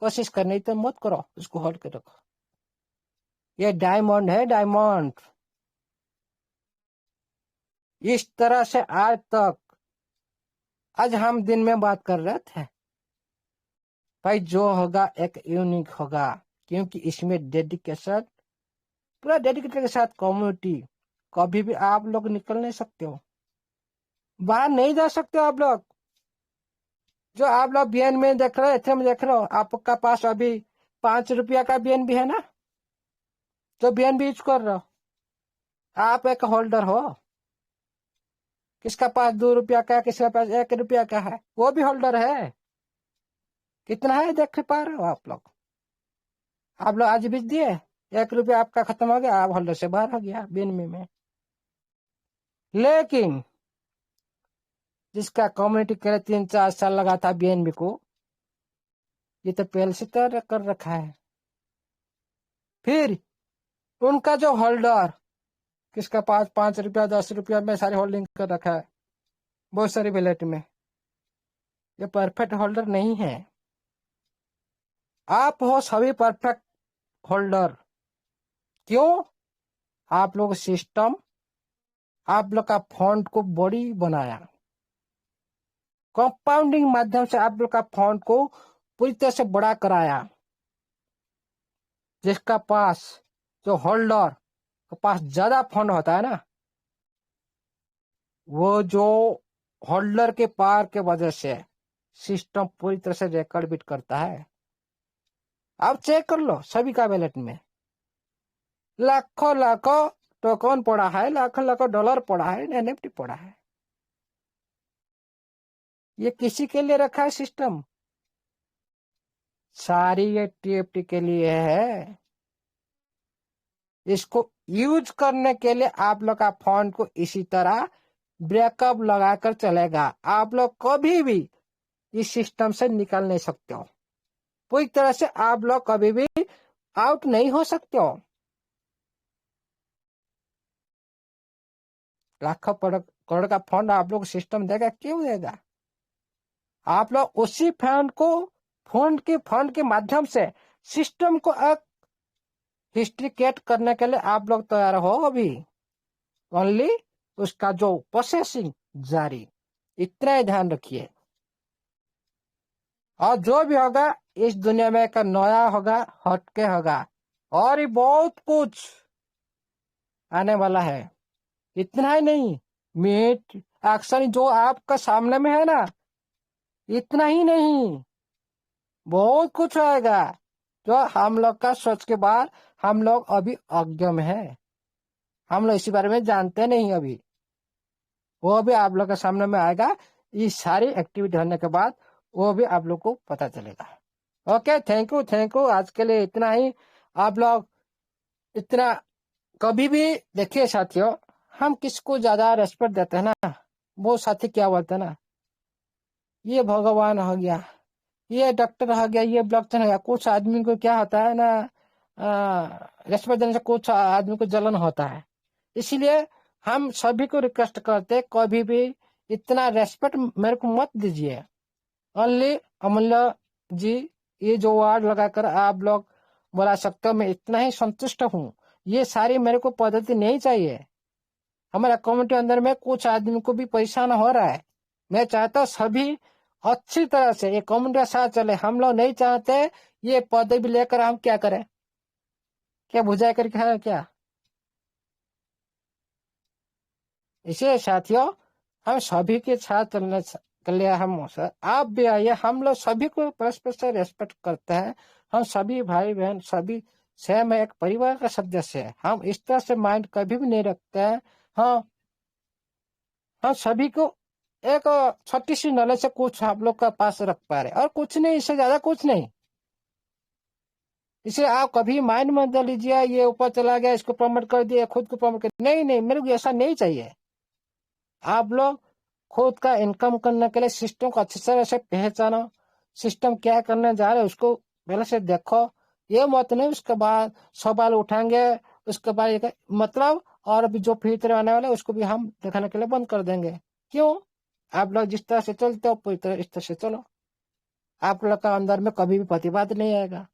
कोशिश करनी, तो मत करो, उसको होल्ड कर रखो। ये डायमंड है, डायमंड। इस तरह से आज तक, आज हम दिन में बात कर रहे थे भाई, जो होगा एक यूनिक होगा, क्योंकि इसमें डेडिकेशन, पूरा डेडिकेटेड के साथ कम्युनिटी कभी भी आप लोग निकल नहीं सकते हो, बाहर नहीं जा सकते हो आप लोग। जो आप लोग बीएन में देख रहे हो, एटीएम देख रहे हो, आपका पास अभी 5 रुपया का बीएन भी है ना, जो बीएन भी यूज कर रहे हो, आप एक होल्डर हो। किसका पास 2 रुपया का है, किसका पास 1 रुपया का है, वो भी होल्डर है। कितना है देख पा रहे हो आप लोग। आप लोग आज बीच दिए, 1 रुपया आपका खत्म हो गया, आप होल्डर से बाहर हो गया बीएनबी में। लेकिन जिसका कम्युनिटी के 3-4 साल लगा था बीएनबी को, ये तो पहले से तय कर रखा है। फिर उनका जो होल्डर, किसका पास 5 रुपया 10 रुपया में सारी होल्डिंग कर रखा है बहुत सारी वैलेट में, ये परफेक्ट होल्डर नहीं है। आप हो सभी परफेक्ट होल्डर। क्यों? आप लोग सिस्टम, आप लोग का फंड को बड़ी बनाया, कंपाउंडिंग माध्यम से आप लोग का फंड को पूरी तरह से बड़ा कराया। जिसका पास, जो होल्डर के पास ज्यादा फंड होता है ना, वो जो होल्डर के पार के वजह से सिस्टम पूरी तरह से रिकॉर्ड बीट करता है। आप चेक कर लो, सभी का वैलेट में लाखों लाखों टोकन पड़ा है, लाखों लाखों डॉलर पड़ा है, एनएफटी पड़ा है। ये किसी के लिए रखा है सिस्टम? सारी ये टीएफटी के लिए है। इसको यूज करने के लिए आप लोग का फंड को इसी तरह ब्रेकअप लगाकर चलेगा। आप लोग कभी भी इस सिस्टम से निकल नहीं सकते हो, पूरी तरह से आप लोग कभी भी आउट नहीं हो सकते हो। लाखों करोड़ का फंड आप लोग सिस्टम देगा, क्यों देगा? आप लोग उसी फंड के माध्यम से सिस्टम को एक हिस्ट्री क्रिएट करने के लिए आप लोग तैयार हो। अभी ओनली उसका जो प्रोसेसिंग जारी, इतना ही ध्यान रखिए। और जो भी होगा इस दुनिया में का नया होगा, हटके होगा, और ये बहुत कुछ आने वाला है। इतना ही नहीं, मीट एक्शन जो आपका सामने में है ना, इतना ही नहीं, बहुत कुछ आएगा जो हम लोग का सोच के बाद हम लोग अभी अज्ञ में है, हम लोग इसी बारे में जानते नहीं अभी। वो भी आप लोग के सामने में आएगा। ये सारी एक्टिविटी होने के बाद वो भी आप लोग को पता चलेगा। Okay, thank you. आज के लिए इतना ही। आप लोग इतना कभी भी देखिए साथियों, हम किसको ज्यादा रेस्पेक्ट देते हैं ना, वो साथी क्या बोलते हैं ना, ये भगवान हो गया, ये डॉक्टर हो गया, ये ब्लॉकचेन हो गया। कुछ आदमी को क्या होता है ना, रेस्पेक्ट देने से कुछ आदमी को जलन होता है। इसीलिए हम सभी को रिक्वेस्ट करते, कभी भी इतना रेस्पेक्ट मेरे को मत दीजिए। ओनली अमूल्य जी, ये जो वर्ड लगाकर आप लोग बुला सकते हो, मैं इतना ही संतुष्ट हूँ। ये सारी मेरे को पद्धति नहीं चाहिए। हमारे कम्युनिटी अंदर में कुछ आदमी को भी परेशान हो रहा है। मैं चाहता हूँ सभी अच्छी तरह से ये कम्युनिटी के साथ चले। हम लोग नहीं चाहते ये पदवी लेकर हम क्या करें, क्या बुझाई करके है क्या। इसलिए साथियों, हम सभी के साथ चलने के लिए हम आप भी आइए। हम लोग सभी को परस्पर से रेस्पेक्ट करते हैं। हम सभी भाई बहन, सभी सेम एक परिवार का सदस्य है। हम इस तरह से माइंड कभी भी नहीं रखते हैं। हाँ, हम सभी को एक छोटी सी नॉलेज से कुछ आप लोग का पास रख पा रहे, और कुछ नहीं, इससे ज्यादा कुछ नहीं। इसलिए आप कभी माइंड मत लीजिए ये ऊपर चला गया, इसको प्रमोट कर दिया, खुद को प्रमोट कर, नहीं, मेरे को ऐसा नहीं चाहिए। आप लोग खुद का इनकम करने के लिए सिस्टम को अच्छी तरह से पहचानो। सिस्टम क्या करने जा रहे है उसको पहले से देखो। ये मत नहीं उसके बाद सवाल उठाएंगे, उसके बाद मतलब और भी जो फ्यूचर आने वाले उसको भी हम दिखाने के लिए बंद कर देंगे। क्यों? आप लोग जिस तरह से चलते हो पूरी तरह इस तरह से चलो। आप लोग का अंदर में कभी भी प्रतिवाद नहीं आएगा,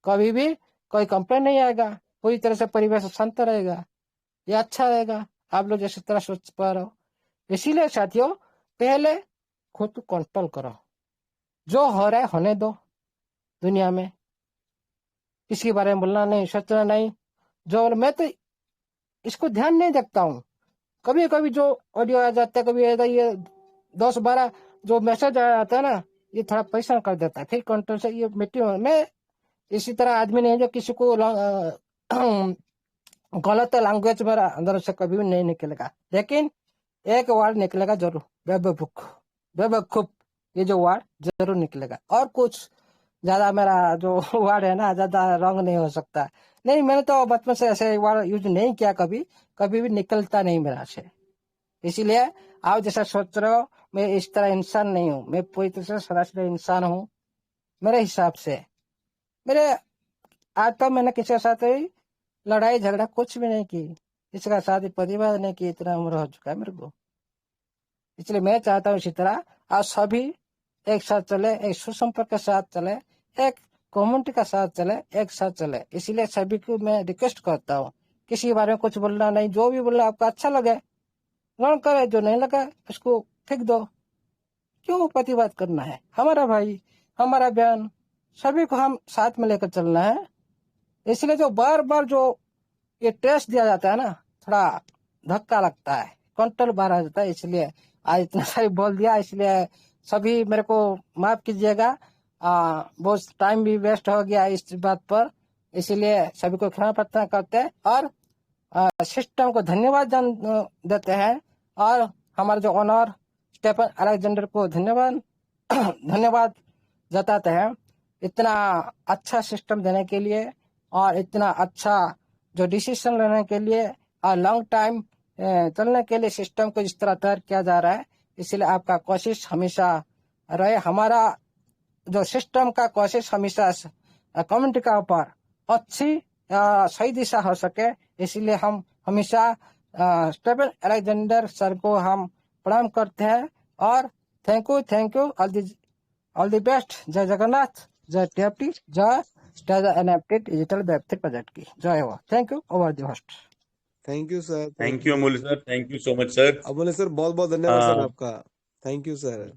कभी भी कोई कंप्लेन नहीं आएगा। पूरी तरह से परिवेश शांत रहेगा, ये अच्छा रहेगा। आप लोग जैसे तरह सोच पा रहे हो। इसीलिए साथियों, पहले खुद को कंट्रोल करो। जो हो रहा है होने दो। दुनिया में किसी के बारे में बोलना नहीं, सोचना नहीं। जो मैं तो इसको ध्यान नहीं रखता हूँ। कभी कभी जो ऑडियो आ जाता है, कभी ये 10-12 जो मैसेज आ जाता है ना, ये थोड़ा परेशान कर देता है, फिर कंट्रोल से ये मिट्टी मैं इसी तरह आदमी नहीं जो किसी को गलत लैंग्वेज मेरा अंदर से कभी भी नहीं निकलेगा, लेकिन एक वर्ड निकलेगा जरूर, बेवकूफ, ये जो वर्ड जरूर निकलेगा। और कुछ ज्यादा मेरा जो वर्ड है ना, ज्यादा रंग नहीं हो सकता। नहीं, मैंने तो बचपन से ऐसे वर्ड यूज नहीं किया, कभी भी निकलता नहीं मेरा से। इसीलिए आप जैसा सोच रहे हो, मैं इस तरह इंसान नहीं हूँ, मैं पूरी तरह से सरासर इंसान हूँ मेरे हिसाब से। मेरे आज तक मैंने किसी के साथ लड़ाई झगड़ा कुछ भी नहीं की, किसी का शादी परिवार नहीं की, इतना उम्र हो चुका है मेरे को। इसलिए मैं चाहता हूँ इसी तरह आप सभी एक साथ चले, एक सुसंपर्क के साथ चले, एक कम्युनिटी का साथ चले, एक साथ चले। इसीलिए सभी को मैं रिक्वेस्ट करता हूँ, किसी के बारे में कुछ बोलना नहीं, जो भी बोलना आपको अच्छा लगे ग्रहण करे, जो नहीं लगा उसको फेंक दो। क्यों प्रतिवाद करना है? हमारा भाई, हमारा बहन, सभी को हम साथ में लेकर चलना है। इसलिए जो बार बार जो ये टेस्ट दिया जाता है ना, थोड़ा धक्का लगता है, कंट्रोल बाहर आ जाता है। इसलिए आज इतना सारी बोल दिया, इसलिए सभी मेरे को माफ कीजिएगा। बहुत टाइम भी वेस्ट हो गया इस बात पर, इसलिए सभी को क्षमा प्रार्थना करते हैं और सिस्टम को धन्यवाद देते हैं, और हमारे जो ऑनर स्टेफन अलेक्जेंडर को धन्यवाद जताते हैं इतना अच्छा सिस्टम देने के लिए, और इतना अच्छा जो डिसीजन लेने के लिए, और लॉन्ग टाइम चलने के लिए सिस्टम को इस तरह तैयार किया जा रहा है। इसलिए आपका कोशिश हमेशा रहे, हमारा जो सिस्टम का कोशिश हमेशा कम्युनिटी का ऊपर अच्छी सही दिशा हो सके। इसलिए हम हमेशा स्टेफन अलेक्जेंडर सर को हम प्रणाम करते हैं, और thank you all the best. जय जगन्नाथ, जय टीएफटी, जय स्टार एनएफटी डिजिटल वेब3 प्रोजेक्ट की जय हो। Thank you, over the host. Thank you sir, thank you Amulya sir, thank you so much sir. Amulya sir बहुत बहुत धन्यवाद सर आपका, थैंक यू सर।